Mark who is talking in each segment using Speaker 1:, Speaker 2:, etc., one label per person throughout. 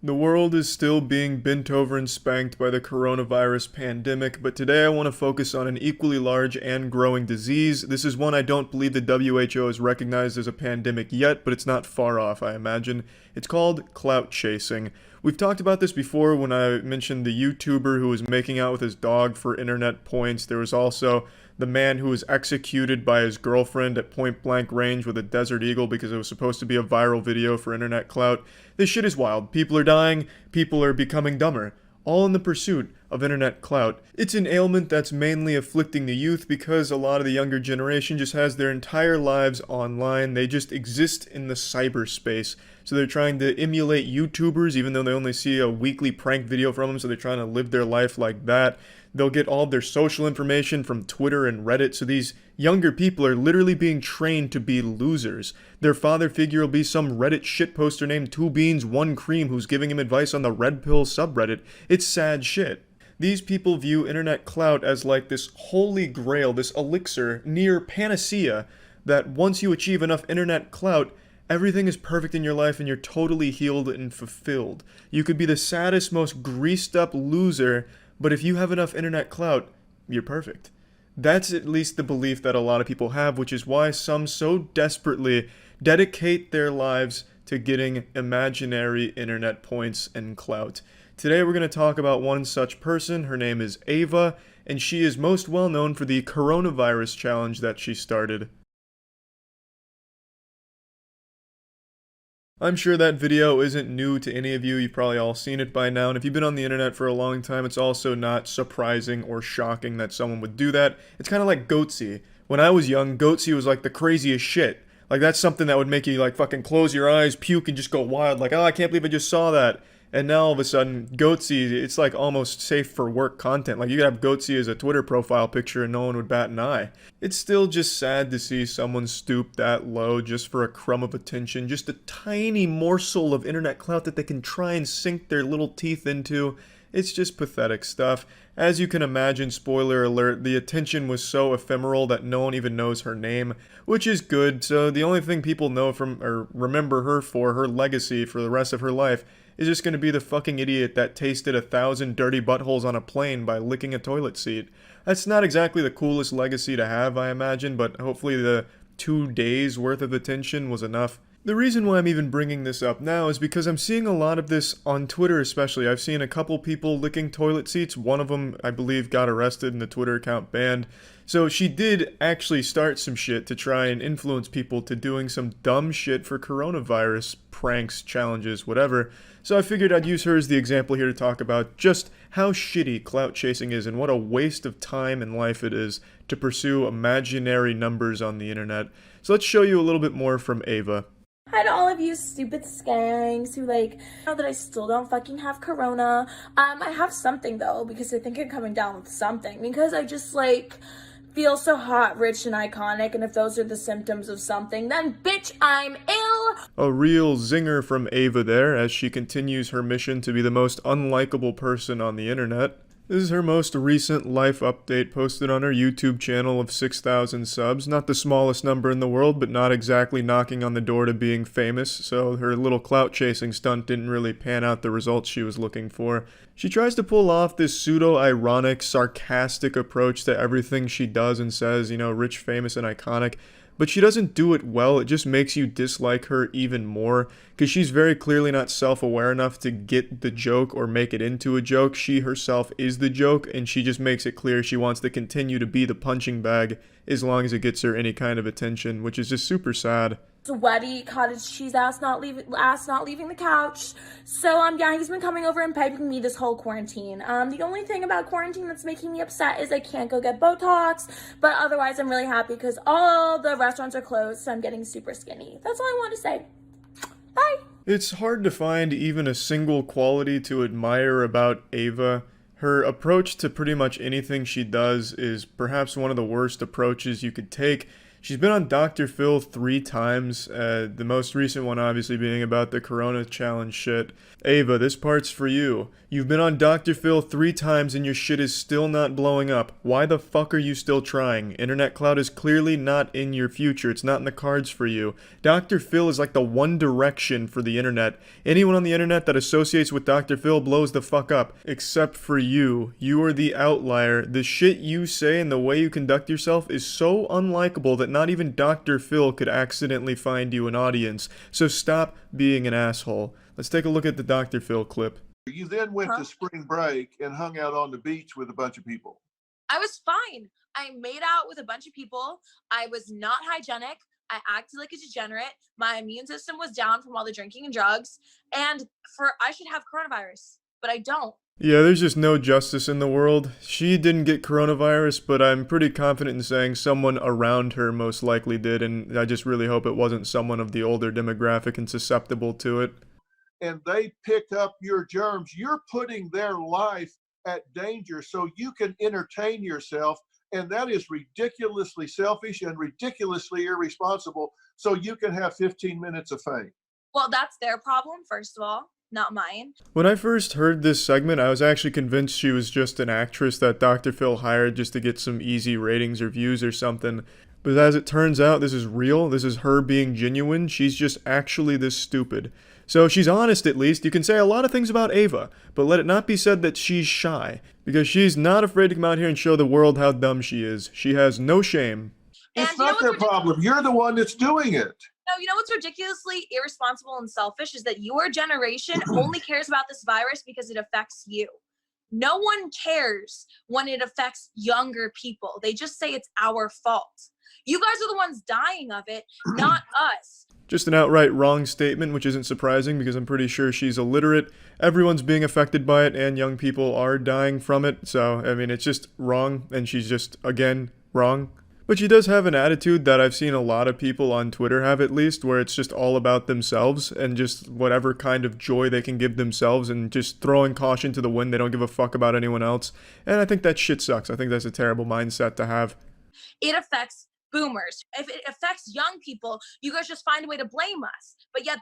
Speaker 1: The world is still being bent over and spanked by the coronavirus pandemic, but today I want to focus on an equally large and growing disease. This is one I don't believe the WHO has recognized as a pandemic yet, but it's not far off, I imagine. It's called clout chasing. We've talked about this before when I mentioned the YouTuber who was making out with his dog for internet points. There was also the man who was executed by his girlfriend at point blank range with a Desert Eagle because it was supposed to be a viral video for internet clout. This shit is wild. People are dying, people are becoming dumber, all in the pursuit of internet clout. It's an ailment that's mainly afflicting the youth because a lot of the younger generation just has their entire lives online. They just exist in the cyberspace. So they're trying to emulate YouTubers even though they only see a weekly prank video from them, so they're trying to live their life like that. They'll get all of their social information from Twitter and Reddit, so these younger people are literally being trained to be losers. Their father figure will be some Reddit shitposter named 2Beans1Cream who's giving him advice on the Red Pill subreddit. It's sad shit. These people view internet clout as like this holy grail, this elixir, near panacea, that once you achieve enough internet clout, everything is perfect in your life and you're totally healed and fulfilled. You could be the saddest, most greased up loser, but if you have enough internet clout, you're perfect. That's at least the belief that a lot of people have, which is why some so desperately dedicate their lives to getting imaginary internet points and clout. Today we're going to talk about one such person. Her name is Ava, and she is most well known for the coronavirus challenge that she started. I'm sure that video isn't new to any of you. You've probably all seen it by now, and if you've been on the internet for a long time, it's also not surprising or shocking that someone would do that. It's kind of like Goatsy. When I was young, Goatsy was like the craziest shit. Like, that's something that would make you like fucking close your eyes, puke, and just go wild. Like, oh, I can't believe I just saw that. And now all of a sudden, Goatsy, it's like almost safe for work content. Like, you could have Goatsy as a Twitter profile picture and no one would bat an eye. It's still just sad to see someone stoop that low just for a crumb of attention, just a tiny morsel of internet clout that they can try and sink their little teeth into. It's just pathetic stuff. As you can imagine, spoiler alert, the attention was so ephemeral that no one even knows her name, which is good. So the only thing people know from, or remember her for, her legacy for the rest of her life, is just going to be the fucking idiot that tasted 1,000 dirty buttholes on a plane by licking a toilet seat. That's not exactly the coolest legacy to have, I imagine, but hopefully the 2 days worth of attention was enough. The reason why I'm even bringing this up now is because I'm seeing a lot of this on Twitter especially. I've seen a couple people licking toilet seats. One of them, I believe, got arrested and the Twitter account banned. So she did actually start some shit to try and influence people to doing some dumb shit for coronavirus pranks, challenges, whatever. So I figured I'd use her as the example here to talk about just how shitty clout chasing is and what a waste of time and life it is to pursue imaginary numbers on the internet. So let's show you a little bit more from Ava.
Speaker 2: Hi to all of you stupid skanks who know that I still don't fucking have corona. I have something though, because I think I'm coming down with something, because I just feel so hot, rich, and iconic, and if those are the symptoms of something, then bitch, I'm ill!
Speaker 1: A real zinger from Ava there, as she continues her mission to be the most unlikable person on the internet. This is her most recent life update posted on her YouTube channel of 6,000 subs. Not the smallest number in the world, but not exactly knocking on the door to being famous, so her little clout chasing stunt didn't really pan out the results she was looking for. She tries to pull off this pseudo-ironic, sarcastic approach to everything she does and says, you know, rich, famous, and iconic. But she doesn't do it well. It just makes you dislike her even more, because she's very clearly not self-aware enough to get the joke or make it into a joke. She herself is the joke, and she just makes it clear she wants to continue to be the punching bag as long as it gets her any kind of attention, which is just super sad.
Speaker 2: Sweaty cottage cheese ass not leaving the couch. So yeah, he's been coming over and piping me this whole quarantine. The only thing about quarantine that's making me upset is I can't go get Botox, but otherwise I'm really happy because all the restaurants are closed, so I'm getting super skinny. That's all I want to say. Bye.
Speaker 1: It's hard to find even a single quality to admire about Ava. Her approach to pretty much anything she does is perhaps one of the worst approaches you could take. She's been on Dr. Phil 3 times, the most recent one obviously being about the Corona Challenge shit. Ava, this part's for you. You've been on Dr. Phil 3 times and your shit is still not blowing up. Why the fuck are you still trying? Internet clout is clearly not in your future. It's not in the cards for you. Dr. Phil is like the one direction for the internet. Anyone on the internet that associates with Dr. Phil blows the fuck up. Except for you. You are the outlier. The shit you say and the way you conduct yourself is so unlikable that not even Dr. Phil could accidentally find you an audience. So stop being an asshole. Let's take a look at the Dr. Phil clip.
Speaker 3: You then went to spring break and hung out on the beach with a bunch of people.
Speaker 2: I was fine. I made out with a bunch of people. I was not hygienic. I acted like a degenerate. My immune system was down from all the drinking and drugs. And I should have coronavirus, but I don't.
Speaker 1: Yeah, there's just no justice in the world. She didn't get coronavirus, but I'm pretty confident in saying someone around her most likely did, and I just really hope it wasn't someone of the older demographic and susceptible to it.
Speaker 3: And they pick up your germs. You're putting their life at danger so you can entertain yourself. And that is ridiculously selfish and ridiculously irresponsible so you can have 15 minutes of fame.
Speaker 2: Well, that's their problem, first of all, not mine.
Speaker 1: When I first heard this segment, I was actually convinced she was just an actress that Dr. Phil hired just to get some easy ratings or views or something. But as it turns out, this is real. This is her being genuine. She's just actually this stupid. So she's honest at least. You can say a lot of things about Ava, but let it not be said that she's shy. Because she's not afraid to come out here and show the world how dumb she is. She has no shame.
Speaker 3: It's not their problem. You're the one that's doing it.
Speaker 2: No, you know what's ridiculously irresponsible and selfish is that your generation only cares about this virus because it affects you. No one cares when it affects younger people. They just say it's our fault. You guys are the ones dying of it, not us.
Speaker 1: Just an outright wrong statement, which isn't surprising because I'm pretty sure she's illiterate. Everyone's being affected by it and young people are dying from it. So, I mean, it's just wrong and she's just, again, wrong. But she does have an attitude that I've seen a lot of people on Twitter have at least, where it's just all about themselves and just whatever kind of joy they can give themselves and just throwing caution to the wind. They don't give a fuck about anyone else. And I think that shit sucks. I think that's a terrible mindset to have.
Speaker 2: It affects boomers. If it affects young people, you guys just find a way to blame us. But yet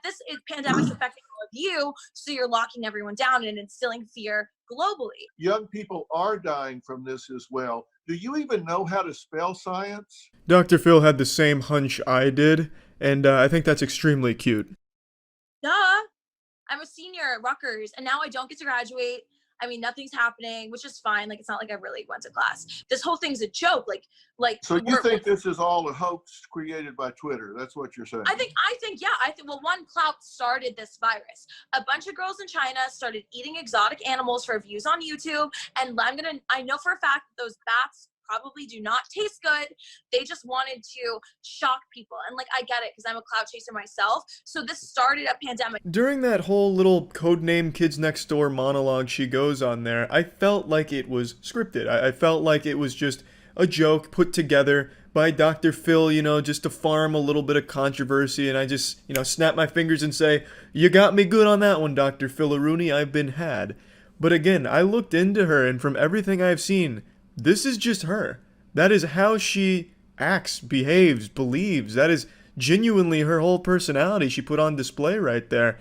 Speaker 2: pandemic's affecting all of you, so you're locking everyone down and instilling fear globally.
Speaker 3: Young people are dying from this as well. Do you even know how to spell science?
Speaker 1: Dr. Phil had the same hunch I did, and I think that's extremely cute.
Speaker 2: Duh. I'm a senior at Rutgers, and now I don't get to graduate. I mean, nothing's happening, which is fine. Like, it's not like I really went to class. This whole thing's a joke.
Speaker 3: So you think this is all a hoax created by Twitter? That's what you're saying?
Speaker 2: Yeah. Well, Clout started this virus. A bunch of girls in China started eating exotic animals for views on YouTube. And I know for a fact that those bats probably do not taste good. They just wanted to shock people. And I get it because I'm a clout chaser myself. So this started a pandemic.
Speaker 1: During that whole little codename Kids Next Door monologue she goes on there, I felt like it was scripted. I felt like it was just a joke put together by Dr. Phil, just to farm a little bit of controversy. And I just, snap my fingers and say, you got me good on that one, Dr. Philaroonie. I've been had. But again, I looked into her, and from everything I've seen, this is just her. That is how she acts, behaves, believes. That is genuinely her whole personality she put on display right there,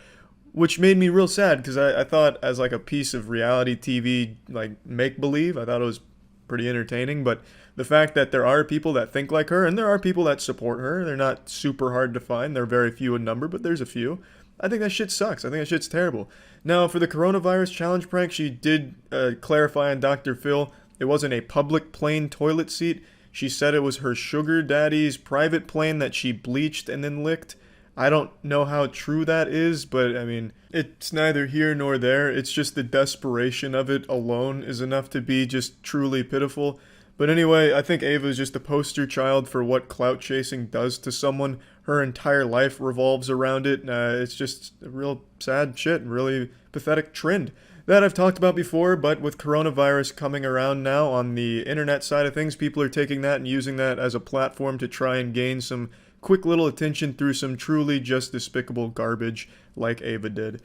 Speaker 1: which made me real sad because I thought as a piece of reality TV, make-believe, I thought it was pretty entertaining. But the fact that there are people that think like her and there are people that support her, they're not super hard to find. They're very few in number, but there's a few. I think that shit sucks. I think that shit's terrible. Now, for the coronavirus challenge prank, she did clarify on Dr. Phil, it wasn't a public plane toilet seat. She said it was her sugar daddy's private plane that she bleached and then licked. I don't know how true that is, but I mean, it's neither here nor there. It's just the desperation of it alone is enough to be just truly pitiful. But anyway, I think Ava is just the poster child for what clout chasing does to someone. Her entire life revolves around it. It's just a real sad shit, really pathetic trend that I've talked about before, but with coronavirus coming around now on the internet side of things, people are taking that and using that as a platform to try and gain some quick little attention through some truly just despicable garbage like Ava did.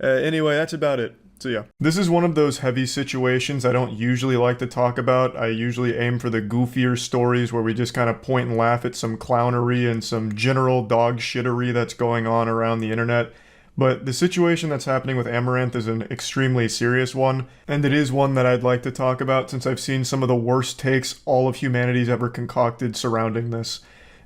Speaker 1: Anyway, that's about it. So yeah, this is one of those heavy situations I don't usually like to talk about. I usually aim for the goofier stories where we just kind of point and laugh at some clownery and some general dog shittery that's going on around the internet. But the situation that's happening with Amouranth is an extremely serious one, and it is one that I'd like to talk about since I've seen some of the worst takes all of humanity's ever concocted surrounding this.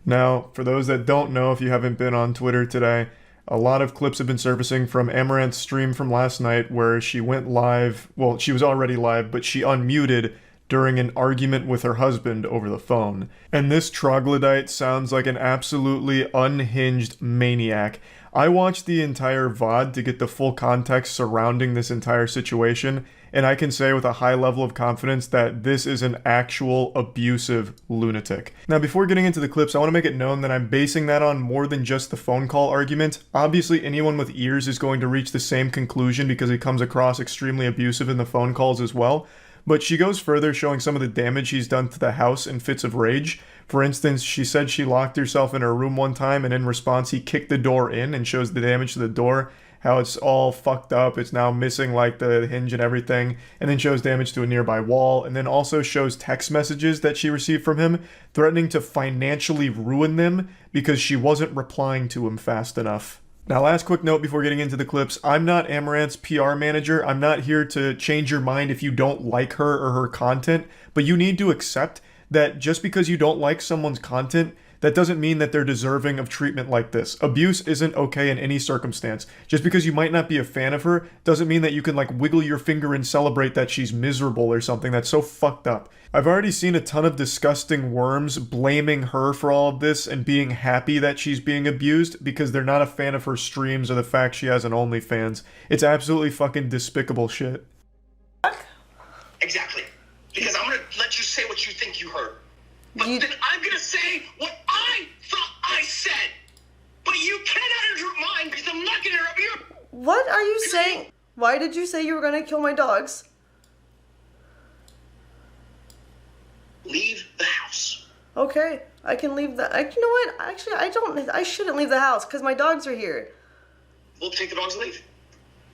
Speaker 1: Now, for those that don't know, if you haven't been on Twitter today, a lot of clips have been surfacing from Amouranth's stream from last night where she went live. Well, she was already live, but she unmuted during an argument with her husband over the phone. And this troglodyte sounds like an absolutely unhinged maniac. I watched the entire VOD to get the full context surrounding this entire situation, and I can say with a high level of confidence that this is an actual abusive lunatic. Now, before getting into the clips, I want to make it known that I'm basing that on more than just the phone call argument. Obviously, anyone with ears is going to reach the same conclusion because he comes across extremely abusive in the phone calls as well. But she goes further, showing some of the damage he's done to the house in fits of rage. For instance, she said she locked herself in her room one time, and in response, he kicked the door in and shows the damage to the door, how it's all fucked up, it's now missing like the hinge and everything, and then shows damage to a nearby wall, and then also shows text messages that she received from him, threatening to financially ruin them because she wasn't replying to him fast enough. Now, last quick note before getting into the clips, I'm not Amouranth's PR manager. I'm not here to change your mind if you don't like her or her content, but you need to accept that just because you don't like someone's content, that doesn't mean that they're deserving of treatment like this. Abuse isn't okay in any circumstance. Just because you might not be a fan of her doesn't mean that you can like wiggle your finger and celebrate that she's miserable or something. That's so fucked up. I've already seen a ton of disgusting worms blaming her for all of this and being happy that she's being abused because they're not a fan of her streams or the fact she has an OnlyFans. It's absolutely fucking despicable shit.
Speaker 4: Exactly. Because I'm gonna let you say what you think you heard. But then I'm gonna say what I thought I said. But you cannot interrupt mine because I'm not gonna interrupt you.
Speaker 5: What are you saying? Why did you say you were gonna kill my dogs?
Speaker 4: Leave the house.
Speaker 5: Okay, I can leave the. You know what? Actually, I shouldn't leave the house because my dogs are here.
Speaker 4: We'll take the dogs and leave.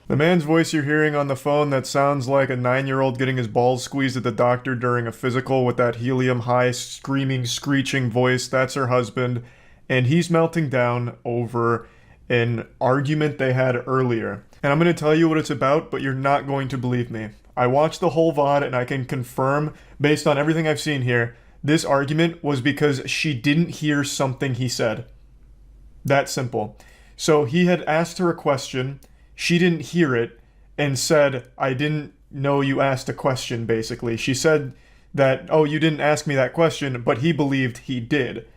Speaker 1: The man's voice you're hearing on the phone that sounds like a 9-year-old getting his balls squeezed at the doctor during a physical with that helium-high, screaming, screeching voice, that's her husband, and he's melting down over an argument they had earlier. And I'm going to tell you what it's about, but you're not going to believe me. I watched the whole VOD and I can confirm, based on everything I've seen here, this argument was because she didn't hear something he said. That simple. So he had asked her a question, she didn't hear it, and said, I didn't know you asked a question, basically. She said that, oh, you didn't ask me that question, but he believed he did.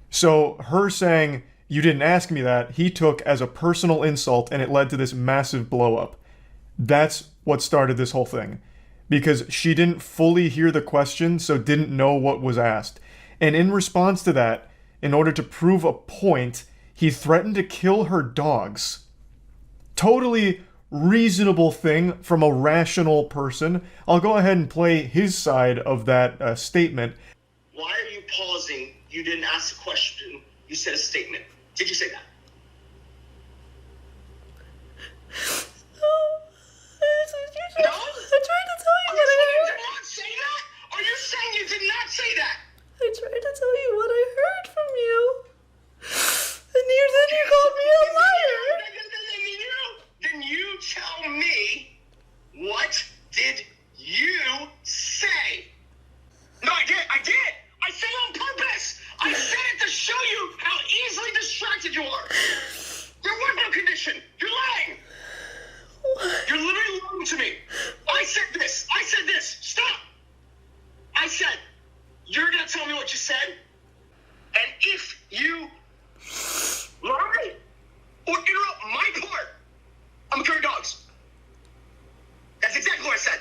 Speaker 1: So her saying, you didn't ask me that, he took as a personal insult, and it led to this massive blow-up. That's what started this whole thing. Because she didn't fully hear the question, so didn't know what was asked. And in response to that, in order to prove a point, he threatened to kill her dogs. Totally reasonable thing from a rational person. I'll go ahead and play his side of that statement.
Speaker 4: Why are you pausing? You didn't ask a question. You said a statement. Did you say that? No?
Speaker 5: I tried to tell you
Speaker 4: Are
Speaker 5: what
Speaker 4: you
Speaker 5: I
Speaker 4: saying you
Speaker 5: heard.
Speaker 4: did not say that? Are you saying you did not say that?
Speaker 5: I tried to tell you what I heard from you. And then you called me a liar.
Speaker 4: Then you tell me, what did you say? No, I did. I said it on purpose. I said it to show you how easily distracted you are. There was no condition. You're lying. You're literally lying to me. I said this. Stop. I said, you're going to tell me what you said? And if you lie or interrupt my part, I'm carrying dogs. That's exactly what I said.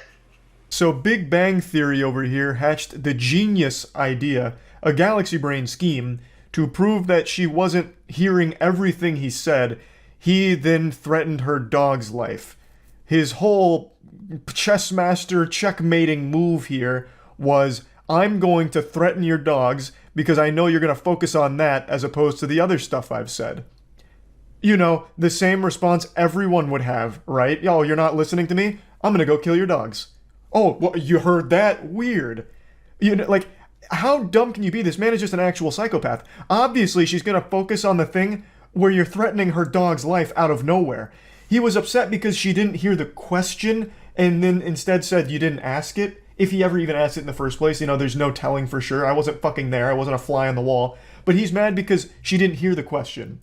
Speaker 1: So Big Bang Theory over here hatched the genius idea, a galaxy brain scheme, to prove that she wasn't hearing everything he said. He then threatened her dog's life. His whole chess master checkmating move here was, I'm going to threaten your dogs because I know you're going to focus on that as opposed to the other stuff I've said. You know, the same response everyone would have, right? Oh, you're not listening to me? I'm gonna go kill your dogs. Oh, well, you heard that? Weird. You know, like, how dumb can you be? This man is just an actual psychopath. Obviously, she's gonna focus on the thing where you're threatening her dog's life out of nowhere. He was upset because she didn't hear the question and then instead said you didn't ask it. If he ever even asked it in the first place, you know, there's no telling for sure. I wasn't fucking there. I wasn't a fly on the wall. But he's mad because she didn't hear the question.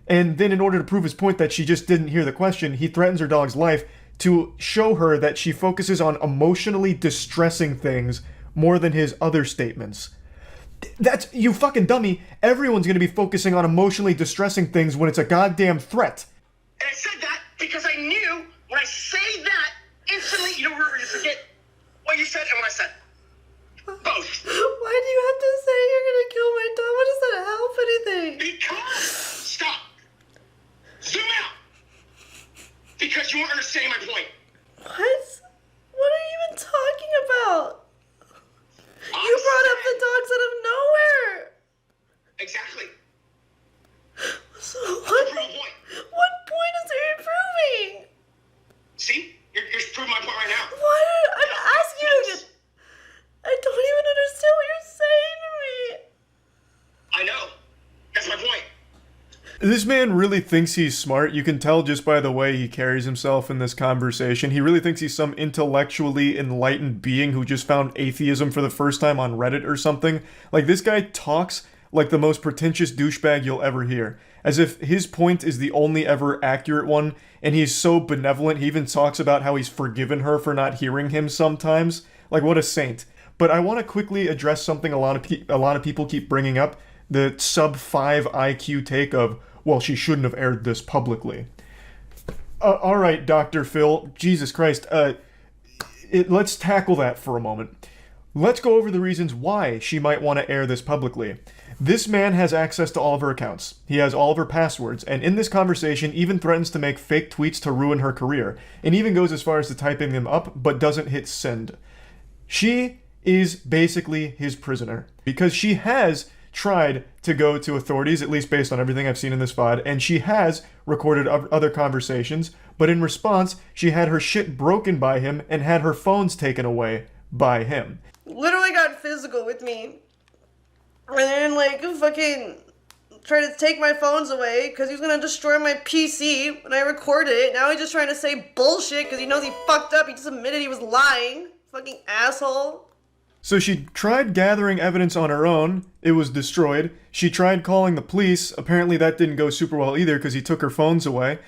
Speaker 1: And then in order to prove his point that she just didn't hear the question, he threatens her dog's life to show her that she focuses on emotionally distressing things more than his other statements. That's, you fucking dummy. Everyone's gonna be focusing on emotionally distressing things when it's a goddamn threat.
Speaker 4: And I said that because I knew when I say that, instantly you don't forget what you said and what I said. Both.
Speaker 5: Why do you have to say you're gonna kill my dog? What does that help anything?
Speaker 4: Because, stop. Zoom out. Because you weren't understanding my point.
Speaker 5: What? What are you even talking about? You brought up the dogs out of nowhere.
Speaker 4: Exactly.
Speaker 5: So
Speaker 4: To
Speaker 5: what?
Speaker 4: prove a point.
Speaker 5: What point is it proving?
Speaker 4: See? You're proving my point right now.
Speaker 5: What? I'm asking you. I don't even understand what you're saying to me.
Speaker 4: I know. That's my point.
Speaker 1: This man really thinks he's smart. You can tell just by the way he carries himself in this conversation. He really thinks he's some intellectually enlightened being who just found atheism for the first time on Reddit or something. Like, this guy talks like the most pretentious douchebag you'll ever hear, as if his point is the only ever accurate one, and he's so benevolent he even talks about how he's forgiven her for not hearing him sometimes. Like, what a saint. But I want to quickly address something a lot of people keep bringing up, the sub 5 IQ take of, well, she shouldn't have aired this publicly. All right, Dr. Phil, Jesus Christ, let's tackle that for a moment. Let's go over the reasons why she might want to air this publicly. This man has access to all of her accounts. He has all of her passwords, and in this conversation even threatens to make fake tweets to ruin her career, and even goes as far as to typing them up, but doesn't hit send. She is basically his prisoner, because she has tried to go to authorities, at least based on everything I've seen in this VOD, and she has recorded other conversations, but in response, she had her shit broken by him and had her phones taken away by him.
Speaker 5: Literally got physical with me. And then, like, fucking tried to take my phones away because he was gonna destroy my PC when I recorded it. Now he's just trying to say bullshit because he knows he fucked up. He just admitted he was lying. Fucking asshole.
Speaker 1: So she tried gathering evidence on her own. It was destroyed. She tried calling the police. Apparently that didn't go super well either because he took her phones away.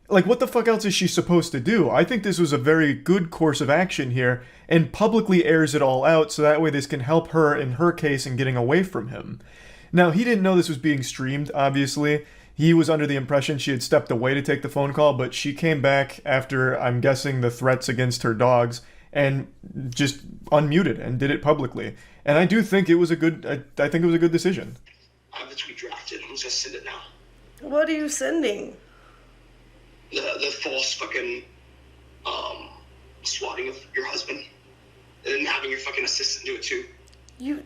Speaker 1: Like, what the fuck else is she supposed to do? I think this was a very good course of action here, and publicly airs it all out so that way this can help her in her case in getting away from him. Now, he didn't know this was being streamed, obviously. He was under the impression she had stepped away to take the phone call, but she came back after, I'm guessing, the threats against her dogs, and just unmuted and did it publicly. And I do think it was a good, I think it was a good decision.
Speaker 4: I have the tweet drafted. I'm just gonna send it now.
Speaker 5: What are you sending?
Speaker 4: The false fucking swatting of your husband, and then having your fucking assistant do it too.
Speaker 5: You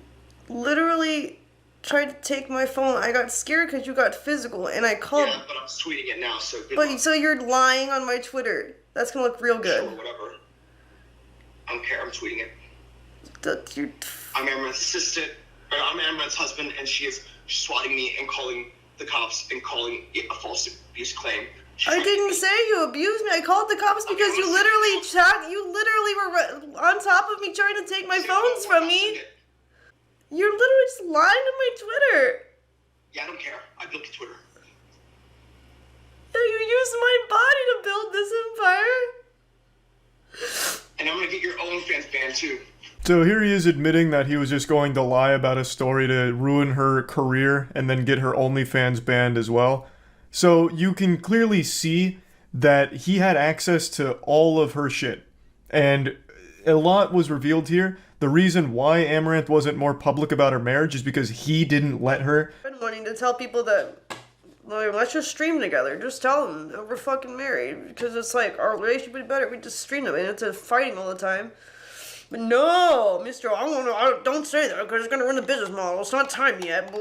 Speaker 5: literally tried to take my phone. I got scared because you got physical, and I called.
Speaker 4: Yeah, but I'm tweeting it now, so good
Speaker 5: But
Speaker 4: luck.
Speaker 5: so you're lying on my Twitter. That's gonna look real good.
Speaker 4: Sure, whatever. I don't care. I'm tweeting it.
Speaker 5: You're...
Speaker 4: I'm Amouranth's assistant, or I'm Amouranth's husband, and she is swatting me and calling the cops and calling it a false abuse claim.
Speaker 5: I didn't say you abused me. I called the cops because you literally were on top of me trying to take my phones from me. You're literally just lying on my Twitter.
Speaker 4: Yeah, I don't care. I built the Twitter.
Speaker 5: Yeah, you used my body to build this empire.
Speaker 4: And I'm gonna get your OnlyFans banned too.
Speaker 1: So here he is admitting that he was just going to lie about a story to ruin her career and then get her OnlyFans banned as well. So you can clearly see that he had access to all of her shit. And a lot was revealed here. The reason why Amouranth wasn't more public about her marriage is because he didn't let her.
Speaker 5: I've been wanting to tell people that, like, let's just stream together. Just tell them that we're fucking married. Because it's like, our relationship would be better if we just stream them. And it's fighting all the time. But no, mister, don't say that because it's going to ruin the business model. It's not time yet.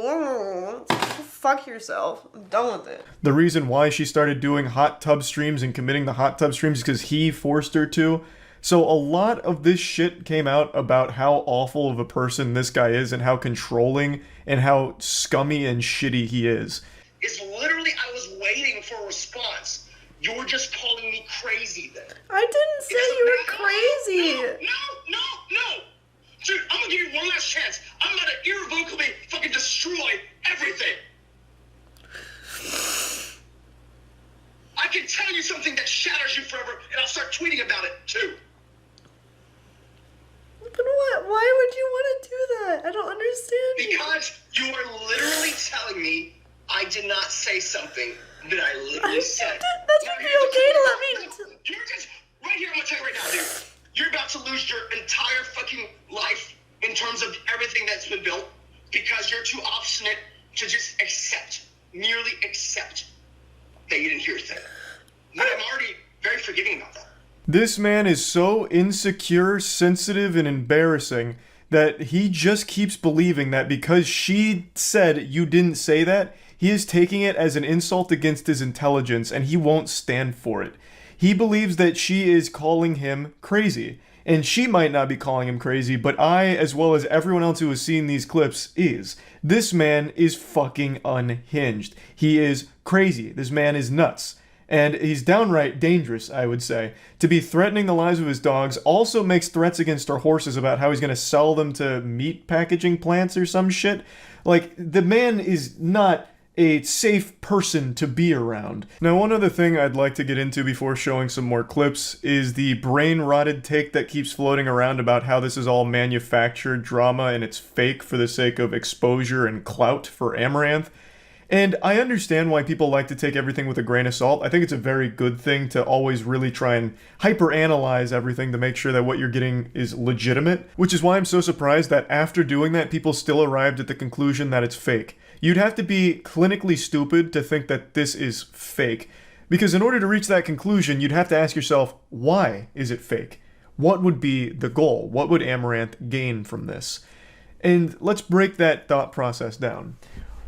Speaker 5: fuck yourself. I'm done with it.
Speaker 1: The reason why she started doing hot tub streams and committing the hot tub streams is because he forced her to. So a lot of this shit came out about how awful of a person this guy is and how controlling and how scummy and shitty he is.
Speaker 4: It's literally, I was waiting for a response. You were just calling me crazy then.
Speaker 5: I didn't say you were crazy.
Speaker 4: No. Dude, I'm gonna give you one last chance. I'm gonna irrevocably fucking destroy everything. I can tell you something that shatters you forever, and I'll start tweeting about it too.
Speaker 5: But what? Why would you want to do that? I don't understand.
Speaker 4: Because you are literally telling me I did not say something that I literally said.
Speaker 5: That should be okay to let me.
Speaker 4: You're just right here. I'm gonna tell you right now, dude. You're about to lose your entire fucking life in terms of everything that's been built because you're too obstinate to just merely accept that you didn't hear a thing. And I'm already very forgiving about that.
Speaker 1: This man is so insecure, sensitive, and embarrassing that he just keeps believing that because she said you didn't say that, he is taking it as an insult against his intelligence and he won't stand for it. He believes that she is calling him crazy. And she might not be calling him crazy, but I, as well as everyone else who has seen these clips, is. This man is fucking unhinged. He is crazy. This man is nuts. And he's downright dangerous, I would say. To be threatening the lives of his dogs, also makes threats against our horses about how he's going to sell them to meat packaging plants or some shit. Like, the man is not a safe person to be around. Now, one other thing I'd like to get into before showing some more clips is the brain-rotted take that keeps floating around about how this is all manufactured drama and it's fake for the sake of exposure and clout for Amouranth. And I understand why people like to take everything with a grain of salt. I think it's a very good thing to always really try and hyper-analyze everything to make sure that what you're getting is legitimate, which is why I'm so surprised that after doing that, people still arrived at the conclusion that it's fake. You'd have to be clinically stupid to think that this is fake, because in order to reach that conclusion, you'd have to ask yourself, why is it fake? What would be the goal? What would Amouranth gain from this? And let's break that thought process down.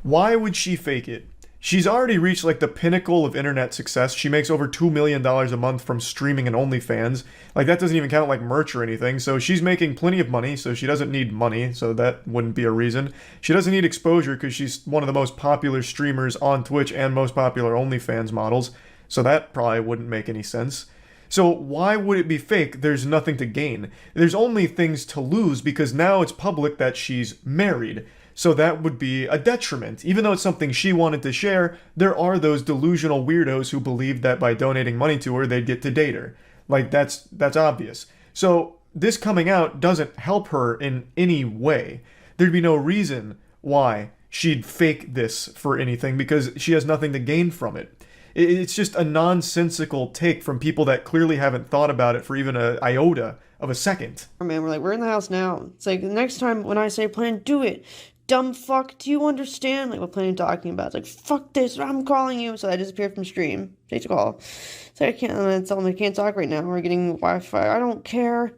Speaker 1: Why would she fake it? She's already reached like the pinnacle of internet success. She makes over $2 million a month from streaming and OnlyFans. Like, that doesn't even count like merch or anything. So she's making plenty of money, so she doesn't need money, so that wouldn't be a reason. She doesn't need exposure because she's one of the most popular streamers on Twitch and most popular OnlyFans models, so that probably wouldn't make any sense. So why would it be fake? There's nothing to gain. There's only things to lose because now it's public that she's married. So that would be a detriment. Even though it's something she wanted to share, there are those delusional weirdos who believe that by donating money to her, they'd get to date her. Like, that's obvious. So this coming out doesn't help her in any way. There'd be no reason why she'd fake this for anything because she has nothing to gain from it. It's just a nonsensical take from people that clearly haven't thought about it for even an iota of a second.
Speaker 5: Man, we're in the house now. It's like, the next time when I say plan, do it. Dumb fuck, do you understand? Like, what plan talking about? It's like, fuck this, I'm calling you. So I disappeared from stream. Takes a call. So I can't, tell them I can't talk right now. We're getting Wi-Fi. I don't care.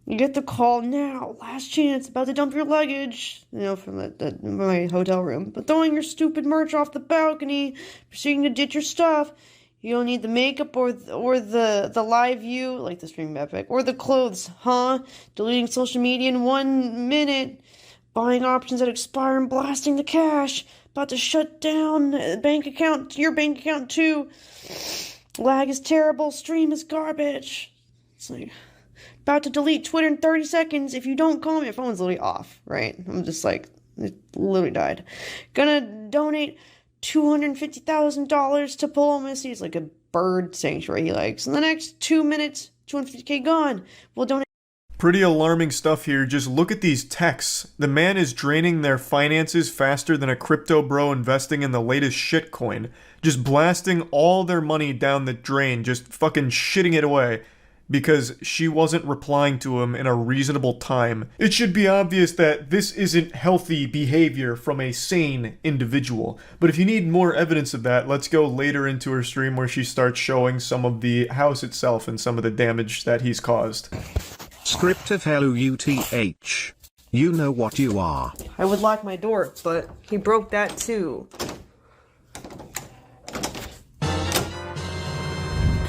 Speaker 5: You get the call now. Last chance. About to dump your luggage. You know, from my hotel room. But throwing your stupid merch off the balcony. Proceeding to ditch your stuff. You don't need the makeup or the live view, like the stream epic. Or the clothes, huh? Deleting social media in 1 minute. Buying options that expire and blasting the cash. About to shut down your bank account too. Lag is terrible. Stream is garbage. It's like, about to delete Twitter in 30 seconds. If you don't call me, my phone's literally off, right? I'm just like, it literally died. Gonna donate $250,000 to Polo Missy. It's like a bird sanctuary he likes. In the next 2 minutes, $250K gone. We'll donate.
Speaker 1: Pretty alarming stuff here. Just look at these texts. The man is draining their finances faster than a crypto bro investing in the latest shitcoin. Just blasting all their money down the drain. Just fucking shitting it away. Because she wasn't replying to him in a reasonable time. It should be obvious that this isn't healthy behavior from a sane individual. But if you need more evidence of that, let's go later into her stream where she starts showing some of the house itself and some of the damage that he's caused.
Speaker 6: Script of Luth. You know what you are.
Speaker 5: I would lock my door, but he broke that too.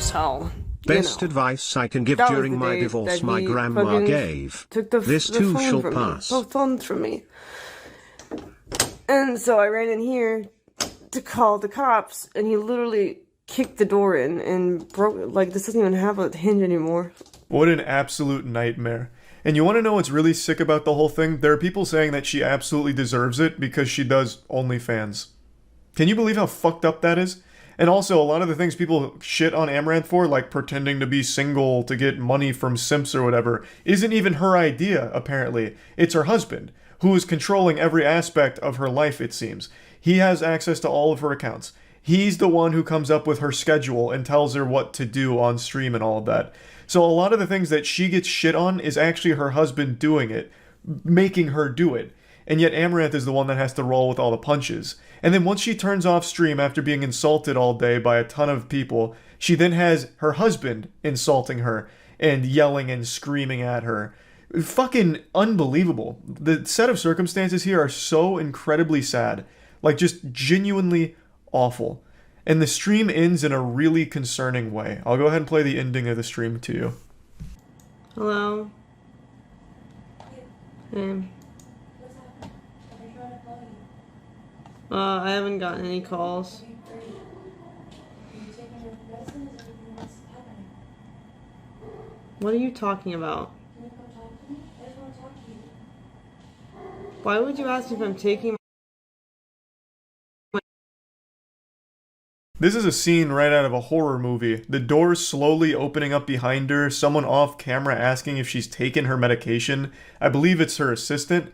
Speaker 5: So,
Speaker 6: Best advice I can give
Speaker 5: that was
Speaker 6: during
Speaker 5: the
Speaker 6: my
Speaker 5: day
Speaker 6: divorce
Speaker 5: that
Speaker 6: my
Speaker 5: he
Speaker 6: grandma
Speaker 5: fucking
Speaker 6: gave.
Speaker 5: took the
Speaker 6: This
Speaker 5: the
Speaker 6: too
Speaker 5: phone
Speaker 6: shall
Speaker 5: from
Speaker 6: pass.
Speaker 5: Me, both phones from me. And so I ran in here to call the cops, and he literally kicked the door in and broke. Like, this doesn't even have a hinge anymore.
Speaker 1: What an absolute nightmare. And you want to know what's really sick about the whole thing? There are people saying that she absolutely deserves it because she does OnlyFans. Can you believe how fucked up that is? And also, a lot of the things people shit on Amouranth for, like pretending to be single to get money from simps or whatever, isn't even her idea, apparently. It's her husband, who is controlling every aspect of her life, it seems. He has access to all of her accounts. He's the one who comes up with her schedule and tells her what to do on stream and all of that. So a lot of the things that she gets shit on is actually her husband doing it, making her do it. And yet Amouranth is the one that has to roll with all the punches. And then once she turns off stream after being insulted all day by a ton of people, she then has her husband insulting her and yelling and screaming at her. Fucking unbelievable. The set of circumstances here are so incredibly sad. Like, just genuinely awful. And the stream ends in a really concerning way. I'll go ahead and play the ending of the stream to you.
Speaker 5: Hello? Hey. I haven't gotten any calls. What are you talking about? Why would you ask if I'm taking
Speaker 1: This is a scene right out of a horror movie. The doors slowly opening up behind her, someone off camera asking if she's taken her medication. I believe it's her assistant.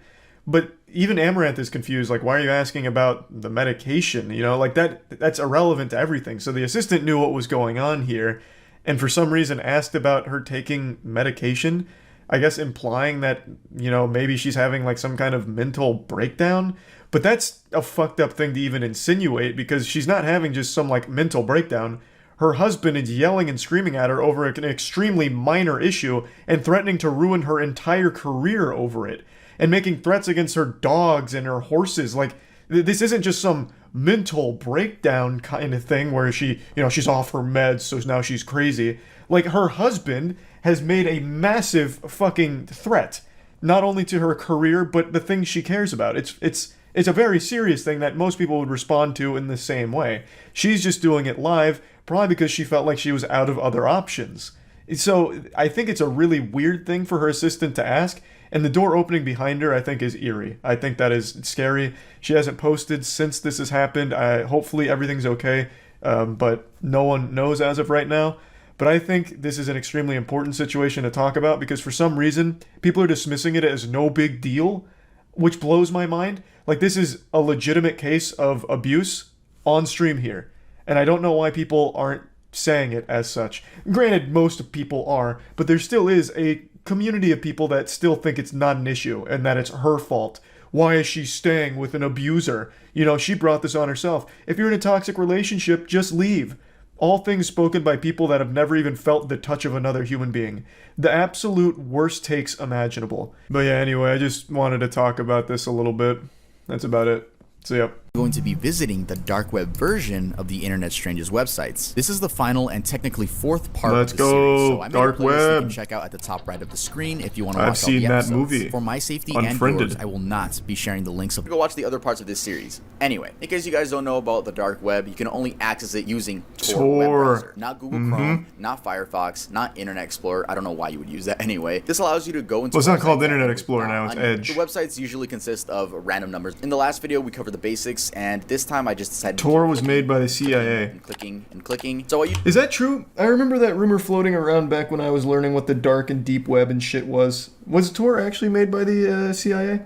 Speaker 1: But even Amouranth is confused, like, why are you asking about the medication? You know, like, that's irrelevant to everything. So the assistant knew what was going on here, and for some reason asked about her taking medication, I guess implying that, you know, maybe she's having, like, some kind of mental breakdown. But that's a fucked up thing to even insinuate, because she's not having just some, like, mental breakdown. Her husband is yelling and screaming at her over an extremely minor issue and threatening to ruin her entire career over it. And making threats against her dogs and her horses. Like, this isn't just some mental breakdown kind of thing where she, you know, she's off her meds, so now she's crazy. Like, her husband has made a massive fucking threat, not only to her career, but the things she cares about. It's a very serious thing that most people would respond to in the same way. She's just doing it live, probably because she felt like she was out of other options. So I think it's a really weird thing for her assistant to ask. And the door opening behind her, I think, is eerie. I think that is scary. She hasn't posted since this has happened. Hopefully everything's okay, but no one knows as of right now. But I think this is an extremely important situation to talk about because for some reason, people are dismissing it as no big deal, which blows my mind. Like, this is a legitimate case of abuse on stream here. And I don't know why people aren't saying it as such. Granted, most people are, but there still is a community of people that still think it's not an issue and that it's her fault. Why is she staying with an abuser? You know, she brought this on herself. If you're in a toxic relationship, just leave. All things spoken by people that have never even felt the touch of another human being. The absolute worst takes imaginable. But yeah, anyway, I just wanted to talk about this a little bit. That's about it. So yep.
Speaker 7: Going to be visiting the dark web version of the Internet Strange's websites. This is the final and technically fourth part
Speaker 1: Let's
Speaker 7: of the
Speaker 1: go,
Speaker 7: series. So I made
Speaker 1: dark
Speaker 7: a playlist you can
Speaker 1: web.
Speaker 7: check out at the top right of the screen if you want to
Speaker 1: I've
Speaker 7: watch all
Speaker 1: seen
Speaker 7: the
Speaker 1: that
Speaker 7: episodes.
Speaker 1: movie.
Speaker 7: For my safety
Speaker 1: Unfriended.
Speaker 7: and yours, I will not be sharing the links. Go watch the other parts of this series. Anyway, in case you guys don't know about the dark web, you can only access it using Tor web browser, not Google Chrome, not Firefox, not Internet Explorer. I don't know why you would use that anyway. This allows you to go into.
Speaker 1: Well, it's not called
Speaker 7: websites
Speaker 1: Internet
Speaker 7: that
Speaker 1: Explorer now, it's Edge.
Speaker 7: The websites usually consist of random numbers. In the last video, we covered the basics, and this time I just decided.
Speaker 1: Tor was made by the CIA.
Speaker 7: And clicking and clicking. So what you
Speaker 1: Is that true? I remember that rumor floating around back when I was learning what the dark and deep web and shit was. Was Tor actually made by the CIA?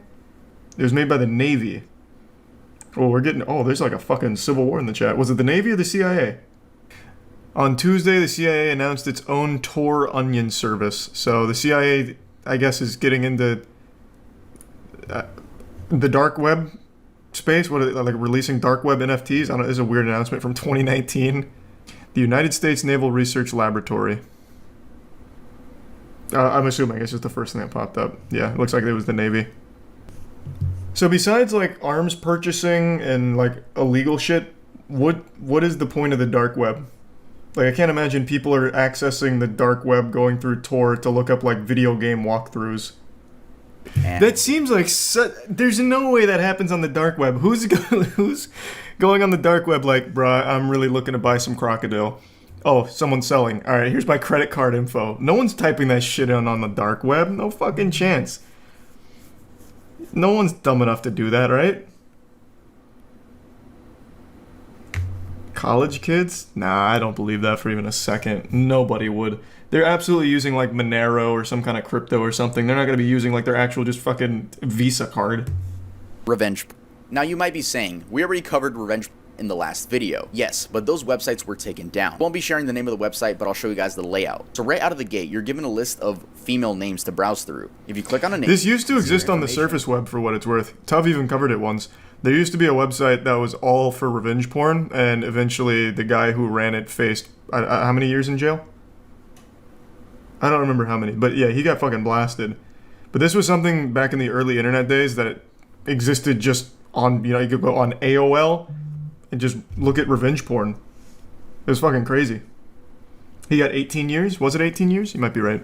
Speaker 1: It was made by the Navy. Oh, we're getting... Oh, there's like a fucking civil war in the chat. Was it the Navy or the CIA? On Tuesday, the CIA announced its own Tor Onion service. So the CIA, I guess, is getting into the dark web space. What are they, like, releasing dark web NFTs? I don't know. This is a weird announcement from 2019. The United States Naval Research Laboratory. I'm assuming. I guess it's the first thing that popped up. Yeah, it looks like it was the Navy. So besides like arms purchasing and like illegal shit, what is the point of the dark web? Like, I can't imagine people are accessing the dark web going through Tor to look up like video game walkthroughs.
Speaker 7: And
Speaker 1: That seems like there's no way that happens on the dark web. Who's going on the dark web like, bruh, I'm really looking to buy some crocodile. Oh, someone's selling. All right, here's my credit card info. No one's typing that shit in on the dark web. No fucking chance. No one's dumb enough to do that, right? College kids? Nah, I don't believe that for even a second. Nobody would. They're absolutely using like Monero or some kind of crypto or something. They're not going to be using like their actual just fucking Visa card.
Speaker 7: revenge. Now you might be saying, we already covered revenge in the last video. Yes, but those websites were taken down. Won't be sharing the name of the website, but I'll show you guys the layout. So right out of the gate, you're given a list of female names to browse through. If you click on a name,
Speaker 1: This used to
Speaker 7: you see
Speaker 1: exist
Speaker 7: their
Speaker 1: on the
Speaker 7: information.
Speaker 1: surface web for what it's worth. Tuv even covered it once. There used to be a website that was all for revenge porn, and eventually the guy who ran it faced how many years in jail? I don't remember how many, but yeah, he got fucking blasted. But this was something back in the early internet days that existed just on, you could go on AOL and just look at revenge porn. It was fucking crazy. He got 18 years? Was it 18 years? You might be right.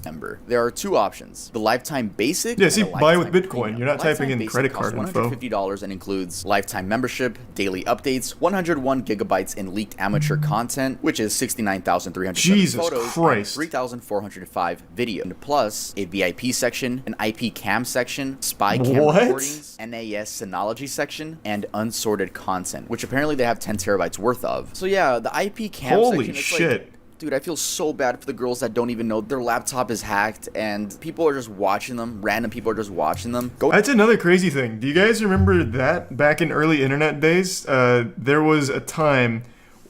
Speaker 7: Member. There are two options: the lifetime basic.
Speaker 1: Yeah,
Speaker 7: and
Speaker 1: see,
Speaker 7: a
Speaker 1: buy with
Speaker 7: lifetime
Speaker 1: Bitcoin.
Speaker 7: premium.
Speaker 1: You're not
Speaker 7: Lifetime
Speaker 1: typing in
Speaker 7: basic
Speaker 1: credit
Speaker 7: costs
Speaker 1: card info.
Speaker 7: $150 and includes lifetime membership, daily updates, 101 gigabytes in leaked amateur content, which is 69,300
Speaker 1: Jesus
Speaker 7: photos,
Speaker 1: Christ.
Speaker 7: 3,405 video, and plus a VIP section, an IP cam section, spy cam
Speaker 1: What?
Speaker 7: recordings, NAS Synology section, and unsorted content, which apparently they have 10 terabytes worth of. So yeah, the IP cam
Speaker 1: Holy
Speaker 7: section, it's
Speaker 1: shit.
Speaker 7: like, dude, I feel so bad for the girls that don't even know their laptop is hacked and people are just watching them. Random people are just watching them. Go.
Speaker 1: That's another crazy thing. Do you guys remember that back in early internet days? There was a time,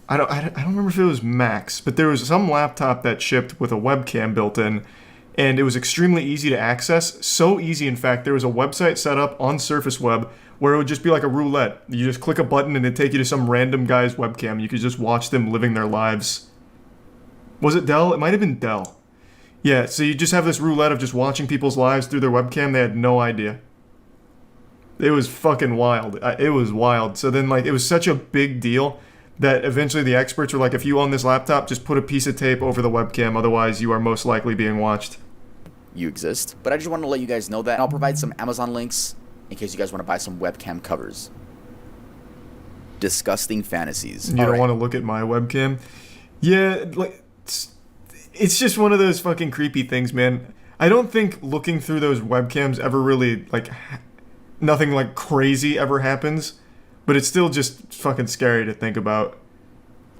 Speaker 1: I don't remember if it was Max, but there was some laptop that shipped with a webcam built in, and it was extremely easy to access. So easy, in fact, there was a website set up on Surface Web where it would just be like a roulette. You just click a button and it'd take you to some random guy's webcam. You could just watch them living their lives. Was it Dell? It might have been Dell. Yeah, so you just have this roulette of just watching people's lives through their webcam. They had no idea. It was fucking wild. It was wild. So then, like, it was such a big deal that eventually the experts were like, if you own this laptop, just put a piece of tape over the webcam. Otherwise, you are most likely being watched.
Speaker 7: You exist. But I just want to let you guys know that. And I'll provide some Amazon links in case you guys want to buy some webcam covers. Disgusting fantasies.
Speaker 1: You don't want to look at my webcam? Yeah, like, it's just one of those fucking creepy things, man. I don't think looking through those webcams ever really, like, nothing like crazy ever happens, but it's still just fucking scary to think about.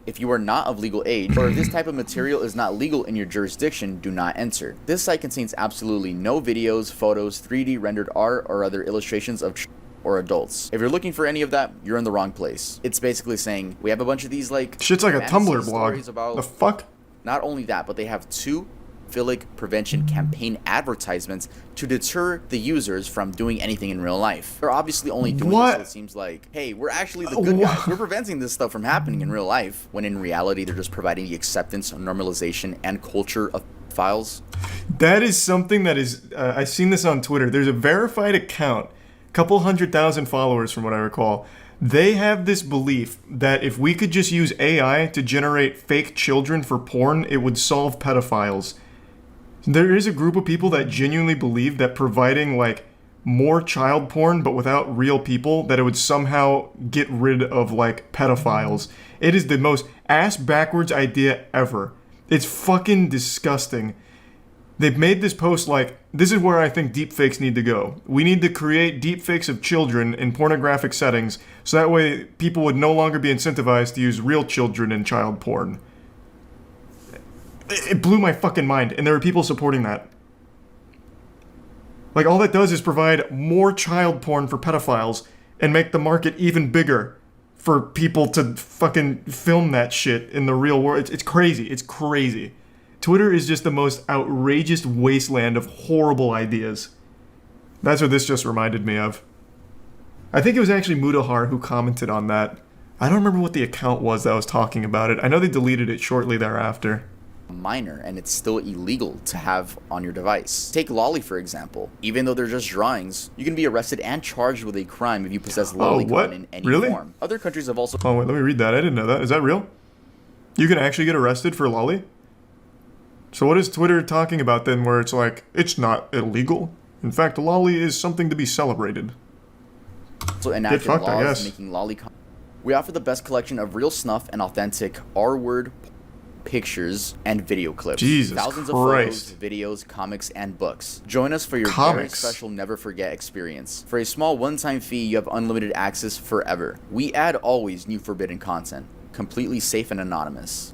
Speaker 7: If you are not of legal age, or if this type of material is not legal in your jurisdiction, do not enter. This site contains absolutely no videos, photos, 3D rendered art, or other illustrations of or adults. If you're looking for any of that, you're in the wrong place. It's basically saying, we have a bunch of these, like,
Speaker 1: Shit's like a
Speaker 7: fantasy
Speaker 1: Tumblr blog.
Speaker 7: stories about.
Speaker 1: The fuck?
Speaker 7: Not only that, but they have two philic prevention campaign advertisements to deter the users from doing anything in real life. They're obviously only doing
Speaker 1: What?
Speaker 7: this so it seems like, hey, we're actually the good guys. We're preventing this stuff from happening in real life, when in reality they're just providing the acceptance, normalization, and culture of files.
Speaker 1: That is something that is, I've seen this on Twitter. There's a verified account, couple 100,000 followers from what I recall. They have this belief that if we could just use AI to generate fake children for porn, it would solve pedophiles. There is a group of people that genuinely believe that providing, like, more child porn but without real people, that it would somehow get rid of, like, pedophiles. It is the most ass-backwards idea ever. It's fucking disgusting. They've made this post like, this is where I think deepfakes need to go. We need to create deepfakes of children in pornographic settings, so that way people would no longer be incentivized to use real children in child porn. It blew my fucking mind, and there are people supporting that. Like, all that does is provide more child porn for pedophiles and make the market even bigger for people to fucking film that shit in the real world. It's crazy. It's crazy. Twitter is just the most outrageous wasteland of horrible ideas. That's what this just reminded me of. I think it was actually Mudahar who commented on that. I don't remember what the account was that was talking about it. I know they deleted it shortly thereafter.
Speaker 7: minor and it's still illegal to have on your device. Take lolly for example. Even though they're just drawings, you can be arrested and charged with a crime if you possess lolicon in any form. Other countries have also...
Speaker 1: Oh wait, let me read that. I didn't know that. Is that real? You can actually get arrested for lolly? So what is Twitter talking about then where it's like, it's not illegal? In fact, lolly is something to be celebrated.
Speaker 7: So enacted laws making lolly... We offer the best collection of real snuff and authentic R-word pictures and video clips.
Speaker 1: Jesus
Speaker 7: Thousands
Speaker 1: Christ.
Speaker 7: of photos, videos, comics, and books. Join us for your very special never forget experience. For a small one-time fee, you have unlimited access forever. We add always new forbidden content, completely safe and anonymous.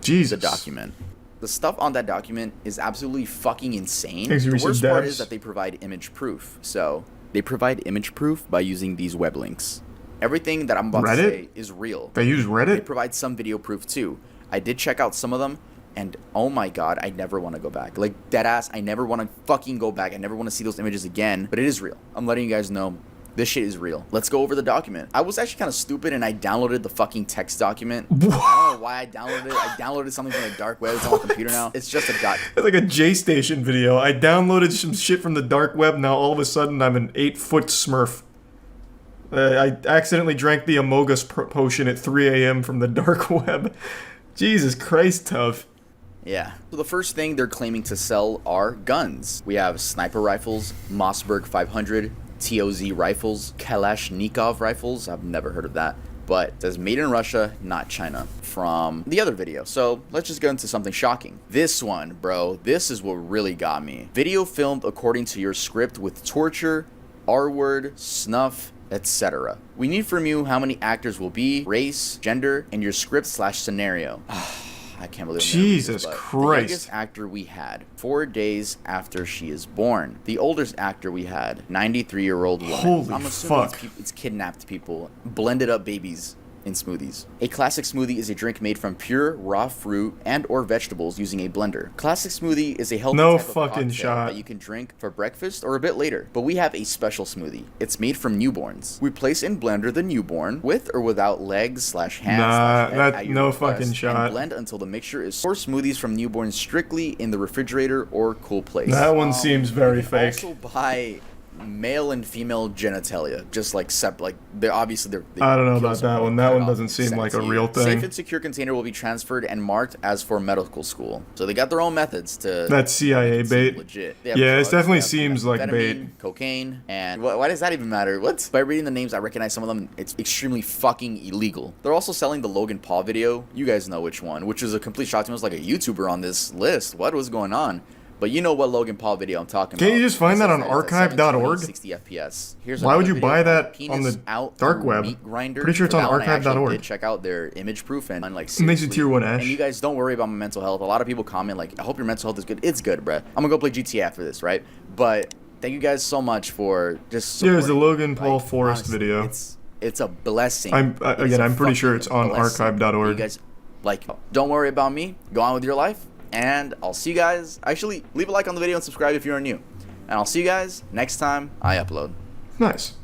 Speaker 1: Jesus.
Speaker 7: The document. The stuff on that document is absolutely fucking insane.
Speaker 1: Thanks,
Speaker 7: the worst part is that they provide image proof. So, they provide image proof by using these web links. Everything that I'm about to say is real.
Speaker 1: They use Reddit?
Speaker 7: They provide some video proof too. I did check out some of them, and oh my god, I never want to go back. Like, deadass, I never want to fucking go back. I never want to see those images again, but it is real. I'm letting you guys know, this shit is real. Let's go over the document. I was actually kind of stupid and I downloaded the fucking text document. I don't know why I downloaded it. I downloaded something from the dark web. It's on my computer now. It's just a doc.
Speaker 1: It's like a J-Station video. I downloaded some shit from the dark web. Now all of a sudden I'm an 8-foot smurf. I accidentally drank the Amogus potion at 3 a.m. from the dark web. Jesus Christ, tough.
Speaker 7: Yeah. So the first thing they're claiming to sell are guns. We have sniper rifles, Mossberg 500, TOZ rifles, Kalashnikov rifles. I've never heard of that. But it says made in Russia, not China, from the other video. So let's just get into something shocking. This one, bro, this is what really got me. Video filmed according to your script with torture, R-word, snuff, etc. We need from you how many actors will be, race, gender, and your script/scenario. I can't believe
Speaker 1: Jesus Christ.
Speaker 7: The youngest actor we had, 4 days after she is born. The oldest actor we had, 93-year-old woman.
Speaker 1: Holy
Speaker 7: I'm assuming
Speaker 1: fuck.
Speaker 7: it's kidnapped people, blended up babies in smoothies. A classic smoothie is a drink made from pure raw fruit and or vegetables using a blender. Classic smoothie is a healthy type of cocktail that you can drink for breakfast or a bit later. But we have a special smoothie. It's made from newborns. We place in blender the newborn with or without legs/hands/head
Speaker 1: no fucking shot.
Speaker 7: And blend until the mixture is source smoothies from newborns strictly in the refrigerator or cool place.
Speaker 1: That one seems very fake.
Speaker 7: Also buy male and female genitalia, just like they're obviously
Speaker 1: I don't know about that one. That one doesn't seem like a real thing.
Speaker 7: Safe and secure container will be transferred and marked as for medical school. So they got their own methods to.
Speaker 1: That's CIA bait.
Speaker 7: Legit.
Speaker 1: Yeah, it definitely seems like bait.
Speaker 7: Cocaine, and why does that even matter? What? By reading the names, I recognize some of them. It's extremely fucking illegal. They're also selling the Logan Paul video. You guys know which one, which is a complete shock to me. It was like a YouTuber on this list. What was going on? But you know what Logan Paul video I'm talking about.
Speaker 1: Can't you just find that on archive.org?
Speaker 7: 60 FPS.
Speaker 1: Why would you buy that on the dark web? Pretty sure it's on archive.org.
Speaker 7: Check out their image proof and like
Speaker 1: it makes you tier 1 Ash.
Speaker 7: And you guys don't worry about my mental health. A lot of people comment like, I hope your mental health is good. It's good, bruh. I'm gonna go play GTA after this, right? But thank you guys so much for just
Speaker 1: supporting. Yeah, it's the Logan Paul Forest video.
Speaker 7: It's a blessing.
Speaker 1: I'm pretty sure it's on archive.org.
Speaker 7: You guys, like, don't worry about me. Go on with your life. And I'll see you guys. Actually, leave a like on the video and subscribe if you're new. And I'll see you guys next time I upload.
Speaker 1: Nice.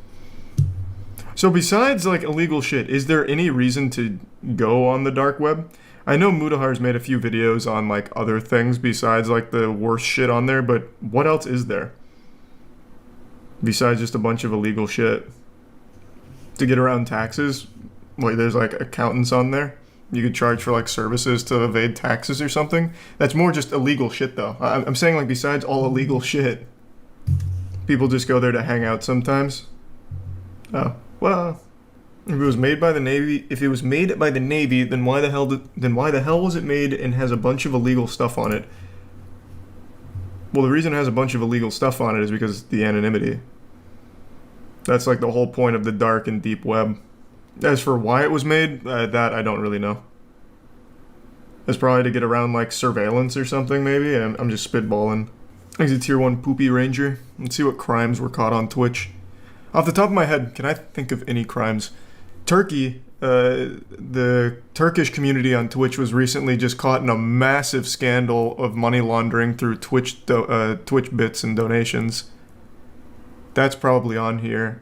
Speaker 1: So besides like illegal shit, is there any reason to go on the dark web? I know Mudahar's made a few videos on like other things besides like the worst shit on there, but what else is there? Besides just a bunch of illegal shit. To get around taxes? Wait, there's like accountants on there? You could charge for like services to evade taxes or something. That's more just illegal shit though. I'm saying like besides all illegal shit, people just go there to hang out sometimes. Oh, well, if it was made by the Navy, then why the hell was it made and has a bunch of illegal stuff on it? Well, the reason it has a bunch of illegal stuff on it is because the anonymity. That's like the whole point of the dark and deep web. As for why it was made, that I don't really know. It's probably to get around like surveillance or something maybe. I'm just spitballing. He's a tier 1 poopy ranger. Let's see what crimes were caught on Twitch. Off the top of my head, can I think of any crimes? Turkey, the Turkish community on Twitch was recently just caught in a massive scandal of money laundering through Twitch bits and donations. That's probably on here.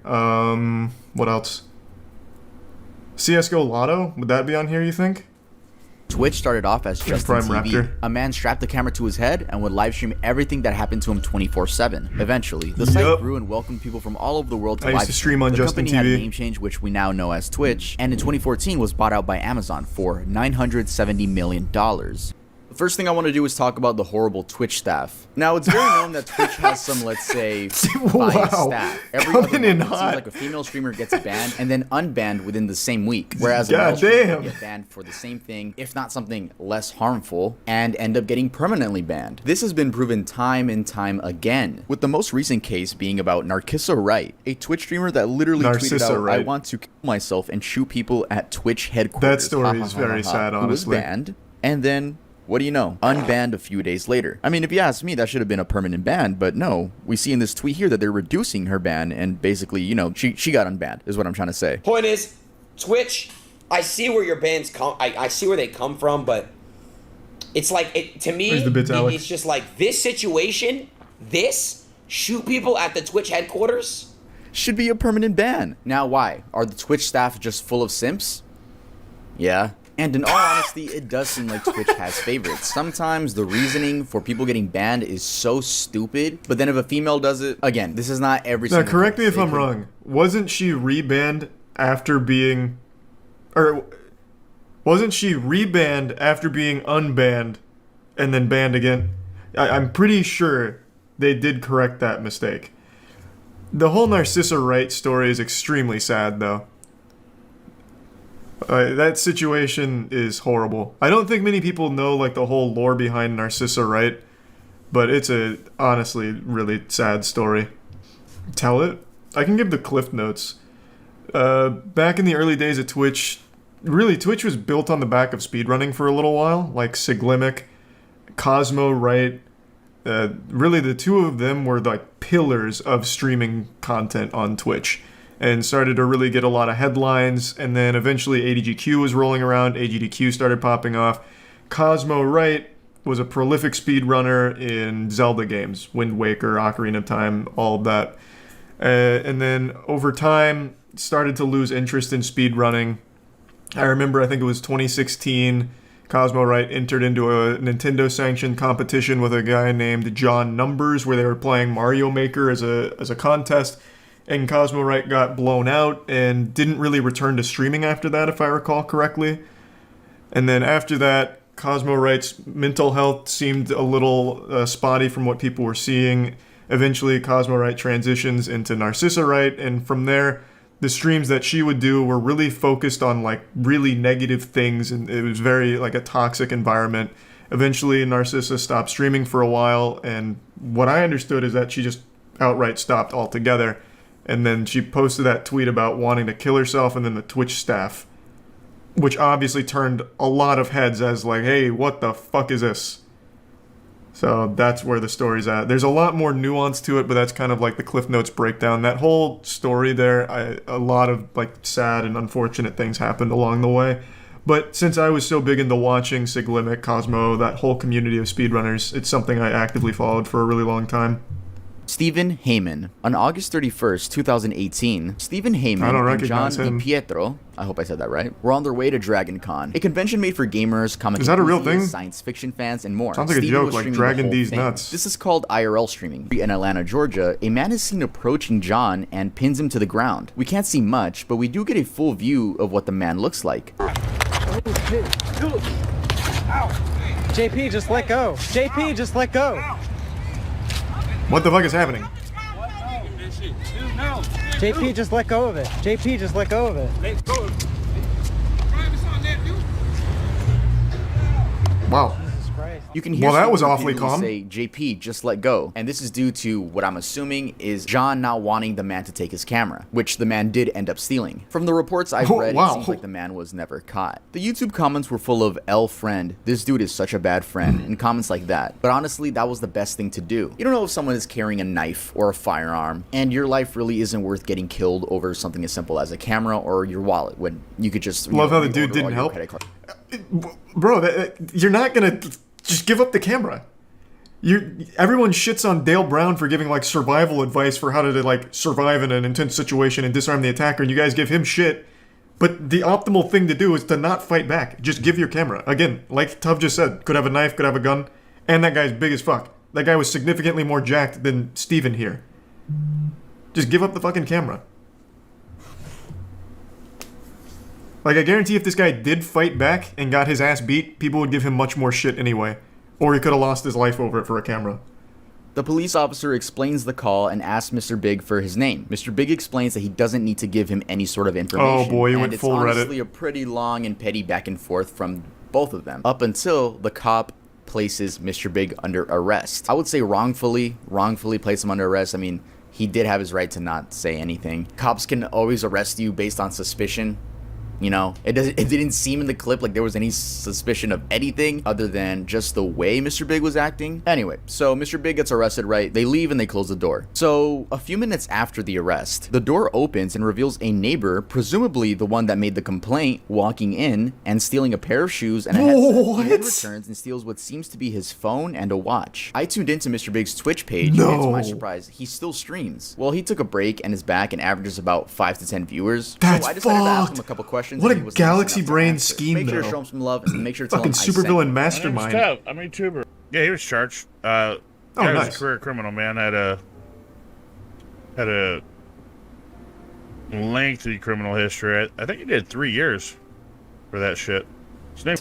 Speaker 1: What else? CSGO Lotto? Would that be on here, you think?
Speaker 7: Twitch started off as just
Speaker 1: Prime
Speaker 7: TV.
Speaker 1: Raptor.
Speaker 7: A man strapped the camera to his head and would live stream everything that happened to him 24/7. Eventually, the site grew and welcomed people from all over the world to
Speaker 1: I
Speaker 7: live
Speaker 1: used to stream on
Speaker 7: the
Speaker 1: Justin
Speaker 7: company had
Speaker 1: TV.
Speaker 7: a name change, which we now know as Twitch, and in 2014 was bought out by Amazon for $970 million. The first thing I want to do is talk about the horrible Twitch staff. Now, it's very known that Twitch has some, let's say, biased staff. Every other
Speaker 1: Coming in
Speaker 7: month, it
Speaker 1: hot.
Speaker 7: seems like a female streamer gets banned and then unbanned within the same week, whereas a male
Speaker 1: God
Speaker 7: streamer
Speaker 1: damn.
Speaker 7: can get banned for the same thing, if not something less harmful, and end up getting permanently banned. This has been proven time and time again, with the most recent case being about Narcissa Wright, a Twitch streamer that literally tweeted
Speaker 1: Narcissa
Speaker 7: out, "I
Speaker 1: Wright.
Speaker 7: want to kill myself and shoot people at Twitch headquarters."
Speaker 1: That story is very sad,
Speaker 7: Who was
Speaker 1: honestly.
Speaker 7: banned, and then what do you know? Unbanned a few days later. I mean, if you ask me, that should have been a permanent ban, but no. We see in this tweet here that they're reducing her ban, and basically, you know, she got unbanned, is what I'm trying to say.
Speaker 8: Point is, Twitch, I see where your bans come. I see where they come from, but it's like to me,
Speaker 1: Where's the bits, Alex?
Speaker 8: it's just like this situation. This shoot people at the Twitch headquarters.
Speaker 7: Should be a permanent ban. Now, why? Are the Twitch staff just full of simps? Yeah. And in all honesty, it does seem like Twitch has favorites. Sometimes the reasoning for people getting banned is so stupid, but then if a female does it, again, this is not every
Speaker 1: Now,
Speaker 7: single
Speaker 1: correct me
Speaker 7: case.
Speaker 1: if
Speaker 7: They
Speaker 1: I'm
Speaker 7: could-
Speaker 1: wrong. Wasn't she rebanned after being, or wasn't she rebanned after being unbanned and then banned again? I'm pretty sure they did correct that mistake. The whole Narcissa Wright story is extremely sad, though. That situation is horrible. I don't think many people know like the whole lore behind Narcissa Wright, but it's a honestly really sad story. Tell it? I can give the cliff notes. Back in the early days of Twitch, really Twitch was built on the back of speedrunning for a little while, like Siglimic, Cosmo Wright. Really the two of them were like pillars of streaming content on Twitch, and started to really get a lot of headlines. And then eventually ADGQ was rolling around, AGDQ started popping off. Cosmo Wright was a prolific speedrunner in Zelda games, Wind Waker, Ocarina of Time, all of that. And then over time, started to lose interest in speedrunning. I remember, I think it was 2016, Cosmo Wright entered into a Nintendo-sanctioned competition with a guy named John Numbers, where they were playing Mario Maker as a contest. And Cosmo Wright got blown out and didn't really return to streaming after that, if I recall correctly. And then after that, Cosmo Wright's mental health seemed a little spotty from what people were seeing. Eventually, Cosmo Wright transitions into Narcissa Wright, and from there, the streams that she would do were really focused on like really negative things, and it was very like a toxic environment. Eventually, Narcissa stopped streaming for a while, and what I understood is that she just outright stopped altogether. And then she posted that tweet about wanting to kill herself, and then the Twitch staff, which obviously turned a lot of heads as like, hey, what the fuck is this? So that's where the story's at. There's a lot more nuance to it, but that's kind of like the Cliff Notes breakdown. That whole story there, a lot of like sad and unfortunate things happened along the way. But since I was so big into watching Siglimic, Cosmo, that whole community of speedrunners, it's something I actively followed for a really long time.
Speaker 7: Stephen Heyman. On August 31st, 2018, Stephen
Speaker 1: I don't
Speaker 7: Heyman and John
Speaker 1: recognize
Speaker 7: Di
Speaker 1: him.
Speaker 7: Pietro, I hope I said that right, were on their way to Dragon Con, a convention made for gamers, comic
Speaker 1: Is that a real
Speaker 7: enthusiasts,
Speaker 1: thing?
Speaker 7: science fiction fans, and more.
Speaker 1: Sounds like a
Speaker 7: Stephen
Speaker 1: joke,
Speaker 7: was
Speaker 1: like
Speaker 7: streaming
Speaker 1: Dragon
Speaker 7: the whole
Speaker 1: D's
Speaker 7: thing.
Speaker 1: nuts.
Speaker 7: This is called IRL streaming. In Atlanta, Georgia, a man is seen approaching John and pins him to the ground. We can't see much, but we do get a full view of what the man looks like.
Speaker 9: JP, just let go. JP, just let go.
Speaker 1: What the fuck is happening?
Speaker 9: JP, just let go of it. JP, just let go of it.
Speaker 1: Wow.
Speaker 9: Jesus Christ.
Speaker 7: You can hear
Speaker 1: Well, that
Speaker 7: Stephen
Speaker 1: was awfully
Speaker 7: repeatedly
Speaker 1: calm.
Speaker 7: say, JP, just let go. And this is due to what I'm assuming is John not wanting the man to take his camera, which the man did end up stealing. From the reports I've
Speaker 1: Oh,
Speaker 7: read,
Speaker 1: wow.
Speaker 7: it seems like the man was never caught. The YouTube comments were full of, L friend, this dude is such a bad friend, and comments like that. But honestly, that was the best thing to do. You don't know if someone is carrying a knife or a firearm, and your life really isn't worth getting killed over something as simple as a camera or your wallet, when you could just
Speaker 1: Love how the dude
Speaker 7: reorder
Speaker 1: didn't
Speaker 7: all your
Speaker 1: help.
Speaker 7: credit card.
Speaker 1: Bro, you're not gonna just give up the camera. Everyone shits on Dale Brown for giving like survival advice for how to like survive in an intense situation and disarm the attacker, and you guys give him shit But the optimal thing to do is to not fight back. Just give your camera. Again, like Tuv just said, could have a knife, could have a gun, and that guy's big as fuck. That guy was significantly more jacked than Steven here. Just give up the fucking camera. Like, I guarantee if this guy did fight back and got his ass beat, people would give him much more shit anyway. Or he could have lost his life over it for a camera.
Speaker 7: The police officer explains the call and asks Mr. Big for his name. Mr. Big explains that he doesn't need to give him any sort of information.
Speaker 1: Oh boy, you went full Reddit.
Speaker 7: And it's honestly a pretty long and petty back and forth from both of them. Up until the cop places Mr. Big under arrest. I would say wrongfully place him under arrest. I mean, he did have his right to not say anything. Cops can always arrest you based on suspicion. You know, it didn't seem in the clip like there was any suspicion of anything other than just the way Mr. Big was acting. Anyway, so Mr. Big gets arrested, right? They leave and they close the door. So a few minutes after the arrest, the door opens and reveals a neighbor, presumably the one that made the complaint, walking in and stealing a pair of shoes and a headset. He then returns and steals what seems to be his phone and a watch. I tuned into Mr. Big's Twitch page, and to my surprise, he still streams. Well, he took a break and is back and averages about 5 to 10 viewers.
Speaker 1: That's
Speaker 7: so I decided to ask him a couple questions.
Speaker 1: What a galaxy brain scheme,
Speaker 7: Make sure
Speaker 1: though.
Speaker 7: to show him some love and make sure to tell
Speaker 1: fucking
Speaker 7: him
Speaker 1: supervillain mastermind.
Speaker 10: I'm a YouTuber. Yeah, he was charged. Guy was a career criminal, man. Had a lengthy criminal history. I think he did 3 years for that shit.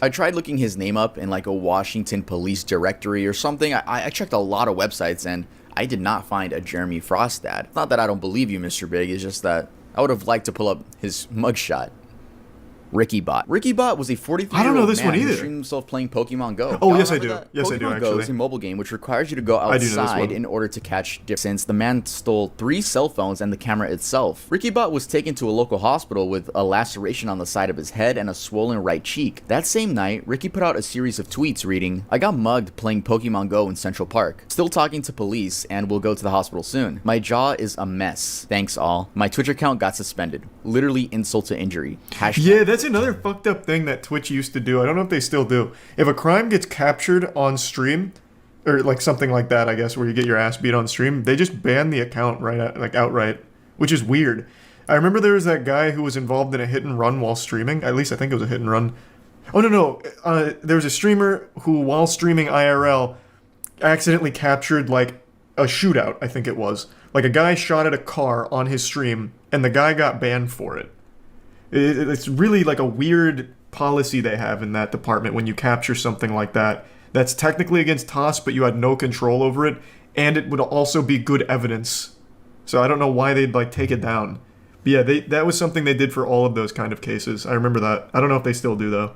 Speaker 7: I tried looking his name up in like a Washington police directory or something. I checked a lot of websites and I did not find a Jeremy Frost ad. Not that I don't believe you, Mr. Big. It's just that I would have liked to pull up his mugshot. RickyBot. RickyBot was a 43-year-old man who streamed himself playing Pokemon Go.
Speaker 1: Oh, yes, I do.
Speaker 7: That?
Speaker 1: Yes, I do,
Speaker 7: Pokemon Go is a mobile game which requires you to go outside in order to catch different. Since the man stole 3 cell phones and the camera itself. RickyBot was taken to a local hospital with a laceration on the side of his head and a swollen right cheek. That same night, Ricky put out a series of tweets reading, "I got mugged playing Pokemon Go in Central Park. Still talking to police and will go to the hospital soon. My jaw is a mess. Thanks all. My Twitch account got suspended. Literally insult to injury."
Speaker 1: Yeah, that's another fucked up thing that Twitch used to do. I don't know if they still do. If a crime gets captured on stream, or like something like that, I guess, where you get your ass beat on stream, they just ban the account outright, which is weird. I remember there was that guy who was involved in a hit and run while streaming. At least I think it was a hit and run. Oh no, there was a streamer who, while streaming IRL, accidentally captured like a shootout. I think it was like a guy shot at a car on his stream, and the guy got banned for it. It's really like a weird policy they have in that department when you capture something like that. That's technically against TOS, but you had no control over it, and it would also be good evidence. So I don't know why they'd like take it down. But yeah, that was something they did for all of those kind of cases. I remember that. I don't know if they still do though.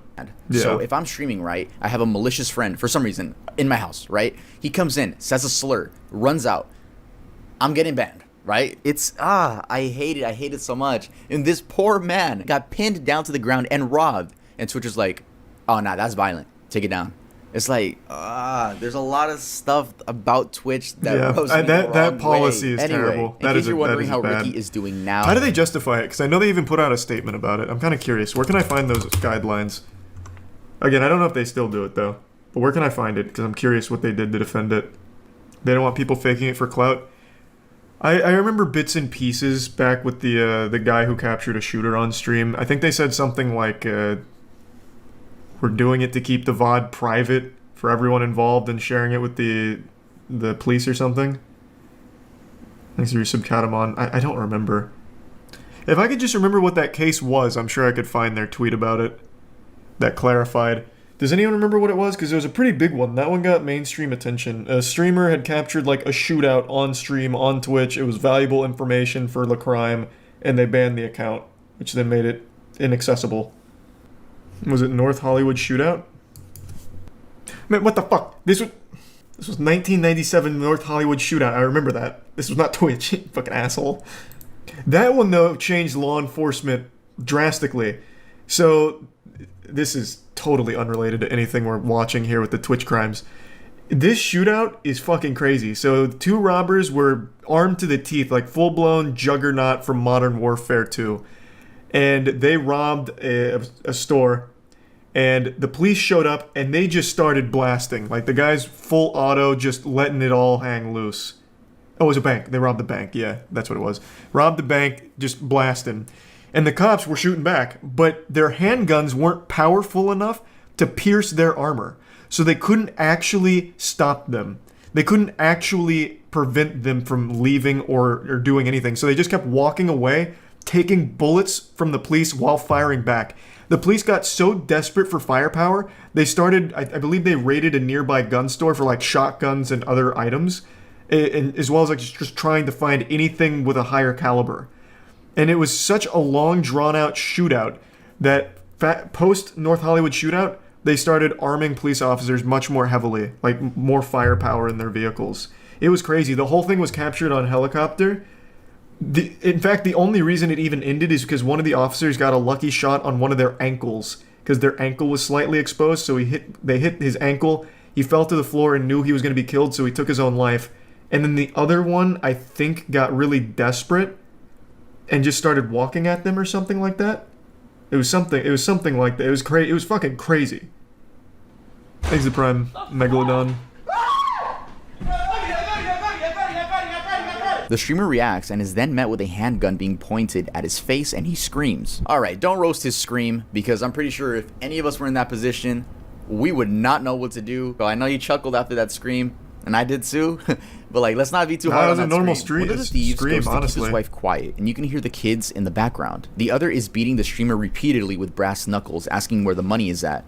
Speaker 1: Yeah.
Speaker 7: So if I'm streaming, right, I have a malicious friend for some reason in my house, right? He comes in, says a slur, runs out. I'm getting banned. Right? It's, I hate it so much. And this poor man got pinned down to the ground and robbed. And Twitch is like, oh, nah, that's violent. Take it down. It's like, there's a lot of stuff about Twitch that rubs me the wrong
Speaker 1: that policy
Speaker 7: way.
Speaker 1: is terrible.
Speaker 7: In case you're wondering how Ricky is doing now.
Speaker 1: How do they justify it? Because I know they even put out a statement about it. I'm kind of curious. Where can I find those guidelines? Again, I don't know if they still do it, though. But where can I find it? Because I'm curious what they did to defend it. They don't want people faking it for clout. I remember bits and pieces back with the guy who captured a shooter on stream. I think they said something like, we're doing it to keep the VOD private for everyone involved and sharing it with the police or something. Thanks for your subcatamon. I don't remember. If I could just remember what that case was, I'm sure I could find their tweet about it that clarified. Does anyone remember what it was? Because it was a pretty big one. That one got mainstream attention. A streamer had captured like a shootout on stream on Twitch. It was valuable information for the crime, and they banned the account, which then made it inaccessible. Was it North Hollywood shootout? Man, what the fuck? This was 1997 North Hollywood shootout. I remember that. This was not Twitch, fucking asshole. That one though changed law enforcement drastically. So this is totally unrelated to anything we're watching here with the Twitch crimes. This shootout is fucking crazy. So 2 robbers were armed to the teeth, like full-blown juggernaut from Modern Warfare 2. And they robbed a store. And the police showed up and they just started blasting. Like the guys full auto, just letting it all hang loose. Oh, it was a bank. They robbed the bank. Yeah, that's what it was. Robbed the bank, just blasting. and the cops were shooting back, but their handguns weren't powerful enough to pierce their armor. So they couldn't actually stop them. They couldn't actually prevent them from leaving or doing anything. So they just kept walking away, taking bullets from the police while firing back. The police got so desperate for firepower, they started, I believe they raided a nearby gun store for like shotguns and other items, and as well as like just trying to find anything with a higher caliber. And it was such a long, drawn-out shootout that post North Hollywood shootout, they started arming police officers much more heavily, like more firepower in their vehicles. It was crazy. The whole thing was captured on helicopter. In fact, the only reason it even ended is because one of the officers got a lucky shot on one of their ankles, because their ankle was slightly exposed, so they hit his ankle. He fell to the floor and knew he was going to be killed, so he took his own life. And then the other one, I think, got really desperate and just started walking at them or something like that. It was something like that. It was crazy. It was fucking crazy. Thanks to Prime Megalodon.
Speaker 7: The streamer reacts and is then met with a handgun being pointed at his face, and he screams. Alright, don't roast his scream, because I'm pretty sure if any of us were in that position, we would not know what to do. So I know you chuckled after that scream, and I did too. But like, let's not be too hard on that
Speaker 1: normal
Speaker 7: scream. One of the thieves goes to keep his wife quiet, and you can hear the kids in the background. The other is beating the streamer repeatedly with brass knuckles, asking where the money is at.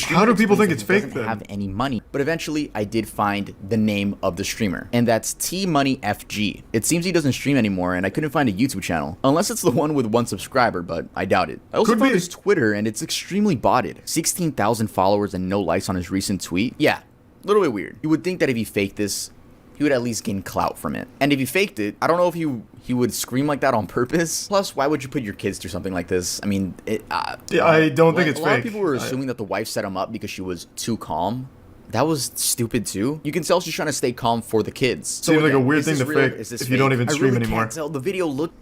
Speaker 1: How do people think it's fake then?
Speaker 7: Doesn't have any money, but eventually I did find the name of the streamer, and that's TMoneyFG. It seems he doesn't stream anymore, and I couldn't find a YouTube channel, unless it's the one with 1 subscriber, but I doubt it. I also found his Twitter, and it's extremely botted. 16,000 followers and no likes on his recent tweet. Yeah, a little bit weird. You would think that if he faked this, he would at least gain clout from it. And if he faked it, I don't know if he would scream like that on purpose. Plus, why would you put your kids through something like this? I mean,
Speaker 1: yeah, I don't think it's fake.
Speaker 7: A lot of people were assuming that the wife set him up because she was too calm. That was stupid too. You can tell she's trying to stay calm for the kids.
Speaker 1: Seems like a weird thing to fake if you don't even stream anymore.
Speaker 7: Can't tell. The video looked.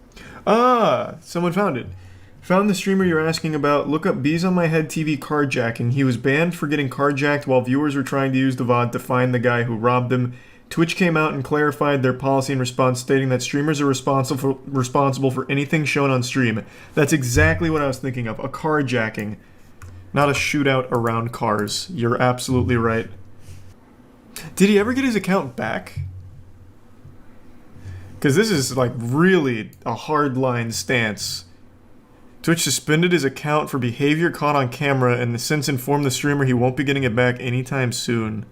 Speaker 1: Someone found it. Found the streamer you're asking about. Look up Bees on My Head TV carjacking. He was banned for getting carjacked while viewers were trying to use the VOD to find the guy who robbed him. Twitch came out and clarified their policy in response, stating that streamers are responsible for anything shown on stream. That's exactly what I was thinking of. A carjacking, not a shootout around cars. You're absolutely right. Did he ever get his account back? Because this is like really a hardline stance. Twitch suspended his account for behavior caught on camera and has since informed the streamer he won't be getting it back anytime soon.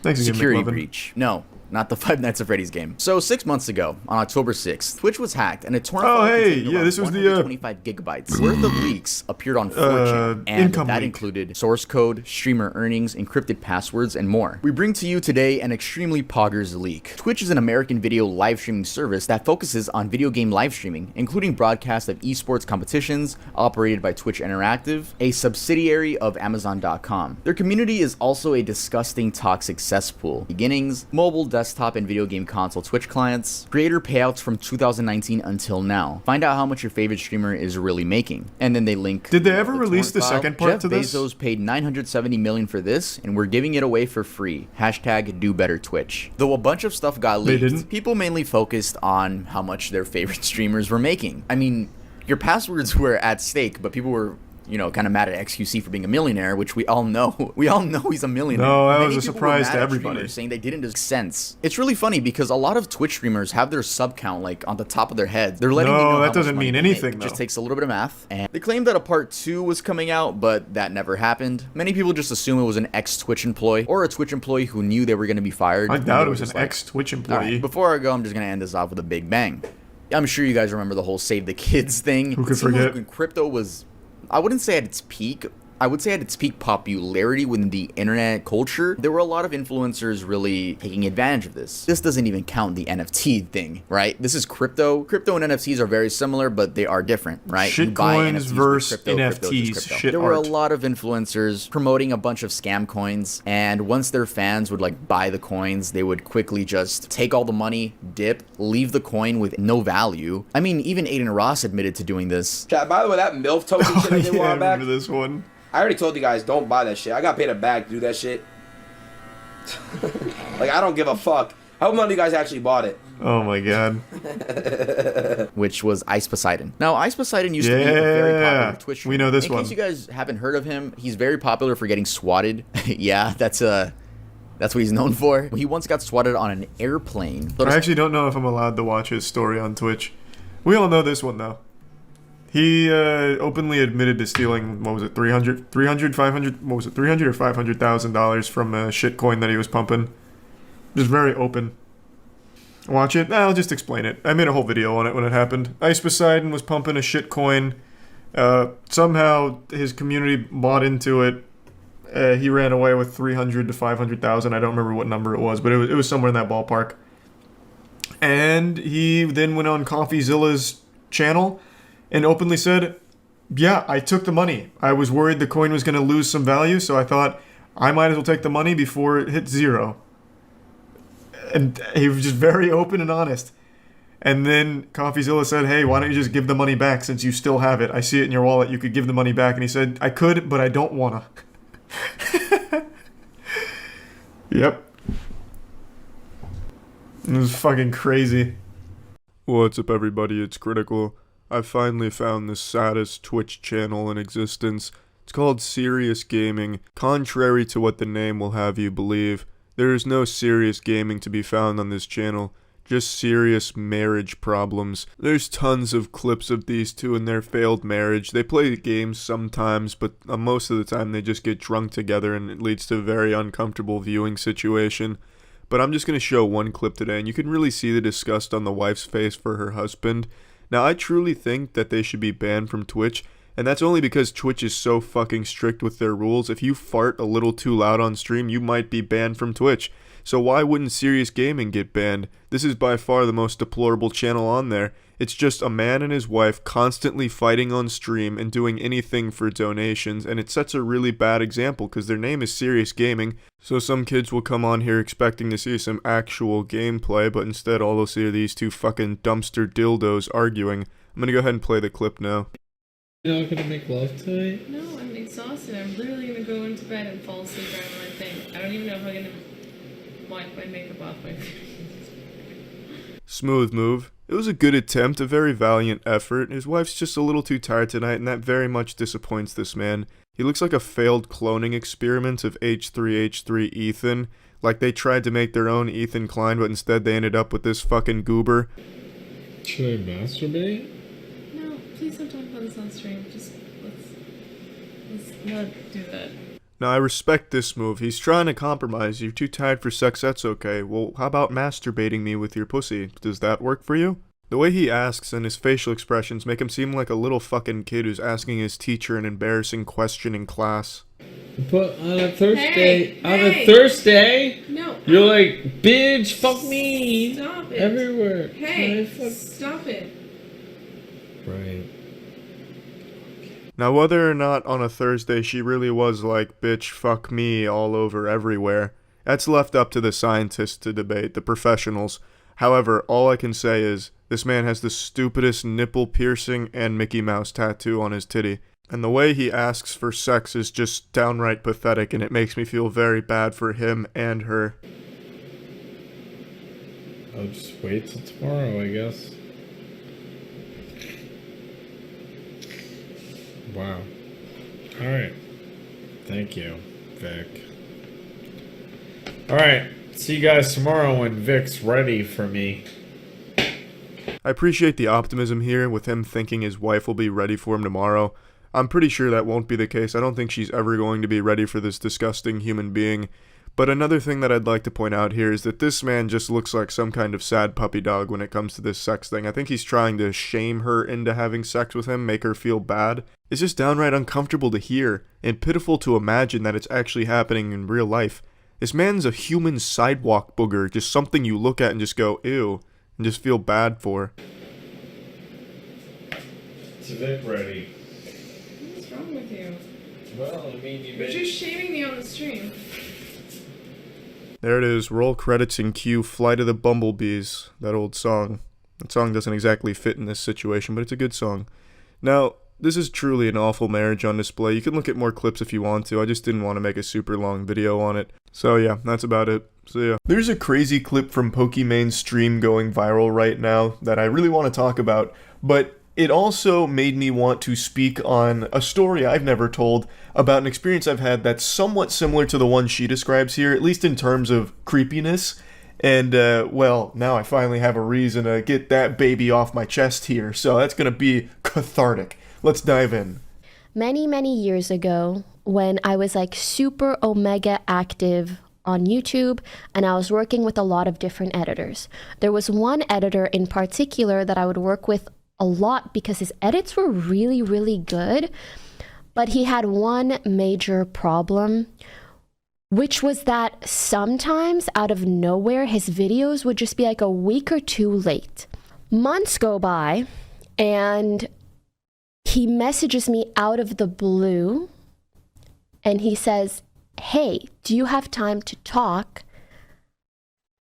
Speaker 1: Thanks again,
Speaker 7: Security
Speaker 1: McLovin.
Speaker 7: breach. No, not the Five Nights at Freddy's game. So 6 months ago, on October 6th, Twitch was hacked and a torrent file containing
Speaker 1: this was
Speaker 7: 125 gigabytes worth of leaks appeared on 4chan, and that included source code, streamer earnings, encrypted passwords, and more. We bring to you today an extremely poggers leak. Twitch is an American video live streaming service that focuses on video game live streaming, including broadcasts of esports competitions operated by Twitch Interactive, a subsidiary of Amazon.com. Their community is also a disgusting, toxic cesspool. Beginnings, mobile, desktop, and video game console Twitch clients, creator payouts from 2019 until now. Find out how much your favorite streamer is really making. And then they link.
Speaker 1: Did they ever release the second part to this?
Speaker 7: Jeff Bezos paid $970 million for this, and we're giving it away for free. Hashtag do better Twitch. Though a bunch of stuff got leaked, people mainly focused on how much their favorite streamers were making. I mean, your passwords were at stake, but people were, you know, kind of mad at XQC for being a millionaire, which we all know. We all know he's a millionaire.
Speaker 1: No, that was a surprise to everybody.
Speaker 7: Saying they didn't make sense. It's really funny because a lot of Twitch streamers have their sub count like on the top of their heads. They're letting you know
Speaker 1: that doesn't mean anything.
Speaker 7: It just takes a little bit of math. And they claimed that a part 2 was coming out, but that never happened. Many people just assume it was an ex-Twitch employee or a Twitch employee who knew they were going to be fired.
Speaker 1: I doubt it was an ex-Twitch employee.
Speaker 7: Right, before I go, I'm just going to end this off with a big bang. I'm sure you guys remember the whole Save the Kids thing.
Speaker 1: Who could forget?
Speaker 7: When crypto was, I wouldn't say at its peak. I would say at its peak popularity within the internet culture, there were a lot of influencers really taking advantage of this. This doesn't even count the NFT thing, right? This is crypto. Crypto and NFTs are very similar, but they are different, right?
Speaker 1: Shitcoins versus NFTs.
Speaker 7: There were a lot of influencers promoting a bunch of scam coins, and once their fans would like buy the coins, they would quickly just take all the money, dip, leave the coin with no value. I mean, even Aiden Ross admitted to doing this.
Speaker 8: Chat, by the way, that MILF token shit I did a while back.
Speaker 1: I remember this one.
Speaker 8: I already told you guys, don't buy that shit. I got paid a bag to do that shit. Like, I don't give a fuck I hope none of you guys actually bought it.
Speaker 1: Oh my god.
Speaker 7: Which was Ice Poseidon. Now, Ice Poseidon used to be a very popular Twitch streamer.
Speaker 1: We know this
Speaker 7: In
Speaker 1: one.
Speaker 7: case you guys haven't heard of him, he's very popular for getting swatted. Yeah, that's what he's known for. He once got swatted on an airplane.
Speaker 1: I actually don't know if I'm allowed to watch his story on Twitch. We all know this one, though. He openly admitted to stealing, what was it, 500, what was it, $300 or $500,000 from a shitcoin that he was pumping. Just very open. Watch it? I'll just explain it. I made a whole video on it when it happened. Ice Poseidon was pumping a shitcoin. Somehow his community bought into it. He ran away with 300 to 500,000. I don't remember what number it was, but it was somewhere in that ballpark. And he then went on CoffeeZilla's channel and openly said, yeah, I took the money. I was worried the coin was going to lose some value, so I thought I might as well take the money before it hit zero. And he was just very open and honest. And then CoffeeZilla said, hey, why don't you just give the money back since you still have it? I see it in your wallet. You could give the money back. And he said, I could, but I don't want to. Yep. It was fucking crazy. What's up, everybody? It's Critical. I finally found the saddest Twitch channel in existence. It's called Serious Gaming. Contrary to what the name will have you believe, there is no serious gaming to be found on this channel. Just serious marriage problems. There's tons of clips of these two in their failed marriage. They play games sometimes, but most of the time they just get drunk together and it leads to a very uncomfortable viewing situation. But I'm just going to show one clip today, and you can really see the disgust on the wife's face for her husband. Now, I truly think that they should be banned from Twitch, and that's only because Twitch is so fucking strict with their rules. If you fart a little too loud on stream, you might be banned from Twitch. So why wouldn't Serious Gaming get banned? This is by far the most deplorable channel on there. It's just a man and his wife constantly fighting on stream and doing anything for donations, and it sets a really bad example because their name is Serious Gaming, so some kids will come on here expecting to see some actual gameplay, but instead all they'll see are these two fucking dumpster dildos arguing. I'm gonna go ahead and play the clip now.
Speaker 11: You're not gonna make love tonight?
Speaker 12: No, I'm exhausted. I'm literally gonna go into bed and fall asleep right on my thing. I don't even know if I'm gonna wipe my makeup off my face.
Speaker 1: Smooth move. It was a good attempt, a very valiant effort. His wife's just a little too tired tonight, and that very much disappoints this man. He looks like a failed cloning experiment of H3H3 Ethan. Like they tried to make their own Ethan Klein, but instead they ended up with this fucking goober.
Speaker 11: Should I masturbate?
Speaker 12: No, please don't talk about this on stream. Just let's not do that.
Speaker 1: Now, I respect this move. He's trying to compromise. You're too tired for sex, that's okay. Well, how about masturbating me with your pussy? Does that work for you? The way he asks and his facial expressions make him seem like a little fucking kid who's asking his teacher an embarrassing question in class.
Speaker 11: But on a Thursday, a Thursday,
Speaker 12: no,
Speaker 11: you're like, bitch, fuck me,
Speaker 12: stop it,
Speaker 11: everywhere.
Speaker 12: Hey, stop it.
Speaker 11: Right.
Speaker 1: Now, whether or not on a Thursday she really was like, bitch, fuck me all over everywhere, that's left up to the scientists to debate, the professionals. However, all I can say is, this man has the stupidest nipple piercing and Mickey Mouse tattoo on his titty. And the way he asks for sex is just downright pathetic, and it makes me feel very bad for him and her.
Speaker 11: I'll just wait till tomorrow, I guess. Wow. Alright. Thank you, Vic. Alright. See you guys tomorrow when Vic's ready for me.
Speaker 1: I appreciate the optimism here with him thinking his wife will be ready for him tomorrow. I'm pretty sure that won't be the case. I don't think she's ever going to be ready for this disgusting human being. But another thing that I'd like to point out here is that this man just looks like some kind of sad puppy dog when it comes to this sex thing. I think he's trying to shame her into having sex with him, make her feel bad. It's just downright uncomfortable to hear, and pitiful to imagine that it's actually happening in real life. This man's a human sidewalk booger, just something you look at and just go, ew, and just feel bad for.
Speaker 11: Is Vic ready?
Speaker 12: What's wrong with you?
Speaker 11: Well, I mean,
Speaker 12: You're just shaming me on the stream.
Speaker 1: There it is, roll credits and cue Flight of the Bumblebees, that old song. That song doesn't exactly fit in this situation, but it's a good song. Now, this is truly an awful marriage on display. You can look at more clips if you want to. I just didn't want to make a super long video on it. So yeah, that's about it. So yeah. There's a crazy clip from Pokimane's stream going viral right now that I really want to talk about, but it also made me want to speak on a story I've never told about an experience I've had that's somewhat similar to the one she describes here, at least in terms of creepiness. And, well, now I finally have a reason to get that baby off my chest here, so that's gonna be cathartic. Let's dive in.
Speaker 13: Many, many years ago, when I was like super omega active on YouTube and I was working with a lot of different editors, there was one editor in particular that I would work with a lot because his edits were really, really good, but he had one major problem, which was that sometimes out of nowhere his videos would just be like a week or two late. Months go by and he messages me out of the blue and he says, "Hey, do you have time to talk?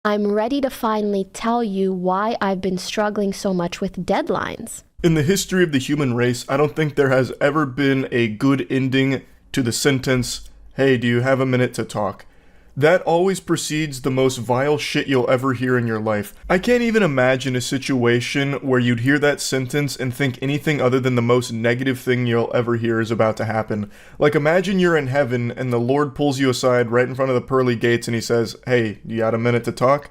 Speaker 13: I'm ready to finally tell you why I've been struggling so much with deadlines."
Speaker 1: In the history of the human race, I don't think there has ever been a good ending to the sentence, "Hey, do you have a minute to talk?" That always precedes the most vile shit you'll ever hear in your life. I can't even imagine a situation where you'd hear that sentence and think anything other than the most negative thing you'll ever hear is about to happen. Like, imagine you're in heaven and the Lord pulls you aside right in front of the pearly gates and he says, "Hey, you got a minute to talk?"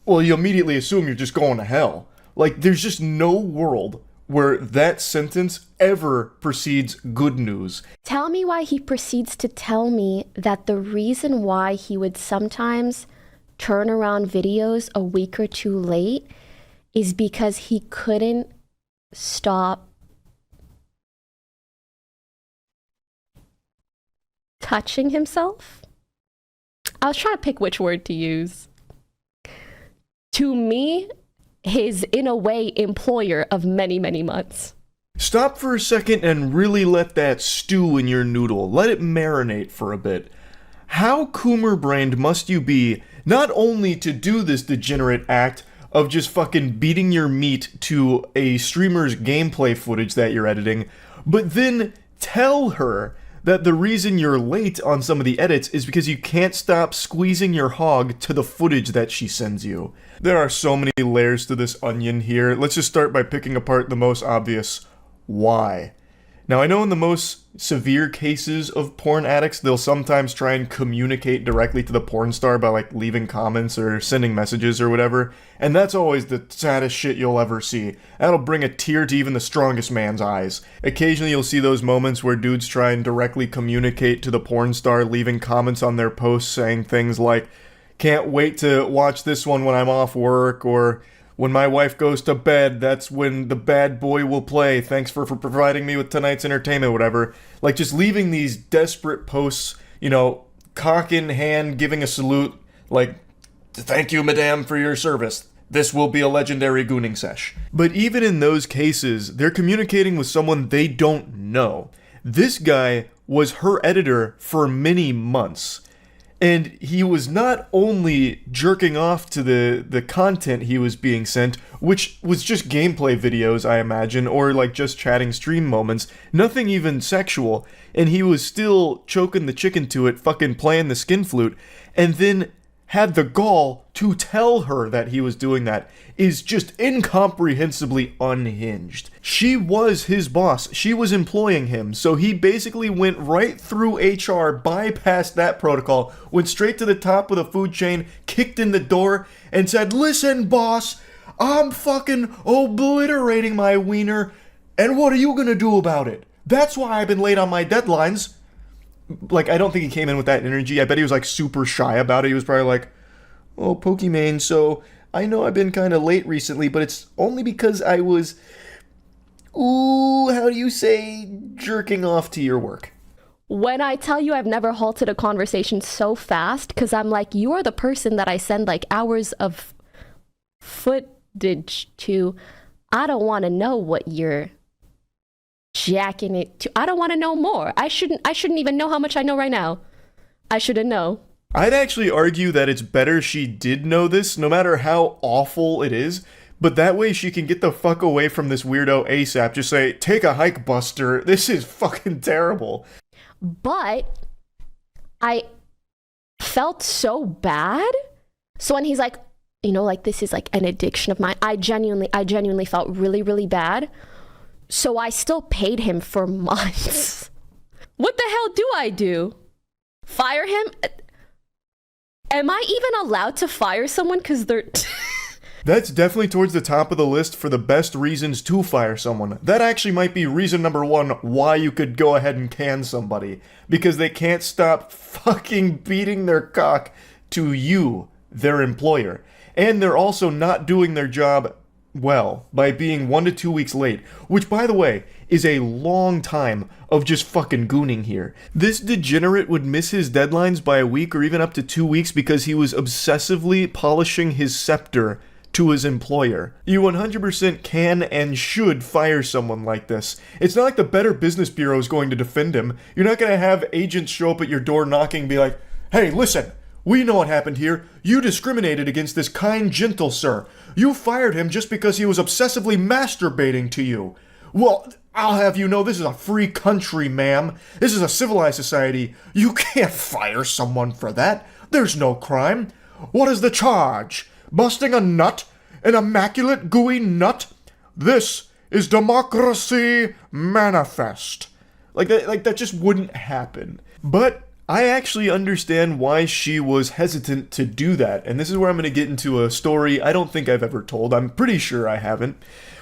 Speaker 1: Well, you immediately assume you're just going to hell. Like, there's just no world where that sentence ever precedes good news.
Speaker 13: Tell me why he proceeds to tell me that the reason why he would sometimes turn around videos a week or two late is because he couldn't stop touching himself. I was trying to pick which word to use. To me, his, in a way, employer of many, many months.
Speaker 1: Stop for a second and really let that stew in your noodle. Let it marinate for a bit. How Coomer-brained must you be not only to do this degenerate act of just fucking beating your meat to a streamer's gameplay footage that you're editing, but then tell her that the reason you're late on some of the edits is because you can't stop squeezing your hog to the footage that she sends you. There are so many layers to this onion here. Let's just start by picking apart the most obvious. Why? Now, I know in the most severe cases of porn addicts, they'll sometimes try and communicate directly to the porn star by, like, leaving comments or sending messages or whatever, and that's always the saddest shit you'll ever see. That'll bring a tear to even the strongest man's eyes. Occasionally you'll see those moments where dudes try and directly communicate to the porn star, leaving comments on their posts saying things like, "Can't wait to watch this one when I'm off work," or "When my wife goes to bed, that's when the bad boy will play. Thanks for providing me with tonight's entertainment," whatever. Like, just leaving these desperate posts, you know, cock in hand, giving a salute, like, "Thank you, madame, for your service. This will be a legendary gooning sesh." But even in those cases, they're communicating with someone they don't know. This guy was her editor for many months. And he was not only jerking off to the content he was being sent, which was just gameplay videos, I imagine, or like just chatting stream moments, nothing even sexual, and he was still choking the chicken to it, fucking playing the skin flute, and then had the gall to tell her that he was doing that is just incomprehensibly unhinged. She was his boss. She was employing him. So he basically went right through HR, bypassed that protocol, went straight to the top of the food chain, kicked in the door, and said, "Listen, boss, I'm fucking obliterating my wiener, and what are you gonna do about it? That's why I've been late on my deadlines." Like, I don't think he came in with that energy. I bet he was, like, super shy about it. He was probably like, "Oh, Pokimane, so I know I've been kind of late recently, but it's only because I was, how do you say, jerking off to your work."
Speaker 13: When I tell you I've never halted a conversation so fast, because I'm like, you are the person that I send, like, hours of footage to. I don't want to know what you're jacking it to. I don't want to know more. I shouldn't even know how much I know right now. I shouldn't know.
Speaker 1: I'd actually argue that it's better she did know this, no matter how awful it is, But that way she can get the fuck away from this weirdo ASAP. Just say, take a hike, Buster. This is fucking terrible.
Speaker 13: But I felt so bad. So when he's like, you know, like, this is like an addiction of mine, I genuinely felt really, really bad. So I still paid him for months. What the hell do I do? Fire him? Am I even allowed to fire someone because they're...
Speaker 1: That's definitely towards the top of the list for the best reasons to fire someone. That actually might be reason number one why you could go ahead and can somebody. Because they can't stop fucking beating their cock to you, their employer. And they're also not doing their job well by being 1 to 2 weeks late. Which, by the way, is a long time of just fucking gooning here. This degenerate would miss his deadlines by a week or even up to 2 weeks because he was obsessively polishing his scepter to his employer. You 100% can and should fire someone like this. It's not like the Better Business Bureau is going to defend him. You're not going to have agents show up at your door knocking and be like, hey, listen, we know what happened here. You discriminated against this kind, gentle sir. You fired him just because he was obsessively masturbating to you. Well, I'll have you know this is a free country, ma'am. This is a civilized society. You can't fire someone for that. There's no crime. What is the charge? Busting a nut? An immaculate, gooey nut? This is democracy manifest. Like that just wouldn't happen. But I actually understand why she was hesitant to do that. And this is where I'm going to get into a story I don't think I've ever told. I'm pretty sure I haven't.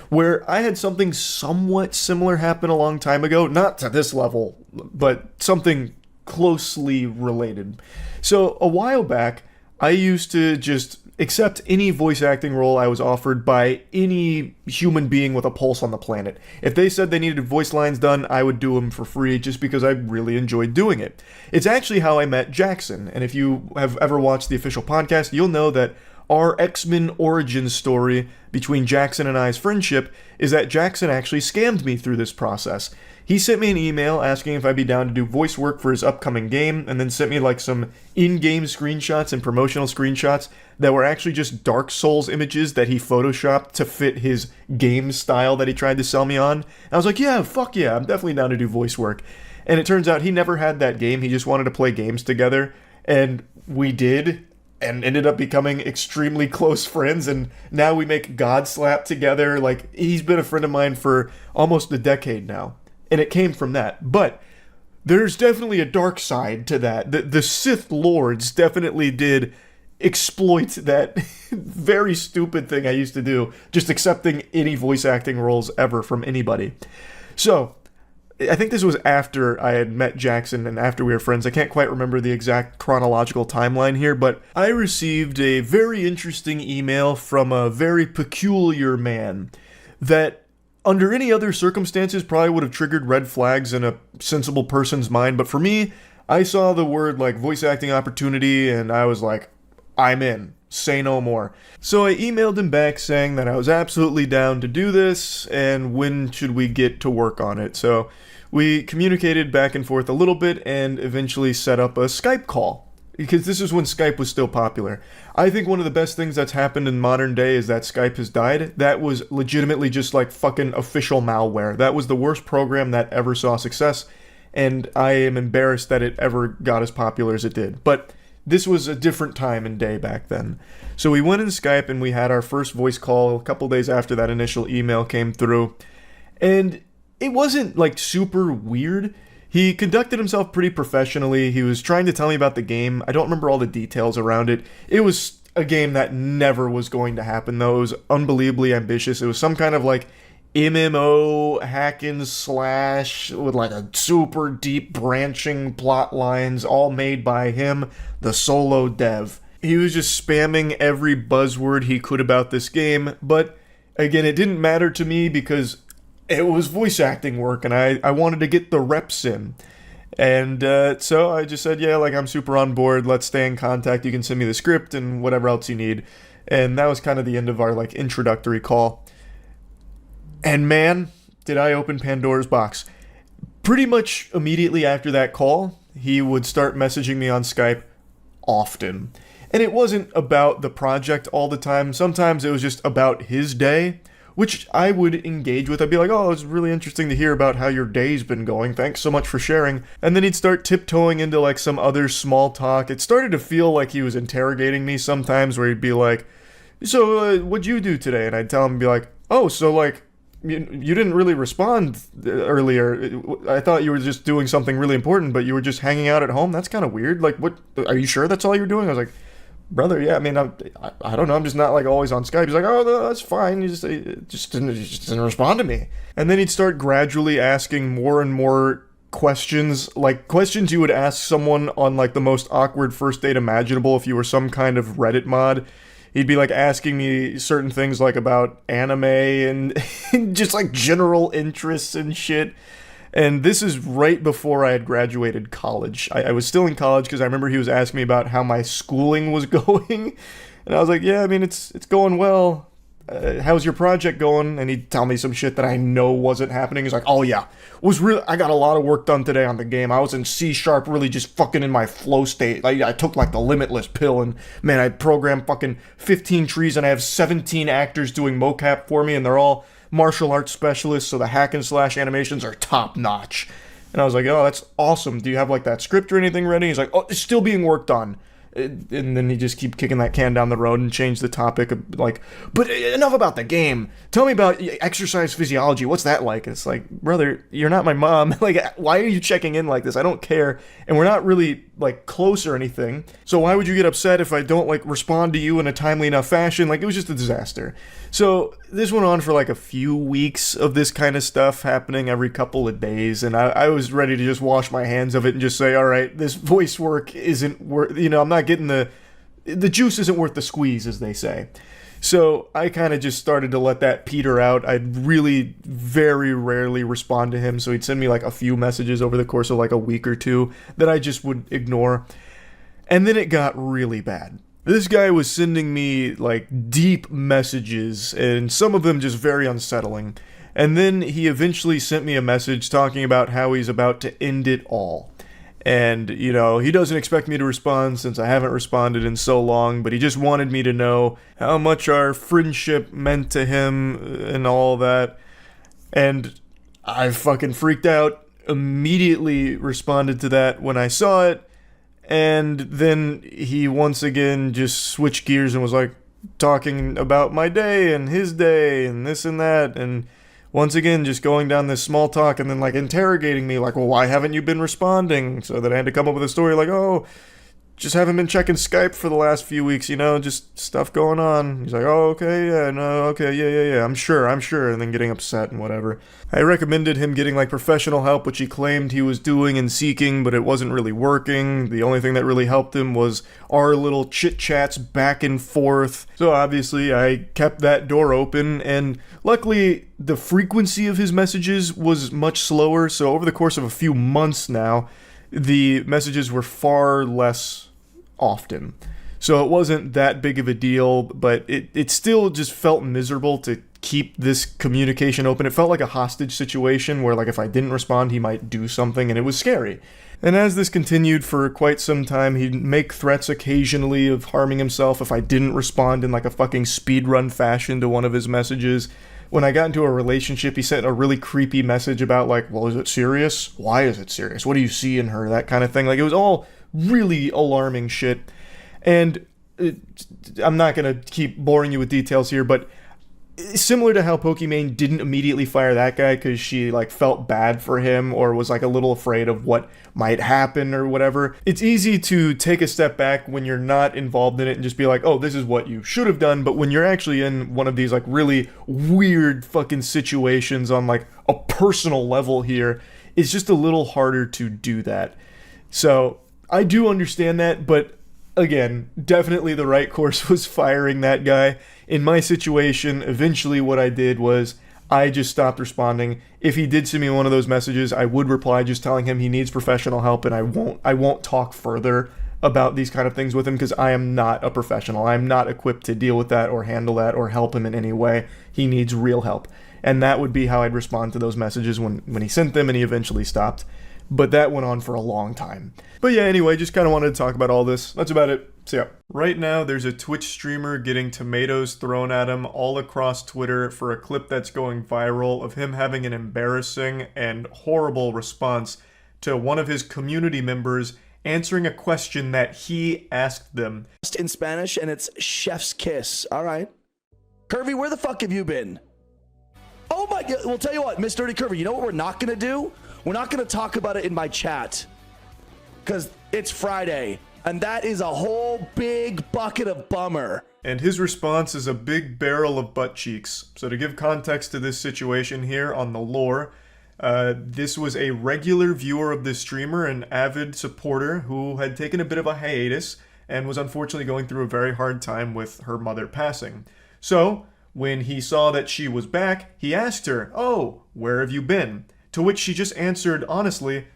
Speaker 1: Where I had something somewhat similar happen a long time ago. Not to this level, but something closely related. So a while back, I used to just accept any voice acting role I was offered by any human being with a pulse on the planet. If they said they needed voice lines done, I would do them for free just because I really enjoyed doing it. It's actually how I met Jackson, and if you have ever watched the official podcast, you'll know that our X-Men origin story between Jackson and I's friendship is that Jackson actually scammed me through this process. He sent me an email asking if I'd be down to do voice work for his upcoming game, and then sent me like some in-game screenshots and promotional screenshots that were actually just Dark Souls images that he photoshopped to fit his game style that he tried to sell me on. And I was like, yeah, fuck yeah, I'm definitely down to do voice work. And it turns out he never had that game, he just wanted to play games together, and we did, and ended up becoming extremely close friends, and now we make God Slap together. Like, he's been a friend of mine for almost a decade now. And it came from that. But there's definitely a dark side to that. The Sith Lords definitely did exploit that very stupid thing I used to do, just accepting any voice acting roles ever from anybody. So, I think this was after I had met Jackson and after we were friends. I can't quite remember the exact chronological timeline here, but I received a very interesting email from a very peculiar man that under any other circumstances probably would have triggered red flags in a sensible person's mind, but for me, I saw the word like voice acting opportunity and I was like, I'm in. Say no more. So I emailed him back saying that I was absolutely down to do this and when should we get to work on it. So we communicated back and forth a little bit and eventually set up a Skype call. Because this is when Skype was still popular. I think one of the best things that's happened in modern day is that Skype has died. That was legitimately just like fucking official malware. That was the worst program that ever saw success, and I am embarrassed that it ever got as popular as it did. But this was a different time and day back then. So we went in Skype and we had our first voice call a couple days after that initial email came through. And it wasn't like super weird. He conducted himself pretty professionally. He was trying to tell me about the game. I don't remember all the details around it. It was a game that never was going to happen, though. It was unbelievably ambitious. It was some kind of like MMO hack and slash with like a super deep branching plot lines, all made by him, the solo dev. He was just spamming every buzzword he could about this game, but again, it didn't matter to me because it was voice acting work, and I wanted to get the reps in. And so I just said, yeah, like, I'm super on board. Let's stay in contact. You can send me the script and whatever else you need. And that was kind of the end of our, like, introductory call. And man, did I open Pandora's box. Pretty much immediately after that call, he would start messaging me on Skype often. And it wasn't about the project all the time. Sometimes it was just about his day, which I would engage with. I'd be like, oh, it's really interesting to hear about how your day's been going. Thanks so much for sharing. And then he'd start tiptoeing into like some other small talk. It started to feel like he was interrogating me sometimes, where he'd be like, so what'd you do today? And I'd tell him, and be like, oh, so like, you didn't really respond earlier. I thought you were just doing something really important, but you were just hanging out at home? That's kind of weird. Like, what, are you sure that's all you're doing? I was like, brother, yeah, I mean, I don't know, I'm just not like always on Skype. He's like, oh, no, that's fine. You just didn't respond to me. And then he'd start gradually asking more and more questions, like questions you would ask someone on like the most awkward first date imaginable if you were some kind of Reddit mod. He'd be like asking me certain things like about anime and just like general interests and shit. And this is right before I had graduated college. I was still in college because I remember he was asking me about how my schooling was going. And I was like, yeah, I mean, it's going well. How's your project going? And he'd tell me some shit that I know wasn't happening. He's like, oh yeah, I got a lot of work done today on the game. I was in C# really just fucking in my flow state. I took like the limitless pill, and man, I programmed fucking 15 trees, and I have 17 actors doing mocap for me, and they're all martial arts specialists, so the hack and slash animations are top notch. And I was like, oh, that's awesome. Do you have like that script or anything ready? He's like, oh, it's still being worked on. And then he just keep kicking that can down the road and change the topic of like, but enough about the game. Tell me about exercise physiology. What's that like? It's like, brother, you're not my mom. Like, why are you checking in like this? I don't care. And we're not really like close or anything. So why would you get upset if I don't like respond to you in a timely enough fashion? Like, it was just a disaster. So this went on for like a few weeks of this kind of stuff happening every couple of days, and I was ready to just wash my hands of it and just say, all right, this voice work isn't worth, I'm not getting the juice isn't worth the squeeze, as they say. So I kind of just started to let that peter out. I'd really very rarely respond to him, so he'd send me like a few messages over the course of like a week or two that I just would ignore. And then it got really bad. This guy was sending me, like, deep messages, and some of them just very unsettling. And then he eventually sent me a message talking about how he's about to end it all. And, he doesn't expect me to respond since I haven't responded in so long, but he just wanted me to know how much our friendship meant to him and all that. And I fucking freaked out, immediately responded to that when I saw it. And then he once again just switched gears and was like talking about my day and his day and this and that. And once again, just going down this small talk and then like interrogating me like, well, why haven't you been responding? So that I had to come up with a story like, oh, just haven't been checking Skype for the last few weeks, just stuff going on. He's like, oh, okay, yeah, no, okay, yeah, I'm sure, and then getting upset and whatever. I recommended him getting, like, professional help, which he claimed he was doing and seeking, but it wasn't really working. The only thing that really helped him was our little chit-chats back and forth. So obviously, I kept that door open, and luckily, the frequency of his messages was much slower, so over the course of a few months now, the messages were far less often. So it wasn't that big of a deal, but it still just felt miserable to keep this communication open. It felt like a hostage situation where, like, if I didn't respond, he might do something, and it was scary. And as this continued for quite some time, he'd make threats occasionally of harming himself if I didn't respond in, like, a fucking speedrun fashion to one of his messages. When I got into a relationship, he sent a really creepy message about, like, well, is it serious? Why is it serious? What do you see in her? That kind of thing. Like, it was all really alarming shit. And I'm not going to keep boring you with details here, but similar to how Pokimane didn't immediately fire that guy because she, like, felt bad for him or was, like, a little afraid of what might happen or whatever, it's easy to take a step back when you're not involved in it and just be like, oh, this is what you should have done. But when you're actually in one of these, like, really weird fucking situations on, like, a personal level here, it's just a little harder to do that. So I do understand that, but again, definitely the right course was firing that guy. In my situation, eventually what I did was I just stopped responding. If he did send me one of those messages, I would reply just telling him he needs professional help, and I won't talk further about these kind of things with him because I am not a professional. I'm not equipped to deal with that or handle that or help him in any way. He needs real help. And that would be how I'd respond to those messages when he sent them, and he eventually stopped. but that went on for a long time. But yeah, anyway, just kind of wanted to talk about all this. That's about it. So yeah, right now there's a Twitch streamer getting tomatoes thrown at him all across Twitter for a clip that's going viral of him having an embarrassing and horrible response to one of his community members answering a question that he asked them.
Speaker 14: In Spanish, and it's chef's kiss. All right. Curvy, where the fuck have you been? Oh my God. Well, tell you what, Miss Dirty Curvy, you know what we're not going to do? We're not going to talk about it in my chat because it's Friday, and that is a whole big bucket of bummer.
Speaker 1: And his response is a big barrel of butt cheeks. So to give context to this situation here on the lore, this was a regular viewer of this streamer, an avid supporter who had taken a bit of a hiatus and was unfortunately going through a very hard time with her mother passing. So when he saw that she was back, he asked her, "Oh, where have you been?" To which she just answered honestly,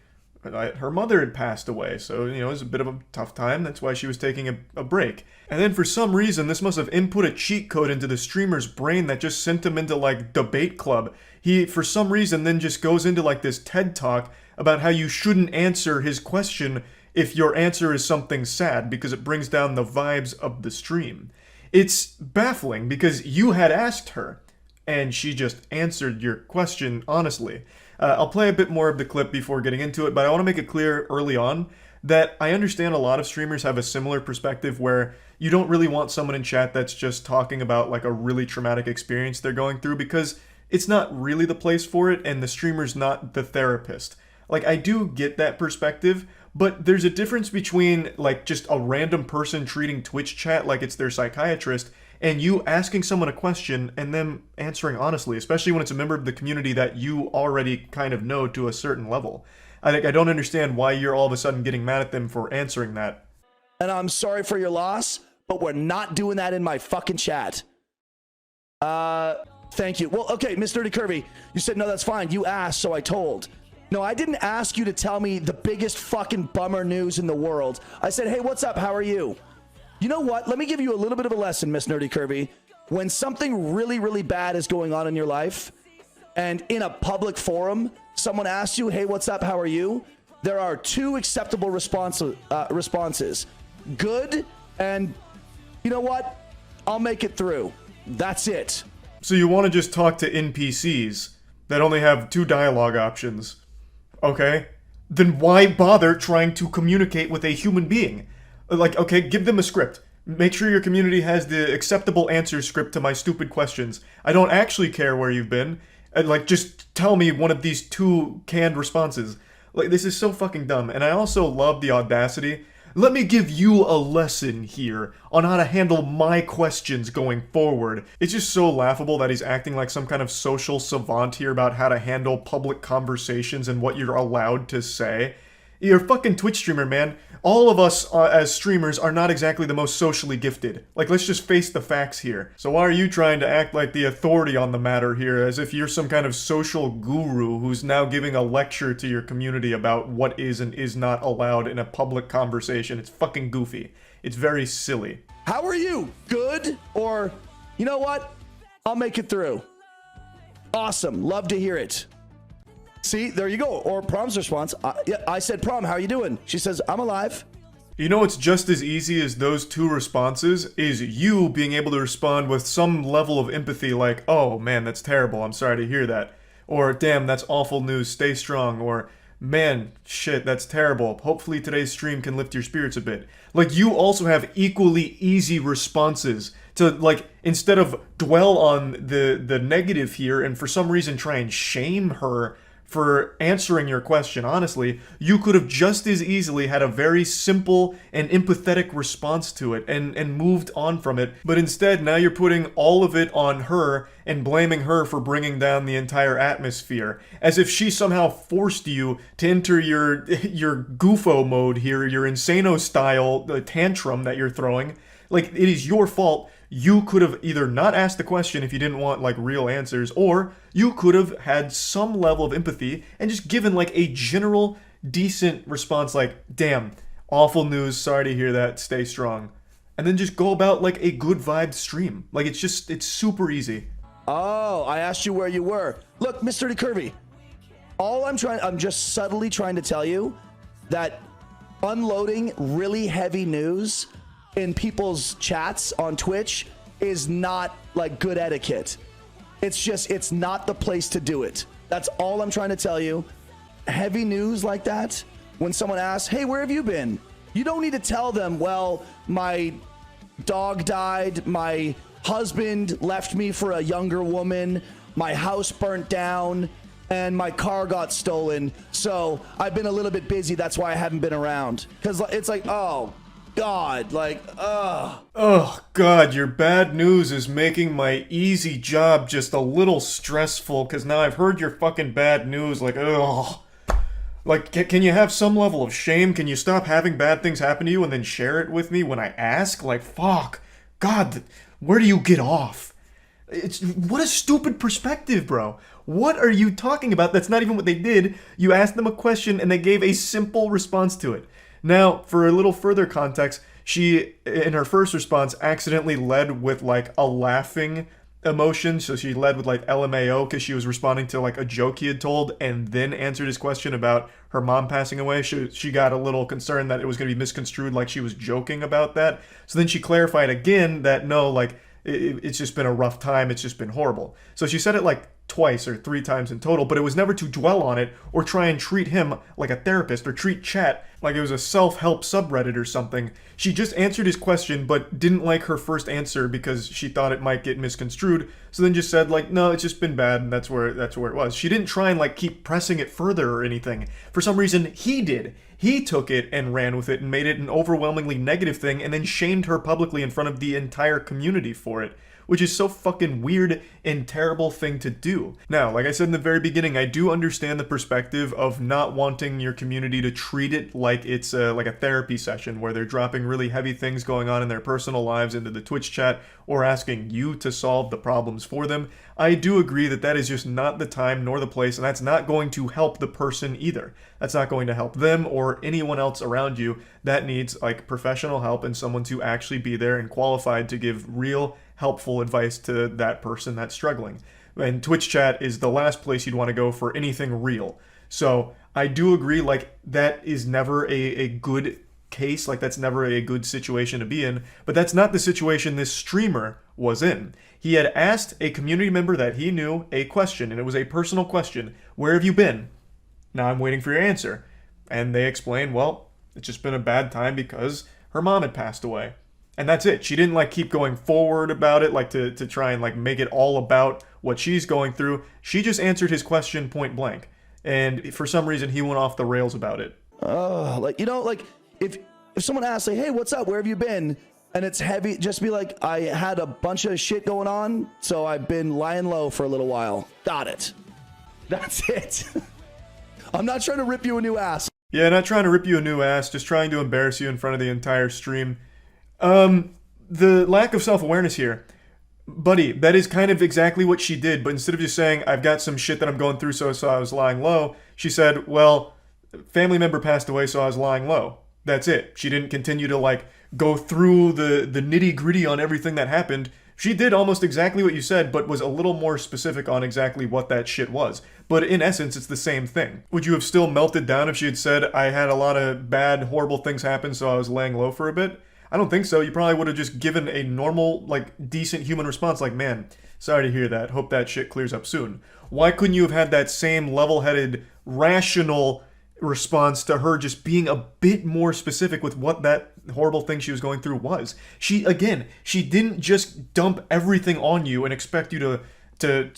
Speaker 1: her mother had passed away, so, you know, it was a bit of a tough time. That's why she was taking a break. And then for some reason, this must have input a cheat code into the streamer's brain that just sent him into, like, debate club. He, for some reason, then just goes into, like, this TED Talk about how you shouldn't answer his question if your answer is something sad, because it brings down the vibes of the stream. It's baffling, because you had asked her, and she just answered your question honestly. I'll play a bit more of the clip before getting into it, but I want to make it clear early on that I understand a lot of streamers have a similar perspective where you don't really want someone in chat that's just talking about like a really traumatic experience they're going through, because it's not really the place for it and the streamer's not the therapist. Like, I do get that perspective, but there's a difference between like just a random person treating Twitch chat like it's their psychiatrist and you asking someone a question and them answering honestly, especially when it's a member of the community that you already kind of know to a certain level. I don't understand why you're all of a sudden getting mad at them for answering that.
Speaker 14: And I'm sorry for your loss, but we're not doing that in my fucking chat. Thank you. Well, okay, Miss Dirty Curvy, you said, no, that's fine. You asked, so I told. No, I didn't ask you to tell me the biggest fucking bummer news in the world. I said, hey, what's up? How are you? You know what? Let me give you a little bit of a lesson, Miss Nerdy Curvy. When something really, really bad is going on in your life, and in a public forum, someone asks you, hey, what's up? How are you? There are two acceptable responses. Good, and you know what? I'll make it through. That's it.
Speaker 1: So you want to just talk to NPCs that only have two dialogue options. Okay? Then why bother trying to communicate with a human being? Like, okay, give them a script. Make sure your community has the acceptable answer script to my stupid questions. I don't actually care where you've been. Like, just tell me one of these two canned responses. Like, this is so fucking dumb. And I also love the audacity. Let me give you a lesson here on how to handle my questions going forward. It's just so laughable that he's acting like some kind of social savant here about how to handle public conversations and what you're allowed to say. You're a fucking Twitch streamer, man. All of us as streamers are not exactly the most socially gifted. Like, let's just face the facts here. So why are you trying to act like the authority on the matter here, as if you're some kind of social guru who's now giving a lecture to your community about what is and is not allowed in a public conversation? It's fucking goofy. It's very silly.
Speaker 14: How are you? Good? Or, you know what? I'll make it through. Awesome. Love to hear it. See, there you go. Or Prom's response. Yeah, I said, Prom, how are you doing? She says, I'm alive.
Speaker 1: You know what's just as easy as those two responses is you being able to respond with some level of empathy like, oh man, that's terrible, I'm sorry to hear that. Or, damn, that's awful news, stay strong. Or, man, shit, that's terrible, hopefully today's stream can lift your spirits a bit. Like, you also have equally easy responses to, like, instead of dwell on the negative here and for some reason try and shame her for answering your question honestly, you could have just as easily had a very simple and empathetic response to it and moved on from it. But instead, now you're putting all of it on her and blaming her for bringing down the entire atmosphere, as if she somehow forced you to enter your goofo mode here, your insano style tantrum that you're throwing. Like, it is your fault. You could have either not asked the question if you didn't want, like, real answers, or you could have had some level of empathy and just given, like, a general, decent response like, damn, awful news, sorry to hear that, stay strong. And then just go about, like, a good vibe stream. Like, it's super easy.
Speaker 14: Oh, I asked you where you were. Look, Mr. Curvy, I'm just subtly trying to tell you that unloading really heavy news in people's chats on Twitch is not like good etiquette. It's not the place to do it. That's all I'm trying to tell you. Heavy news like that, when someone asks, hey, where have you been? You don't need to tell them, well, my dog died, my husband left me for a younger woman, my house burnt down, and my car got stolen. So I've been a little bit busy. That's why I haven't been around. Because it's like, oh, God, like, ugh.
Speaker 1: Oh, God, your bad news is making my easy job just a little stressful, because now I've heard your fucking bad news, like, ugh. Like, can you have some level of shame? Can you stop having bad things happen to you and then share it with me when I ask? Like, fuck. God, where do you get off? What a stupid perspective, bro. What are you talking about? That's not even what they did. You asked them a question and they gave a simple response to it. Now, for a little further context, she, in her first response, accidentally led with, like, a laughing emotion. So she led with, like, LMAO because she was responding to, like, a joke he had told and then answered his question about her mom passing away. She got a little concerned that it was going to be misconstrued like she was joking about that. So then she clarified again that, no, like, it's just been a rough time. It's just been horrible. So she said it, like, twice or 3 times in total, but it was never to dwell on it or try and treat him like a therapist or treat chat like it was a self-help subreddit or something. She just answered his question but didn't like her first answer because she thought it might get misconstrued, so then just said, like, no, it's just been bad, and that's where it was. She didn't try and, like, keep pressing it further or anything. For some reason, he did. He took it and ran with it and made it an overwhelmingly negative thing and then shamed her publicly in front of the entire community for it, which is so fucking weird and terrible thing to do. Now, like I said in the very beginning, I do understand the perspective of not wanting your community to treat it like it's like a therapy session where they're dropping really heavy things going on in their personal lives into the Twitch chat or asking you to solve the problems for them. I do agree that that is just not the time nor the place, and that's not going to help the person either. That's not going to help them or anyone else around you that needs, like, professional help and someone to actually be there and qualified to give real helpful advice to that person that's struggling. And Twitch chat is the last place you'd want to go for anything real. So I do agree, like, that is never a good case, like, that's never a good situation to be in, but that's not the situation this streamer was in. He had asked a community member that he knew a question, and it was a personal question. Where have you been? Now I'm waiting for your answer. And they explained, well, it's just been a bad time because her mom had passed away. And that's it. She didn't, like, keep going forward about it, like, to try and, like, make it all about what she's going through. She just answered his question point blank. And for some reason, he went off the rails about it.
Speaker 14: Like, you know, like, if someone asks, like, hey, what's up? Where have you been? And it's heavy, just be like, I had a bunch of shit going on, so I've been lying low for a little while. Got it. That's it. I'm not trying to rip you a new ass.
Speaker 1: Yeah, not trying to rip you a new ass, just trying to embarrass you in front of the entire stream. The lack of self-awareness here. Buddy, that is kind of exactly what she did, but instead of just saying, I've got some shit that I'm going through, so I was lying low, she said, well, family member passed away, so I was lying low. That's it. She didn't continue to, like, go through the nitty-gritty on everything that happened. She did almost exactly what you said, but was a little more specific on exactly what that shit was. But in essence, it's the same thing. Would you have still melted down if she had said, I had a lot of bad, horrible things happen, so I was laying low for a bit? I don't think so. You probably would have just given a normal, like, decent human response like, man, sorry to hear that. Hope that shit clears up soon. Why couldn't you have had that same level-headed, rational response to her just being a bit more specific with what that horrible thing she was going through was? She didn't just dump everything on you and expect you to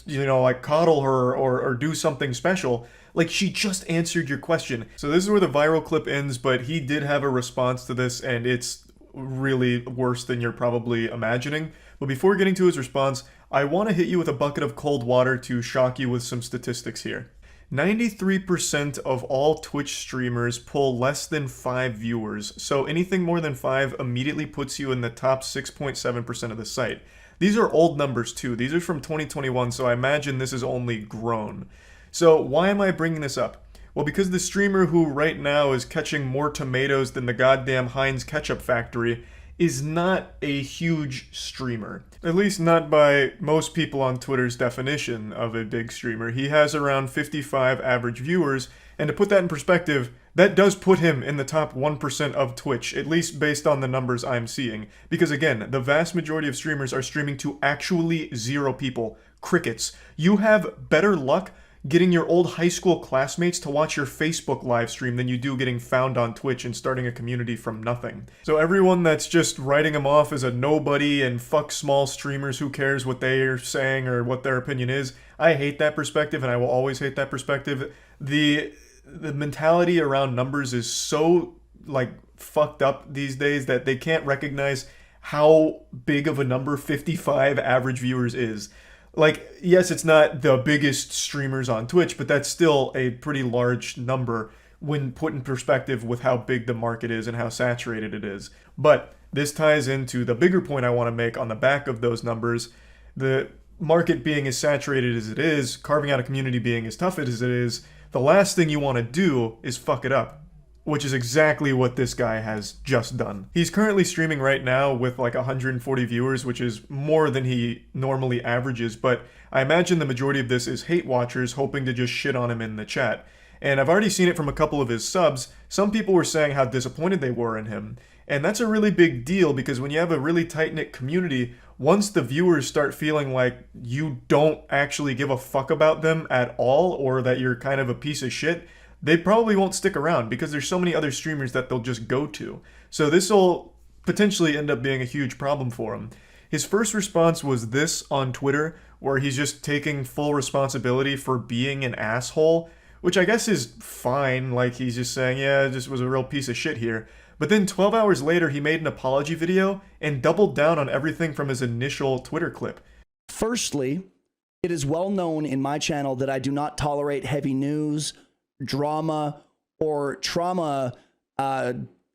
Speaker 1: you know, like, coddle her or do something special. Like, she just answered your question. So this is where the viral clip ends, but he did have a response to this, and it's really worse than you're probably imagining. But before getting to his response, I want to hit you with a bucket of cold water to shock you with some statistics here. 93% of all Twitch streamers pull less than 5 viewers, so anything more than 5 immediately puts you in the top 6.7% of the site. These are old numbers too. These are from 2021, so I imagine this is only grown. So why am I bringing this up? Well, because the streamer who right now is catching more tomatoes than the goddamn Heinz ketchup factory is not a huge streamer. At least not by most people on Twitter's definition of a big streamer. He has around 55 average viewers, and to put that in perspective, that does put him in the top 1% of Twitch, at least based on the numbers I'm seeing. Because again, the vast majority of streamers are streaming to actually 0 people. Crickets. You have better luck getting your old high school classmates to watch your Facebook live stream than you do getting found on Twitch and starting a community from nothing. So everyone that's just writing him off as a nobody and fuck small streamers, who cares what they are saying or what their opinion is, I hate that perspective, and I will always hate that perspective. The mentality around numbers is so like fucked up these days that they can't recognize how big of a number 55 average viewers is. Like, yes, it's not the biggest streamers on Twitch, but that's still a pretty large number when put in perspective with how big the market is and how saturated it is. But this ties into the bigger point I want to make on the back of those numbers. The market being as saturated as it is, carving out a community being as tough as it is, the last thing you want to do is fuck it up, which is exactly what this guy has just done. He's currently streaming right now with like 140 viewers, which is more than he normally averages, but I imagine the majority of this is hate watchers hoping to just shit on him in the chat. And I've already seen it from a couple of his subs. Some people were saying how disappointed they were in him. And that's a really big deal, because when you have a really tight-knit community, once the viewers start feeling like you don't actually give a fuck about them at all, or that you're kind of a piece of shit, they probably won't stick around because there's so many other streamers that they'll just go to. So this will potentially end up being a huge problem for him. His first response was this on Twitter, where he's just taking full responsibility for being an asshole, which I guess is fine. Like, he's just saying, yeah, this was a real piece of shit here. But then 12 hours later, he made an apology video and doubled down on everything from his initial Twitter clip.
Speaker 14: Firstly, it is well known in my channel that I do not tolerate heavy news, drama, or trauma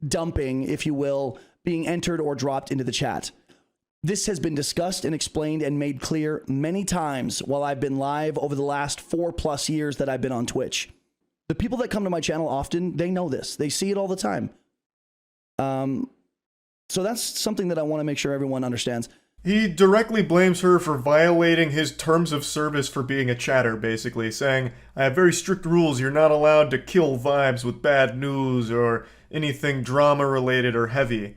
Speaker 14: dumping, if you will, being entered or dropped into the chat. This has been discussed and explained and made clear many times while I've been live over the last 4+ years that I've been on Twitch. The people that come to my channel often, they know this. They see it all the time. So that's something that I want to make sure everyone understands.
Speaker 1: He directly blames her for violating his terms of service for being a chatter, basically, saying, I have very strict rules, you're not allowed to kill vibes with bad news or anything drama-related or heavy.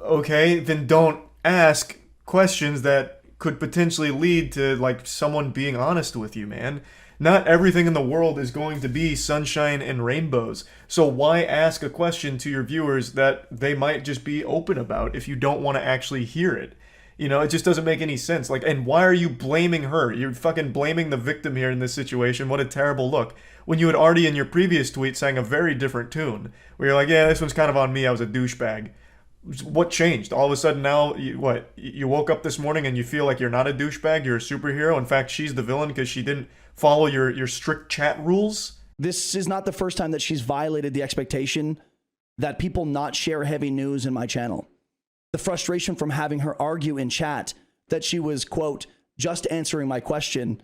Speaker 1: Okay, then don't ask questions that could potentially lead to, like, someone being honest with you, man. Not everything in the world is going to be sunshine and rainbows. So why ask a question to your viewers that they might just be open about if you don't want to actually hear it? You know, it just doesn't make any sense. Like, and why are you blaming her? You're fucking blaming the victim here in this situation. What a terrible look. When you had already in your previous tweet sang a very different tune, where you're like, yeah, this one's kind of on me, I was a douchebag. What changed? All of a sudden now, you woke up this morning and you feel like you're not a douchebag, you're a superhero. In fact, she's the villain because she didn't follow your strict chat rules.
Speaker 14: This is not the first time that she's violated the expectation that people not share heavy news in my channel. The frustration from having her argue in chat that she was, quote, just answering my question,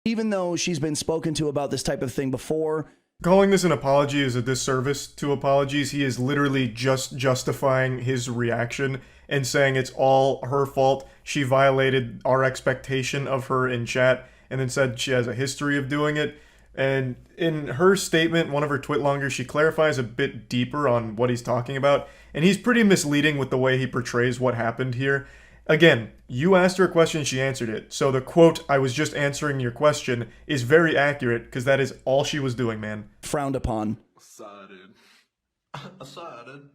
Speaker 14: even though she's been spoken to about this type of thing before.
Speaker 1: Calling this an apology is a disservice to apologies. He is literally just justifying his reaction and saying it's all her fault. She violated our expectation of her in chat, and then said she has a history of doing it. And in her statement, one of her twitlongers, she clarifies a bit deeper on what he's talking about, and he's pretty misleading with the way he portrays what happened here. Again, you asked her a question, she answered it. So the quote, I was just answering your question, is very accurate, because that is all she was doing, man.
Speaker 14: Frowned upon.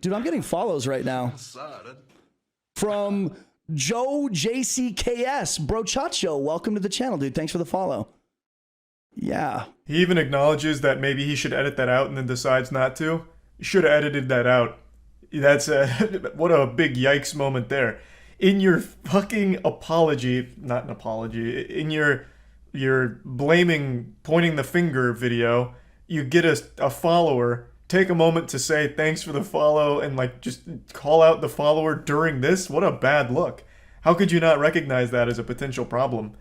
Speaker 14: Dude, I'm getting follows right now. From Joe JCKS, Brochacho, welcome to the channel, dude. Thanks for the follow. Yeah.
Speaker 1: He even acknowledges that maybe he should edit that out and then decides not to. You should have edited that out. That's what a big yikes moment there. In your fucking apology, not an apology, in your blaming, pointing the finger video, you get a follower, take a moment to say thanks for the follow and like just call out the follower during this? What a bad look. How could you not recognize that as a potential problem?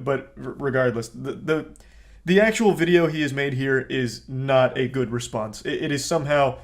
Speaker 1: But regardless, the actual video he has made here is not a good response. It is somehow,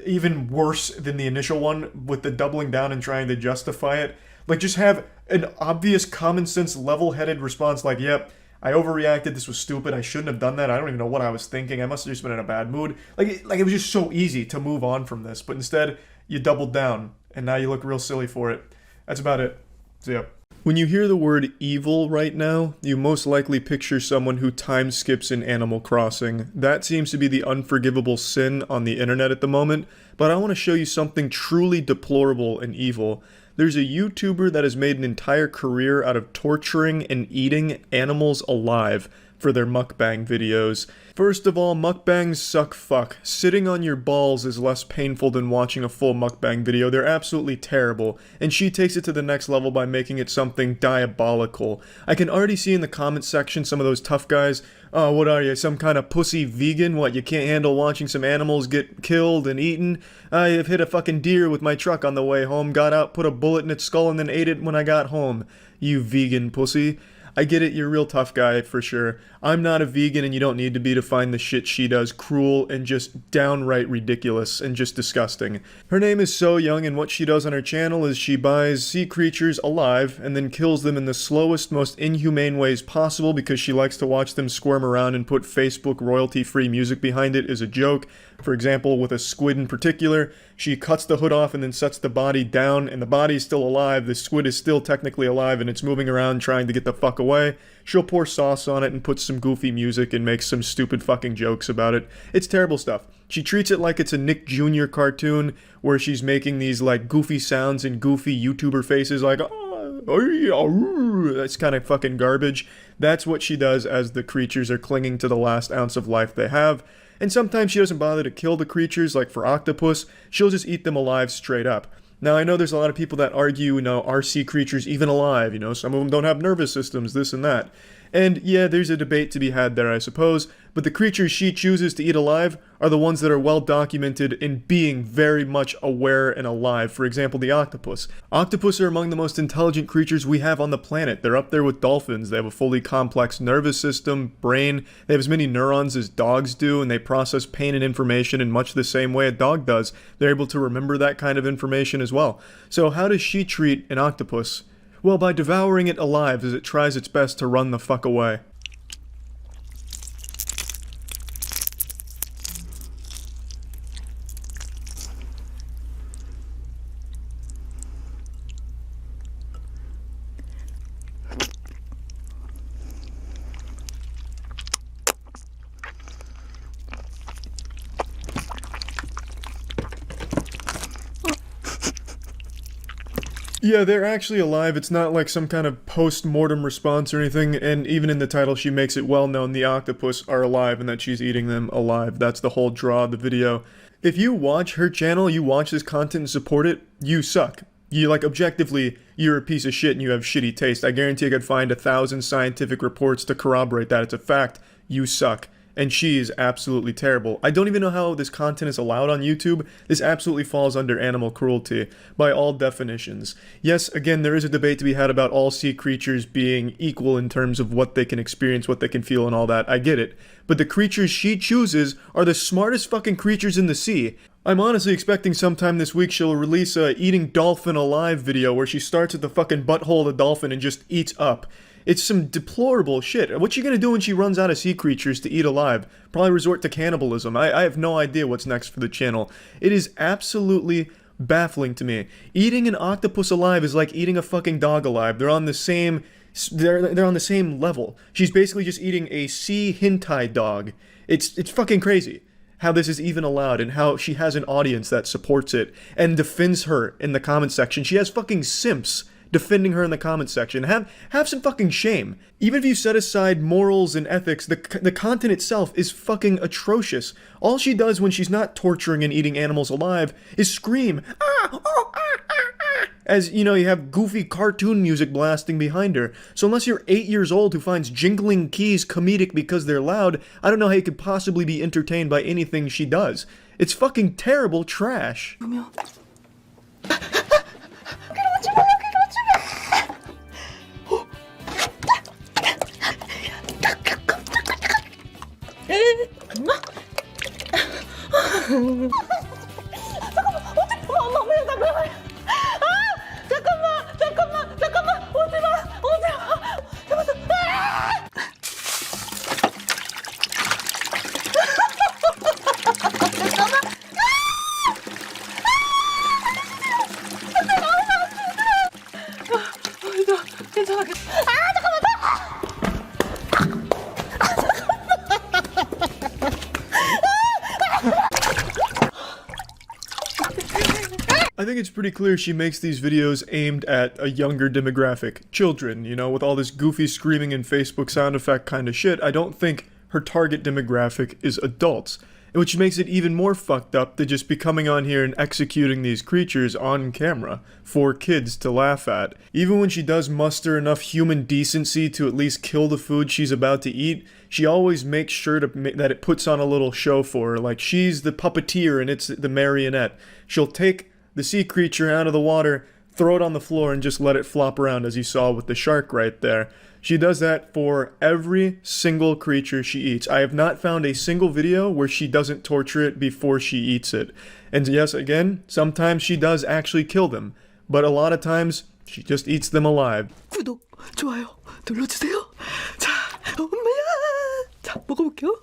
Speaker 1: even worse than the initial one with the doubling down and trying to justify it. Like, just have an obvious common sense level-headed response like, yep, I overreacted, this was stupid, I shouldn't have done that, I don't even know what I was thinking, I must have just been in a bad mood. Like it was just so easy to move on from this, but instead, you doubled down, and now you look real silly for it. That's about it. See ya. When you hear the word evil right now, you most likely picture someone who time skips in Animal Crossing. That seems to be the unforgivable sin on the internet at the moment, but I want to show you something truly deplorable and evil. There's a YouTuber that has made an entire career out of torturing and eating animals alive for their mukbang videos. First of all, mukbangs suck fuck. Sitting on your balls is less painful than watching a full mukbang video. They're absolutely terrible, and she takes it to the next level by making it something diabolical. I can already see in the comment section some of those tough guys, oh, what are you, some kind of pussy vegan? What, you can't handle watching some animals get killed and eaten? I have hit a fucking deer with my truck on the way home, got out, put a bullet in its skull, and then ate it when I got home. You vegan pussy. I get it, you're a real tough guy, for sure. I'm not a vegan, and you don't need to be to find the shit she does cruel and just downright ridiculous and just disgusting. Her name is So Young, and what she does on her channel is she buys sea creatures alive and then kills them in the slowest, most inhumane ways possible because she likes to watch them squirm around and put Facebook royalty-free music behind it as a joke. For example, with a squid in particular, she cuts the hood off and then sets the body down, and the body's still alive, the squid is still technically alive, and it's moving around trying to get the fuck away. She'll pour sauce on it and put some goofy music and make some stupid fucking jokes about it. It's terrible stuff. She treats it like it's a Nick Jr. cartoon, where she's making these, like, goofy sounds and goofy YouTuber faces like, that's kind of fucking garbage. That's what she does as the creatures are clinging to the last ounce of life they have. And sometimes she doesn't bother to kill the creatures, like for octopus, she'll just eat them alive straight up. Now, I know there's a lot of people that argue, are sea creatures even alive? Some of them don't have nervous systems, this and that. And yeah, there's a debate to be had there, I suppose, but the creatures she chooses to eat alive are the ones that are well documented in being very much aware and alive. For example, the octopus. Octopus are among the most intelligent creatures we have on the planet. They're up there with dolphins. They have a fully complex nervous system, brain. They have as many neurons as dogs do, and they process pain and information in much the same way a dog does. They're able to remember that kind of information as well. So how does she treat an octopus? Well, by devouring it alive as it tries its best to run the fuck away. Yeah, they're actually alive. It's not like some kind of post-mortem response or anything, and even in the title she makes it well known the octopus are alive and that she's eating them alive. That's the whole draw of the video. If you watch her channel, you watch this content and support it, you suck. You, objectively, you're a piece of shit and you have shitty taste. I guarantee I could find 1,000 scientific reports to corroborate that. It's a fact. You suck. And she is absolutely terrible. I don't even know how this content is allowed on YouTube. This absolutely falls under animal cruelty, by all definitions. Yes, again, there is a debate to be had about all sea creatures being equal in terms of what they can experience, what they can feel, and all that. I get it. But the creatures she chooses are the smartest fucking creatures in the sea. I'm honestly expecting sometime this week she'll release a eating dolphin alive video where she starts at the fucking butthole of the dolphin and just eats up. It's some deplorable shit. What's she gonna do when she runs out of sea creatures to eat alive? Probably resort to cannibalism. I have no idea what's next for the channel. It is absolutely baffling to me. Eating an octopus alive is like eating a fucking dog alive. They're on the same level. She's basically just eating a sea hentai dog. It's fucking crazy how this is even allowed and how she has an audience that supports it and defends her in the comment section. She has fucking simps defending her in the comments section. Have some fucking shame. Even if you set aside morals and ethics, the content itself is fucking atrocious. All she does when she's not torturing and eating animals alive is scream, as, you have goofy cartoon music blasting behind her. So unless you're 8 years old who finds jingling keys comedic because they're loud, I don't know how you could possibly be entertained by anything she does. It's fucking terrible trash. I think it's pretty clear she makes these videos aimed at a younger demographic. Children, you know, with all this goofy screaming and Facebook sound effect kind of shit. I don't think her target demographic is adults. Which makes it even more fucked up to just be coming on here and executing these creatures on camera for kids to laugh at. Even when she does muster enough human decency to at least kill the food she's about to eat, she always makes sure that it puts on a little show for her, like she's the puppeteer and it's the marionette. She'll take the sea creature out of the water, throw it on the floor, and just let it flop around, as you saw with the shark right there. She does that for every single creature she eats. I have not found a single video where she doesn't torture it before she eats it. And yes, again, sometimes she does actually kill them, but a lot of times she just eats them alive.
Speaker 15: 구독, 좋아요 눌러주세요. 자, 엄마야. 자, 먹어볼게요.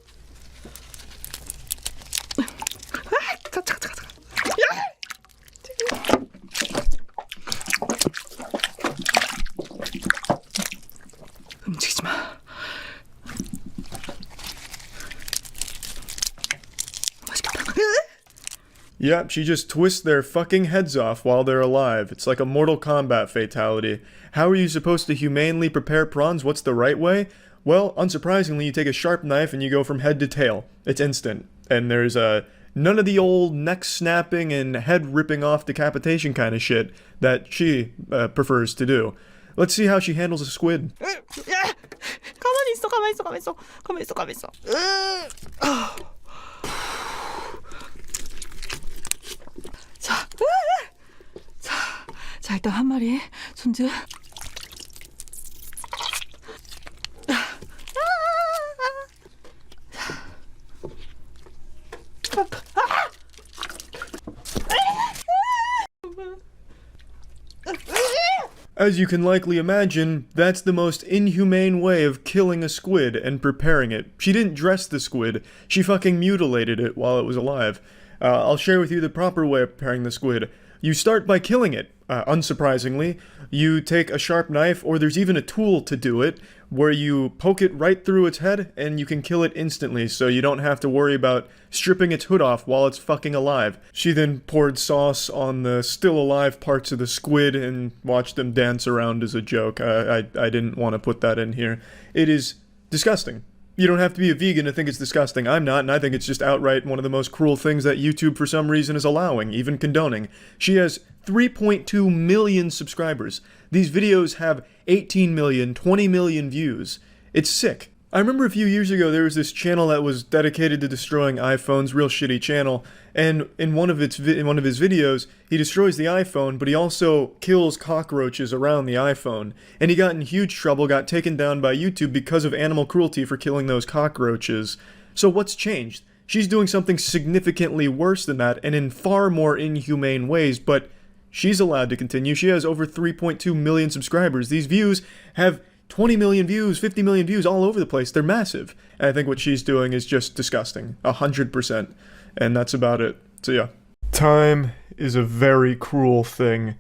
Speaker 15: 움직이지 마.
Speaker 1: Yep, she just twists their fucking heads off while they're alive. It's like a Mortal Kombat fatality. How are you supposed to humanely prepare prawns? What's the right way? Well, unsurprisingly, you take a sharp knife and you go from head to tail. It's instant. And there's none of the old neck snapping and head ripping off decapitation kind of shit that she prefers to do. Let's see how she handles a squid.
Speaker 15: 가만히 있어, 가만히 있어, 가만히 있어, 가만히 있어, 가만히 있어. 자, 일단 한 마리 손질.
Speaker 1: As you can likely imagine, that's the most inhumane way of killing a squid and preparing it. She didn't dress the squid, she fucking mutilated it while it was alive. I'll share with you the proper way of preparing the squid. You start by killing it, unsurprisingly. You take a sharp knife, or there's even a tool to do it, where you poke it right through its head, and you can kill it instantly, so you don't have to worry about stripping its hood off while it's fucking alive. She then poured sauce on the still alive parts of the squid and watched them dance around as a joke. I didn't want to put that in here. It is disgusting. You don't have to be a vegan to think it's disgusting. I'm not, and I think it's just outright one of the most cruel things that YouTube for some reason is allowing, even condoning. She has 3.2 million subscribers. These videos have 18 million, 20 million views. It's sick. I remember a few years ago there was this channel that was dedicated to destroying iPhones, real shitty channel, and in one of his videos, he destroys the iPhone, but he also kills cockroaches around the iPhone. And he got in huge trouble, got taken down by YouTube because of animal cruelty for killing those cockroaches. So what's changed? She's doing something significantly worse than that, and in far more inhumane ways, but she's allowed to continue. She has over 3.2 million subscribers. These views have 20 million views, 50 million views all over the place. They're massive. And I think what she's doing is just disgusting. 100%. And that's about it. So yeah. Time is a very cruel thing.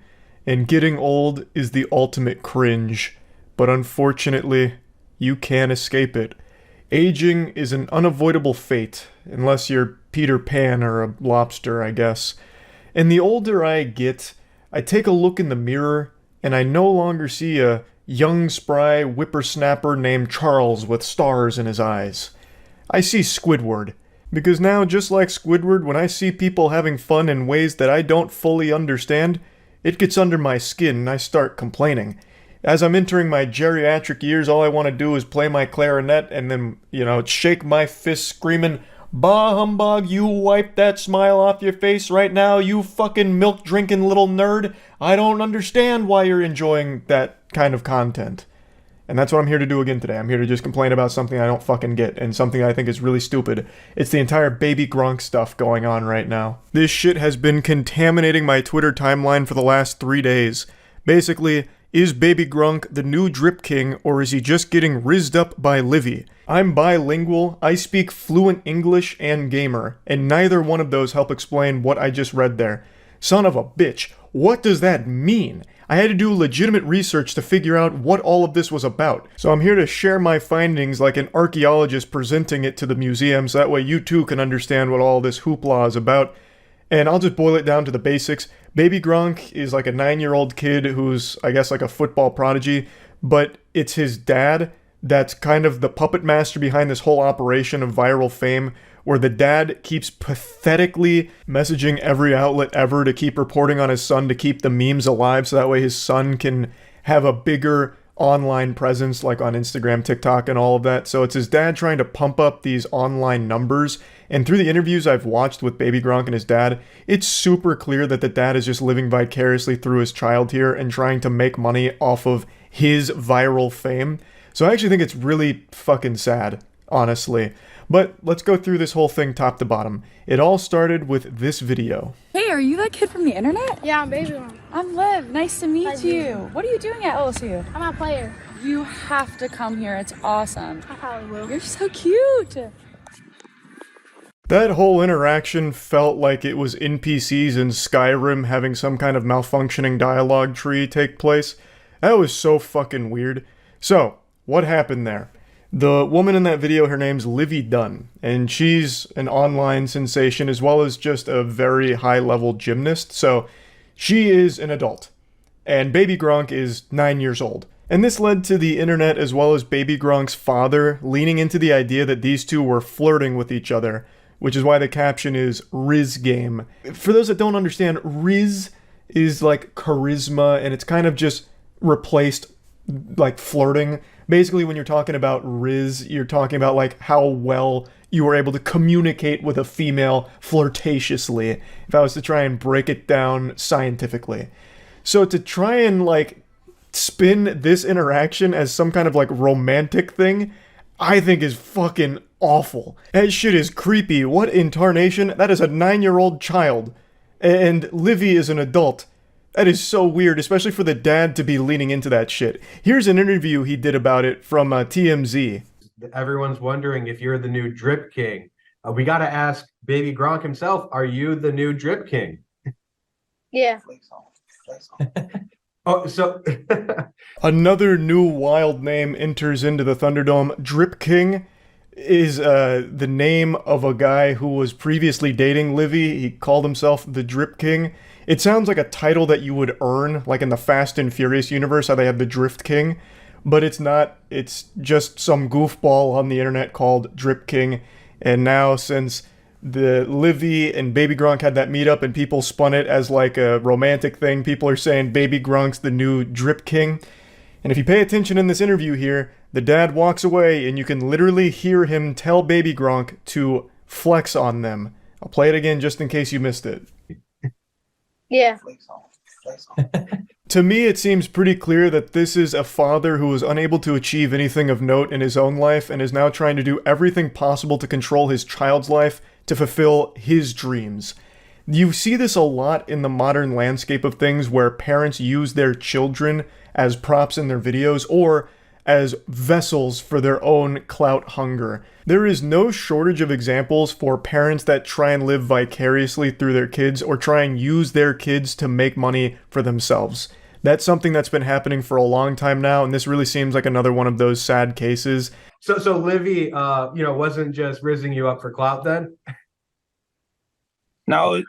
Speaker 1: And getting old is the ultimate cringe. But unfortunately, you can't escape it. Aging is an unavoidable fate. Unless you're Peter Pan or a lobster, I guess. And the older I get, I take a look in the mirror, and I no longer see a young, spry whippersnapper named Charles with stars in his eyes. I see Squidward. Because now, just like Squidward, when I see people having fun in ways that I don't fully understand, it gets under my skin and I start complaining. As I'm entering my geriatric years, all I want to do is play my clarinet and then, shake my fist screaming, "Bah humbug, you wipe that smile off your face right now, you fucking milk-drinking little nerd. I don't understand why you're enjoying that kind of content." And that's what I'm here to do again today. I'm here to just complain about something I don't fucking get, and something I think is really stupid. It's the entire Baby Gronk stuff going on right now. This shit has been contaminating my Twitter timeline for the last 3 days. Basically, is Baby Gronk the new Drip King, or is he just getting rizzed up by Livy? I'm bilingual, I speak fluent English and gamer, and neither one of those help explain what I just read there. Son of a bitch, what does that mean? I had to do legitimate research to figure out what all of this was about. So I'm here to share my findings like an archaeologist presenting it to the museum, so that way you too can understand what all this hoopla is about. And I'll just boil it down to the basics. Baby Gronk is like a 9-year-old kid who's, I guess, like a football prodigy, but it's his dad that's kind of the puppet master behind this whole operation of viral fame, where the dad keeps pathetically messaging every outlet ever to keep reporting on his son to keep the memes alive, so that way his son can have a bigger online presence like on Instagram, TikTok, and all of that. So it's his dad trying to pump up these online numbers. And through the interviews I've watched with Baby Gronk and his dad, it's super clear that the dad is just living vicariously through his child here and trying to make money off of his viral fame. So I actually think it's really fucking sad, honestly. But let's go through this whole thing top to bottom. It all started with this video.
Speaker 16: Hey, are you that kid from the internet?
Speaker 17: Yeah, I'm Baby Gronk.
Speaker 16: I'm Liv. Nice to meet
Speaker 17: Hi,
Speaker 16: you.
Speaker 17: Baby.
Speaker 16: What are you doing at LSU?
Speaker 17: I'm a player.
Speaker 16: You have to come here. It's awesome.
Speaker 17: I probably will.
Speaker 16: You're so cute.
Speaker 1: That whole interaction felt like it was NPCs in Skyrim having some kind of malfunctioning dialogue tree take place. That was so fucking weird. So, what happened there? The woman in that video, her name's Livy Dunn, and she's an online sensation as well as just a very high-level gymnast, so she is an adult. And Baby Gronk is 9 years old. And this led to the internet as well as Baby Gronk's father leaning into the idea that these two were flirting with each other, which is why the caption is Riz Game. For those that don't understand, Riz is like charisma, and it's kind of just replaced like flirting. Basically, when you're talking about Riz, you're talking about like how well you were able to communicate with a female flirtatiously, if I was to try and break it down scientifically. So to try and like spin this interaction as some kind of like romantic thing, I think is fucking awful. That shit is creepy. What in tarnation? That is a 9-year-old child. And Livy is an adult. That is so weird, especially for the dad to be leaning into that shit. Here's an interview he did about it from TMZ.
Speaker 18: Everyone's wondering if you're the new Drip King. We got to ask Baby Gronk himself, are you the new Drip King?
Speaker 17: Yeah.
Speaker 18: Oh, so...
Speaker 1: Another new wild name enters into the Thunderdome. Drip King is the name of a guy who was previously dating Livy. He called himself the Drip King. It sounds like a title that you would earn, like in the Fast and Furious universe, how they had the Drift King. But it's not. It's just some goofball on the internet called Drip King. And now, since the Livy and Baby Gronk had that meetup and people spun it as like a romantic thing, people are saying Baby Gronk's the new Drip King. And if you pay attention in this interview here, the dad walks away and you can literally hear him tell Baby Gronk to flex on them. I'll play it again just in case you missed it.
Speaker 17: Yeah.
Speaker 1: To me, it seems pretty clear that this is a father who was unable to achieve anything of note in his own life and is now trying to do everything possible to control his child's life to fulfill his dreams. You see this a lot in the modern landscape of things where parents use their children as props in their videos or as vessels for their own clout hunger. There is no shortage of examples for parents that try and live vicariously through their kids or try and use their kids to make money for themselves. That's something that's been happening for a long time now, and this really seems like another one of those sad cases.
Speaker 18: So Livy, wasn't just rizzing you up for clout then?
Speaker 19: No,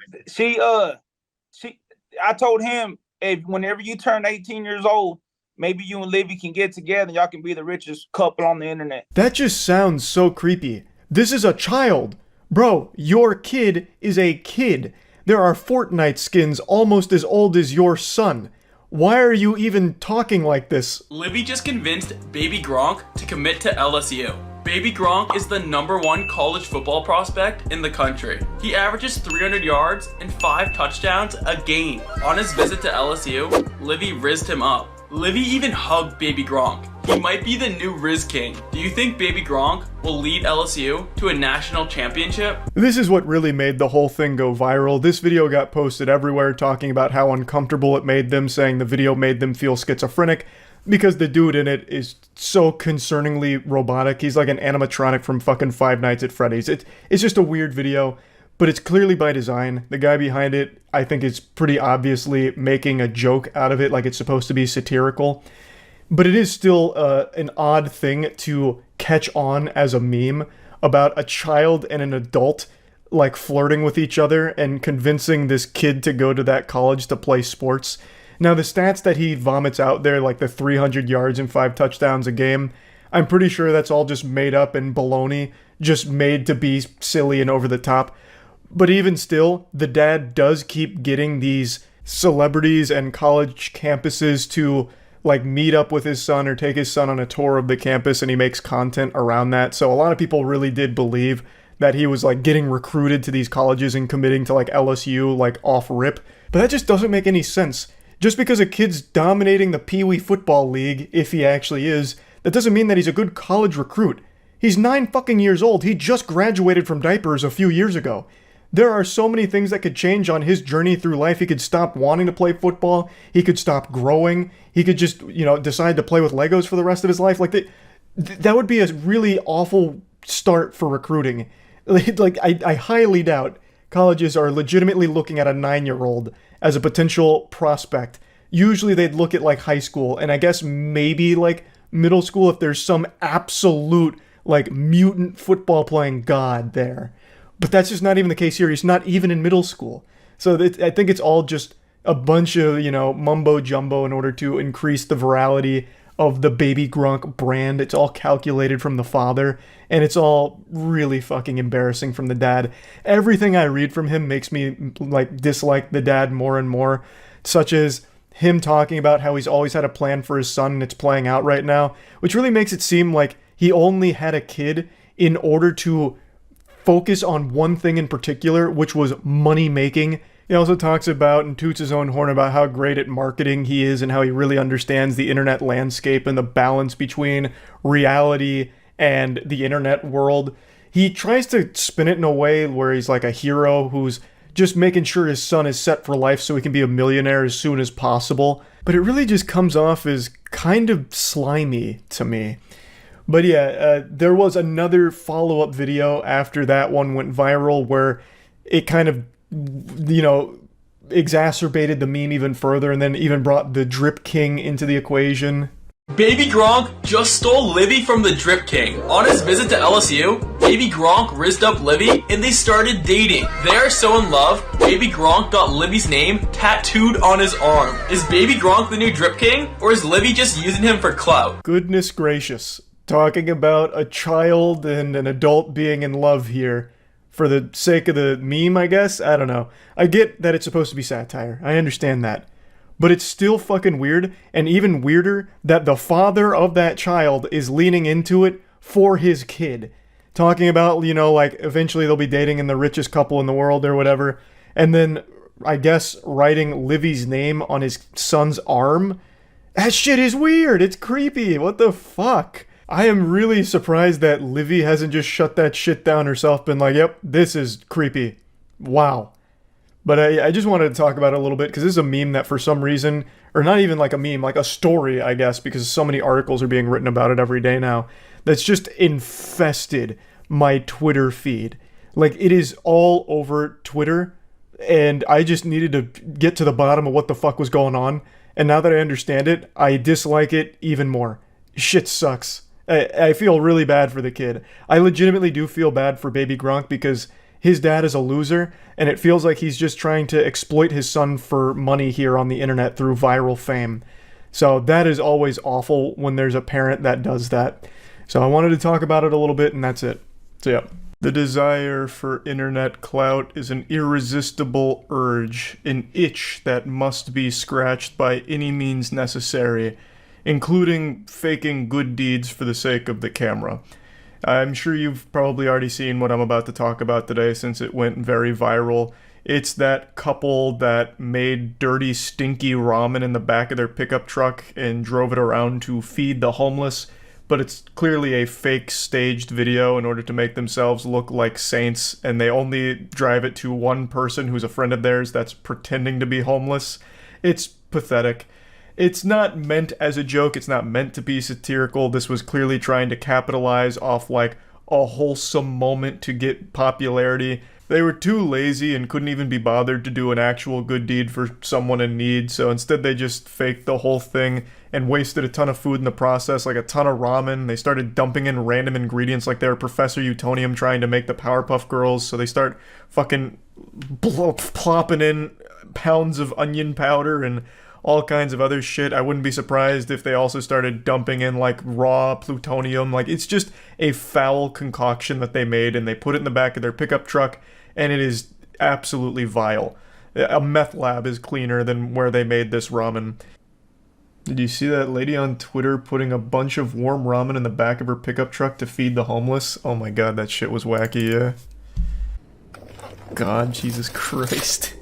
Speaker 19: I told him, if whenever you turn 18 years old, maybe you and Livy can get together and y'all can be the richest couple on the internet.
Speaker 1: That just sounds so creepy. This is a child. Bro, your kid is a kid. There are Fortnite skins almost as old as your son. Why are you even talking like this?
Speaker 20: Livy just convinced Baby Gronk to commit to LSU. Baby Gronk is the #1 college football prospect in the country. He averages 300 yards and 5 touchdowns a game. On his visit to LSU, Livy rizzed him up. Livy even hugged Baby Gronk. He might be the new Riz King. Do you think Baby Gronk will lead LSU to a national championship?
Speaker 1: This is what really made the whole thing go viral. This video got posted everywhere talking about how uncomfortable it made them, saying the video made them feel schizophrenic because the dude in it is so concerningly robotic. He's like an animatronic from fucking Five Nights at Freddy's. It's just a weird video. but it's clearly by design. The guy behind it, I think, is pretty obviously making a joke out of it, like it's supposed to be satirical. But it is still an odd thing to catch on as a meme about a child and an adult like flirting with each other and convincing this kid to go to that college to play sports. Now, the stats that he vomits out there, like the 300 yards and 5 touchdowns a game, I'm pretty sure that's all just made up and baloney, just made to be silly and over the top. But even still, the dad does keep getting these celebrities and college campuses to like meet up with his son or take his son on a tour of the campus, and he makes content around that. So a lot of people really did believe that he was like getting recruited to these colleges and committing to like LSU like off rip. But that just doesn't make any sense. Just because a kid's dominating the Pee Wee football league, if he actually is, that doesn't mean that he's a good college recruit. He's 9 fucking years old. He just graduated from diapers a few years ago. There are so many things that could change on his journey through life. He could stop wanting to play football. He could stop growing. He could just, decide to play with Legos for the rest of his life. Like, that would be a really awful start for recruiting. Like, I highly doubt colleges are legitimately looking at a 9-year-old as a potential prospect. Usually they'd look at, like, high school, and I guess maybe, like, middle school if there's some absolute, like, mutant football-playing god there. But that's just not even the case here. He's not even in middle school. So I think it's all just a bunch of, mumbo-jumbo in order to increase the virality of the Baby Gronk brand. It's all calculated from the father, and it's all really fucking embarrassing from the dad. Everything I read from him makes me, dislike the dad more and more, such as him talking about how he's always had a plan for his son and it's playing out right now, which really makes it seem like he only had a kid in order to focus on one thing in particular, which was money making. He also talks about and toots his own horn about how great at marketing he is and how he really understands the internet landscape and the balance between reality and the internet world. He tries to spin it in a way where he's like a hero who's just making sure his son is set for life so he can be a millionaire as soon as possible. But it really just comes off as kind of slimy to me. But yeah, there was another follow-up video after that one went viral where it kind of, exacerbated the meme even further and then even brought the Drip King into the equation.
Speaker 20: Baby Gronk just stole Livy from the Drip King. On his visit to LSU, Baby Gronk rizzed up Livy and they started dating. They are so in love, Baby Gronk got Livy's name tattooed on his arm. Is Baby Gronk the new Drip King, or is Livy just using him for clout?
Speaker 1: Goodness gracious. Talking about a child and an adult being in love here for the sake of the meme, I guess? I don't know. I get that it's supposed to be satire. I understand that. But it's still fucking weird, and even weirder that the father of that child is leaning into it for his kid. Talking about, eventually they'll be dating in the richest couple in the world or whatever, and then, I guess, writing Livy's name on his son's arm? That shit is weird! It's creepy! What the fuck? I am really surprised that Livy hasn't just shut that shit down herself, been like, yep, this is creepy. Wow. But I just wanted to talk about it a little bit, because this is a meme that for some reason, or not even like a meme, like a story, I guess, because so many articles are being written about it every day now, that's just infested my Twitter feed. Like, it is all over Twitter, and I just needed to get to the bottom of what the fuck was going on, and now that I understand it, I dislike it even more. Shit sucks. I feel really bad for the kid. I legitimately do feel bad for Baby Gronk because his dad is a loser, and it feels like he's just trying to exploit his son for money here on the internet through viral fame. So that is always awful when there's a parent that does that. So I wanted to talk about it a little bit, and that's it. So yeah. The desire for internet clout is an irresistible urge, an itch that must be scratched by any means necessary, including faking good deeds for the sake of the camera. I'm sure you've probably already seen what I'm about to talk about today since it went very viral. It's that couple that made dirty, stinky ramen in the back of their pickup truck and drove it around to feed the homeless, but it's clearly a fake staged video in order to make themselves look like saints, and they only drive it to one person who's a friend of theirs that's pretending to be homeless. It's pathetic. It's not meant as a joke, it's not meant to be satirical. This was clearly trying to capitalize off like a wholesome moment to get popularity. They were too lazy and couldn't even be bothered to do an actual good deed for someone in need, so instead they just faked the whole thing and wasted a ton of food in the process, like a ton of ramen. They started dumping in random ingredients like they were Professor Utonium trying to make the Powerpuff Girls, so they start fucking plopping in pounds of onion powder and all kinds of other shit. I wouldn't be surprised if they also started dumping in like raw plutonium. Like, it's just a foul concoction that they made, and they put it in the back of their pickup truck, and it is absolutely vile. A meth lab is cleaner than where they made this ramen. Did you see that lady on Twitter putting a bunch of warm ramen in the back of her pickup truck to feed the homeless? Oh my god, that shit was wacky, yeah. God, Jesus Christ.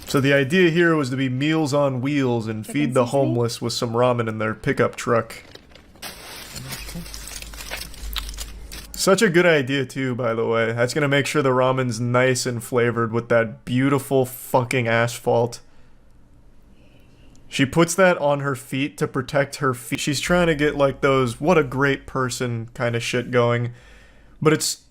Speaker 1: So the idea here was to be Meals on Wheels and feed the homeless with some ramen in their pickup truck. Such a good idea too, by the way. That's gonna make sure the ramen's nice and flavored with that beautiful fucking asphalt. She puts that on her feet to protect her feet. She's trying to get like those what a great person kind of shit going. But it's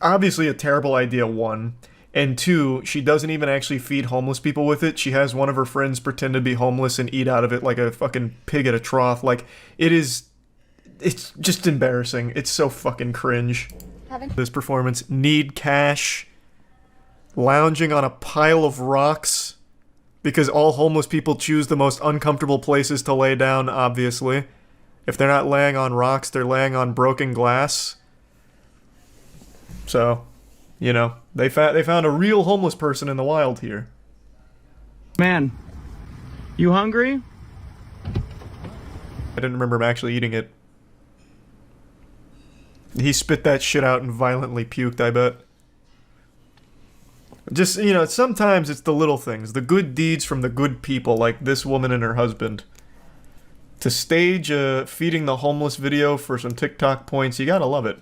Speaker 1: obviously a terrible idea, one. And two, she doesn't even actually feed homeless people with it. She has one of her friends pretend to be homeless and eat out of it like a fucking pig at a trough. Like, it's just embarrassing. It's so fucking cringe. This performance. Need cash. Lounging on a pile of rocks. Because all homeless people choose the most uncomfortable places to lay down, obviously. If they're not laying on rocks, they're laying on broken glass. So, you know, they found a real homeless person in the wild here.
Speaker 9: Man, you hungry?
Speaker 1: I didn't remember him actually eating it. He spit that shit out and violently puked, I bet. Just, you know, sometimes it's the little things, the good deeds from the good people, like this woman and her husband. To stage a feeding the homeless video for some TikTok points, you gotta love it.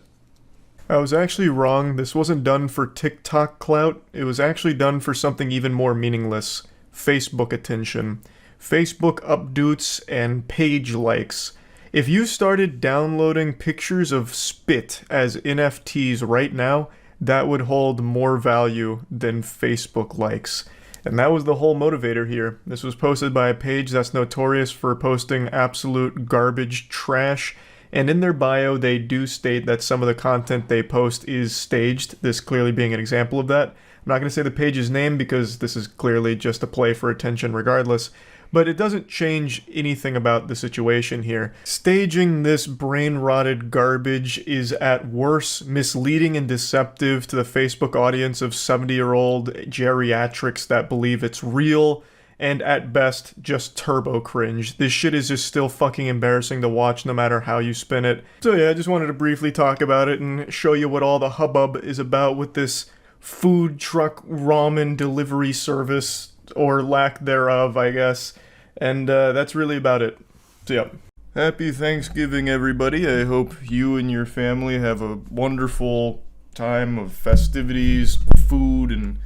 Speaker 1: I was actually wrong. This wasn't done for TikTok clout. It was actually done for something even more meaningless. Facebook attention. Facebook updates and page likes. If you started downloading pictures of spit as NFTs right now, that would hold more value than Facebook likes. And that was the whole motivator here. This was posted by a page that's notorious for posting absolute garbage trash. And in their bio, they do state that some of the content they post is staged, this clearly being an example of that. I'm not going to say the page's name because this is clearly just a play for attention regardless, but it doesn't change anything about the situation here. Staging this brain-rotted garbage is at worst misleading and deceptive to the Facebook audience of 70-year-old geriatrics that believe it's real, and at best, just turbo cringe. This shit is just still fucking embarrassing to watch no matter how you spin it. So yeah, I just wanted to briefly talk about it and show you what all the hubbub is about with this food truck ramen delivery service, or lack thereof, I guess. And that's really about it. So yeah. Happy Thanksgiving, everybody. I hope you and your family have a wonderful time of festivities, food, and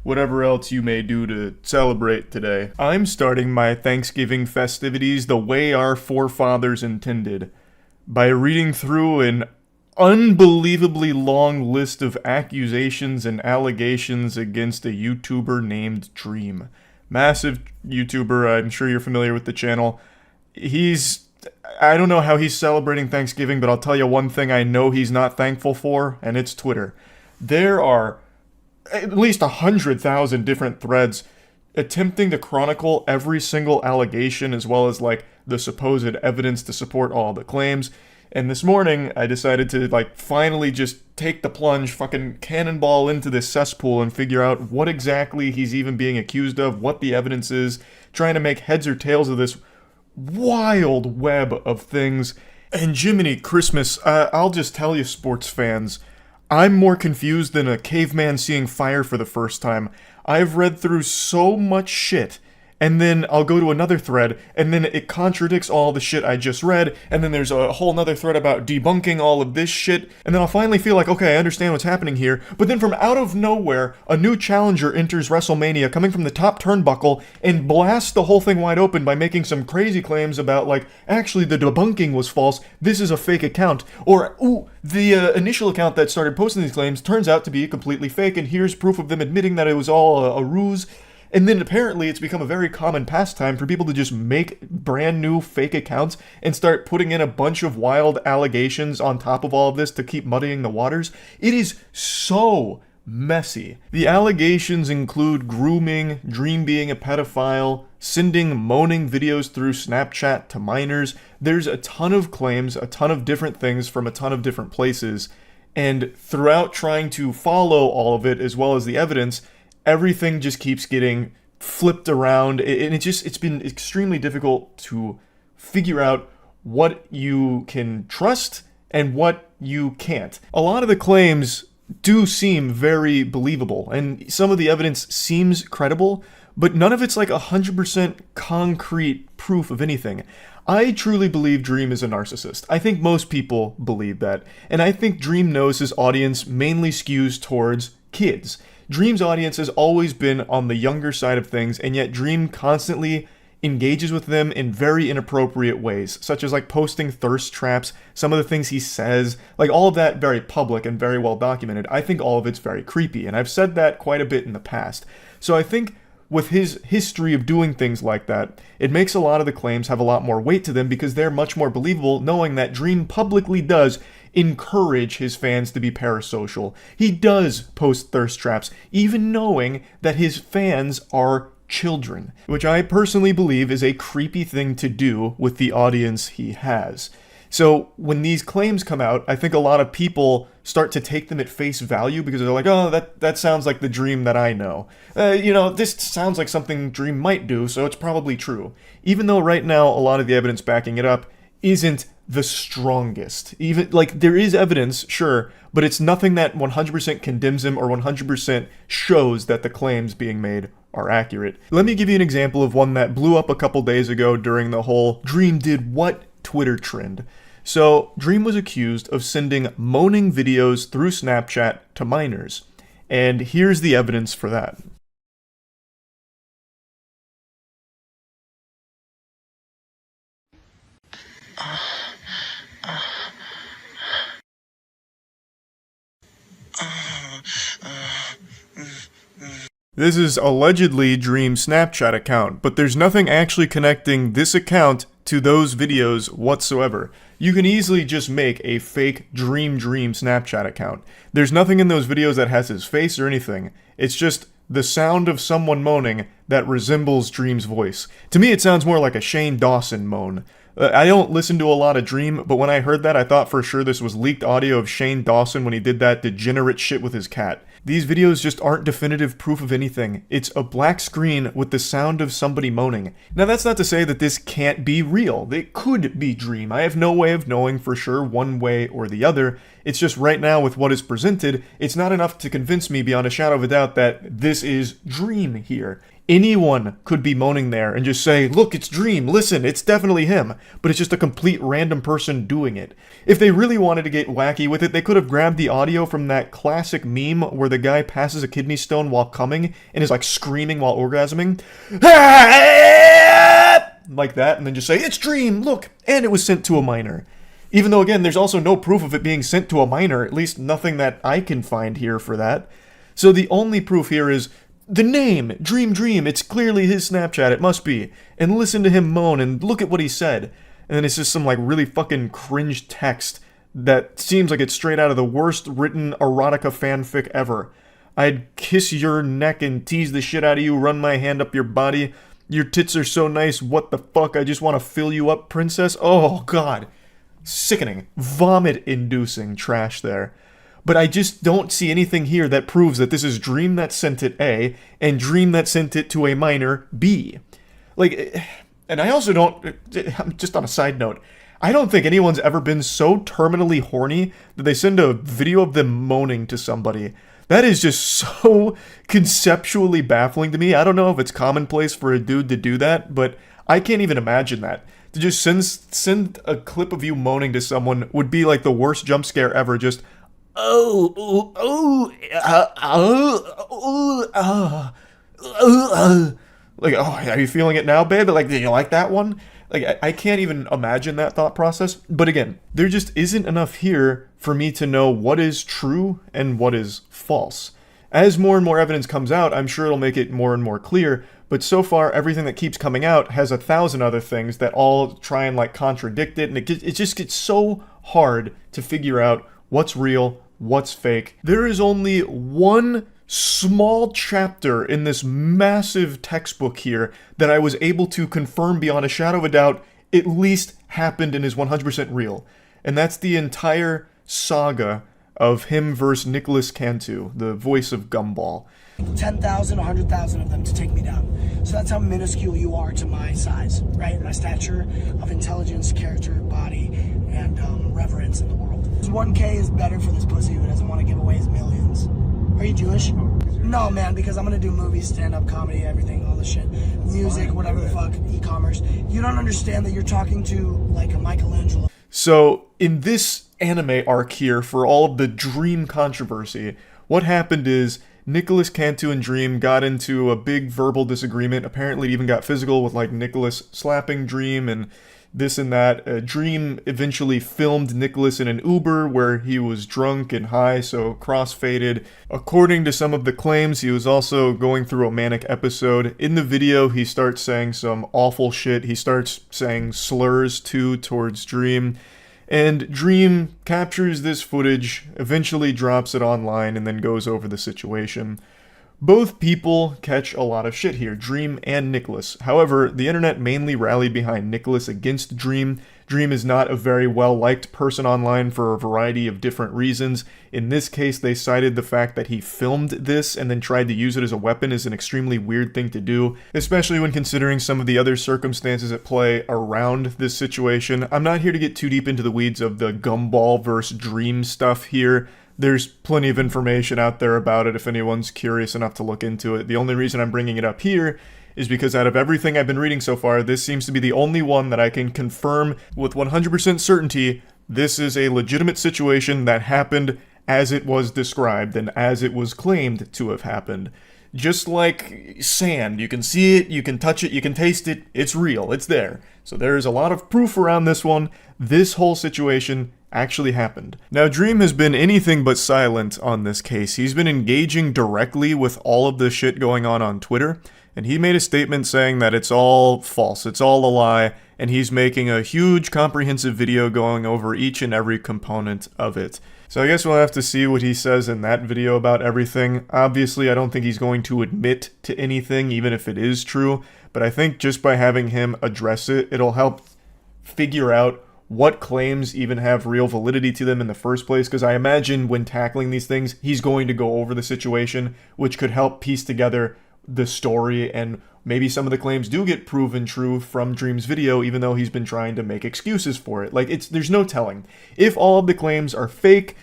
Speaker 1: whatever else you may do to celebrate today. I'm starting my Thanksgiving festivities the way our forefathers intended, by reading through an unbelievably long list of accusations and allegations against a YouTuber named Dream. Massive YouTuber, I'm sure you're familiar with the channel. I don't know how he's celebrating Thanksgiving, but I'll tell you one thing I know he's not thankful for, and it's Twitter. There are at least 100,000 different threads attempting to chronicle every single allegation as well as like the supposed evidence to support all the claims. And this morning I decided to like finally just take the plunge, fucking cannonball into this cesspool and figure out what exactly he's even being accused of, what the evidence is, trying to make heads or tails of this wild web of things. And Jiminy Christmas, I'll just tell you, sports fans, I'm more confused than a caveman seeing fire for the first time. I've read through so much shit, and then I'll go to another thread, and then it contradicts all the shit I just read, and then there's a whole nother thread about debunking all of this shit, and then I'll finally feel like, okay, I understand what's happening here, but then from out of nowhere, a new challenger enters WrestleMania coming from the top turnbuckle and blasts the whole thing wide open by making some crazy claims about, like, actually the debunking was false, this is a fake account, or, ooh, the initial account that started posting these claims turns out to be completely fake, and here's proof of them admitting that it was all a ruse. And then apparently it's become a very common pastime for people to just make brand new fake accounts and start putting in a bunch of wild allegations on top of all of this to keep muddying the waters. It is so messy. The allegations include grooming, Dream being a pedophile, sending moaning videos through Snapchat to minors. There's a ton of claims, a ton of different things from a ton of different places. And throughout trying to follow all of it as well as the evidence, everything just keeps getting flipped around, and it's been extremely difficult to figure out what you can trust and what you can't. A lot of the claims do seem very believable, and some of the evidence seems credible, but none of it's like 100% concrete proof of anything. I truly believe Dream is a narcissist. I think most people believe that, and I think Dream knows his audience mainly skews towards kids. Dream's audience has always been on the younger side of things, and yet Dream constantly engages with them in very inappropriate ways, such as like posting thirst traps, some of the things he says, like all of that very public and very well documented. I think all of it's very creepy, and I've said that quite a bit in the past. So I think with his history of doing things like that, it makes a lot of the claims have a lot more weight to them because they're much more believable, knowing that Dream publicly does encourage his fans to be parasocial. He does post thirst traps, even knowing that his fans are children, which I personally believe is a creepy thing to do with the audience he has. So when these claims come out, I think a lot of people start to take them at face value because they're like, oh, that sounds like the Dream that I know. This sounds like something Dream might do, so it's probably true. Even though right now a lot of the evidence backing it up isn't the strongest. Even like there is evidence, sure, but it's nothing that 100% condemns him or 100% shows that the claims being made are accurate. Let me give you an example of one that blew up a couple days ago during the whole Dream did what Twitter trend. So Dream was accused of sending moaning videos through Snapchat to minors, and here's the evidence for that. This is allegedly Dream's Snapchat account, but there's nothing actually connecting this account to those videos whatsoever. You can easily just make a fake Dream Snapchat account. There's nothing in those videos that has his face or anything. It's just the sound of someone moaning that resembles Dream's voice. To me, it sounds more like a Shane Dawson moan. I don't listen to a lot of Dream, but when I heard that, I thought for sure this was leaked audio of Shane Dawson when he did that degenerate shit with his cat. These videos just aren't definitive proof of anything. It's a black screen with the sound of somebody moaning. Now that's not to say that this can't be real. It could be Dream. I have no way of knowing for sure one way or the other. It's just right now with what is presented, it's not enough to convince me beyond a shadow of a doubt that this is Dream here. Anyone could be moaning there and just say, look, it's Dream, listen, it's definitely him, but it's just a complete random person doing it. If they really wanted to get wacky with it, they could have grabbed the audio from that classic meme where the guy passes a kidney stone while coming and is like screaming while orgasming. Like that, and then just say, it's Dream, look, and it was sent to a minor. Even though, again, there's also no proof of it being sent to a minor, at least nothing that I can find here for that. So the only proof here is the name, Dream, it's clearly his Snapchat, it must be. And listen to him moan and look at what he said. And then it's just some like really fucking cringe text that seems like it's straight out of the worst written erotica fanfic ever. I'd kiss your neck and tease the shit out of you, run my hand up your body. Your tits are so nice, what the fuck, I just want to fill you up, princess. Oh god. Sickening, vomit-inducing trash there. But I just don't see anything here that proves that this is Dream that sent it A, and Dream that sent it to a minor B. Like, and I also don't, just on a side note, I don't think anyone's ever been so terminally horny that they send a video of them moaning to somebody. That is just so conceptually baffling to me. I don't know if it's commonplace for a dude to do that, but I can't even imagine that. To just send a clip of you moaning to someone would be like the worst jump scare ever. Just, like, oh, are you feeling it now, babe? Like, do you like that one? Like, I can't even imagine that thought process. But again, there just isn't enough here for me to know what is true and what is false. As more and more evidence comes out, I'm sure it'll make it more and more clear, but so far, everything that keeps coming out has 1,000 other things that all try and, like, contradict it, and it just gets so hard to figure out what's real, what's fake. There is only one small chapter in this massive textbook here that I was able to confirm beyond a shadow of a doubt at least happened and is 100% real, and that's the entire saga of him versus Nicholas Cantu, the voice of Gumball.
Speaker 21: 10,000, 100,000 of them to take me down. So that's how minuscule you are to my size, right? My stature of intelligence, character, body, and reverence in the world. 1K is better for this pussy who doesn't want to give away his millions. Are you Jewish? No, man, because I'm gonna do movies, stand-up comedy, everything, all the shit. Music, whatever the fuck, e-commerce. You don't understand that you're talking to, like, a Michelangelo.
Speaker 1: So, in this anime arc here, for all of the Dream controversy, what happened is Nicholas Cantu and Dream got into a big verbal disagreement. Apparently, it even got physical with, like, Nicholas slapping Dream and this and that. Dream eventually filmed Nicholas in an Uber where he was drunk and high, so crossfaded. According to some of the claims, he was also going through a manic episode. In the video, he starts saying some awful shit. He starts saying slurs, too, towards Dream. And Dream captures this footage, eventually drops it online, and then goes over the situation. Both people catch a lot of shit here, Dream and Nicholas. However, the internet mainly rallied behind Nicholas against Dream. Dream is not a very well-liked person online for a variety of different reasons. In this case, they cited the fact that he filmed this and then tried to use it as a weapon is an extremely weird thing to do, especially when considering some of the other circumstances at play around this situation. I'm not here to get too deep into the weeds of the Gumball versus Dream stuff here. There's plenty of information out there about it if anyone's curious enough to look into it. The only reason I'm bringing it up here is because out of everything I've been reading so far, this seems to be the only one that I can confirm with 100% certainty this is a legitimate situation that happened as it was described and as it was claimed to have happened. Just like sand, you can see it, you can touch it, you can taste it, it's real, it's there. So there's a lot of proof around this one. This whole situation actually happened. Now, Dream has been anything but silent on this case. He's been engaging directly with all of the shit going on Twitter, and he made a statement saying that it's all false, it's all a lie, and he's making a huge comprehensive video going over each and every component of it. So I guess we'll have to see what he says in that video about everything. Obviously, I don't think he's going to admit to anything, even if it is true, but I think just by having him address it, it'll help figure out what claims even have real validity to them in the first place, because I imagine when tackling these things, he's going to go over the situation, which could help piece together the story, and maybe some of the claims do get proven true from Dream's video, even though he's been trying to make excuses for it. Like, there's no telling. If all of the claims are fake,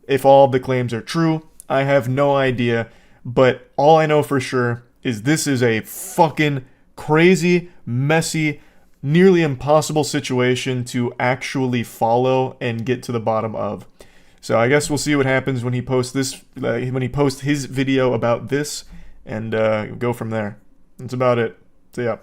Speaker 1: if all of the claims are true, I have no idea, but all I know for sure is this is a fucking crazy, messy, nearly impossible situation to actually follow and get to the bottom of. So I guess we'll see what happens when he posts this, when he posts his video about this, and go from there. That's about it. See ya.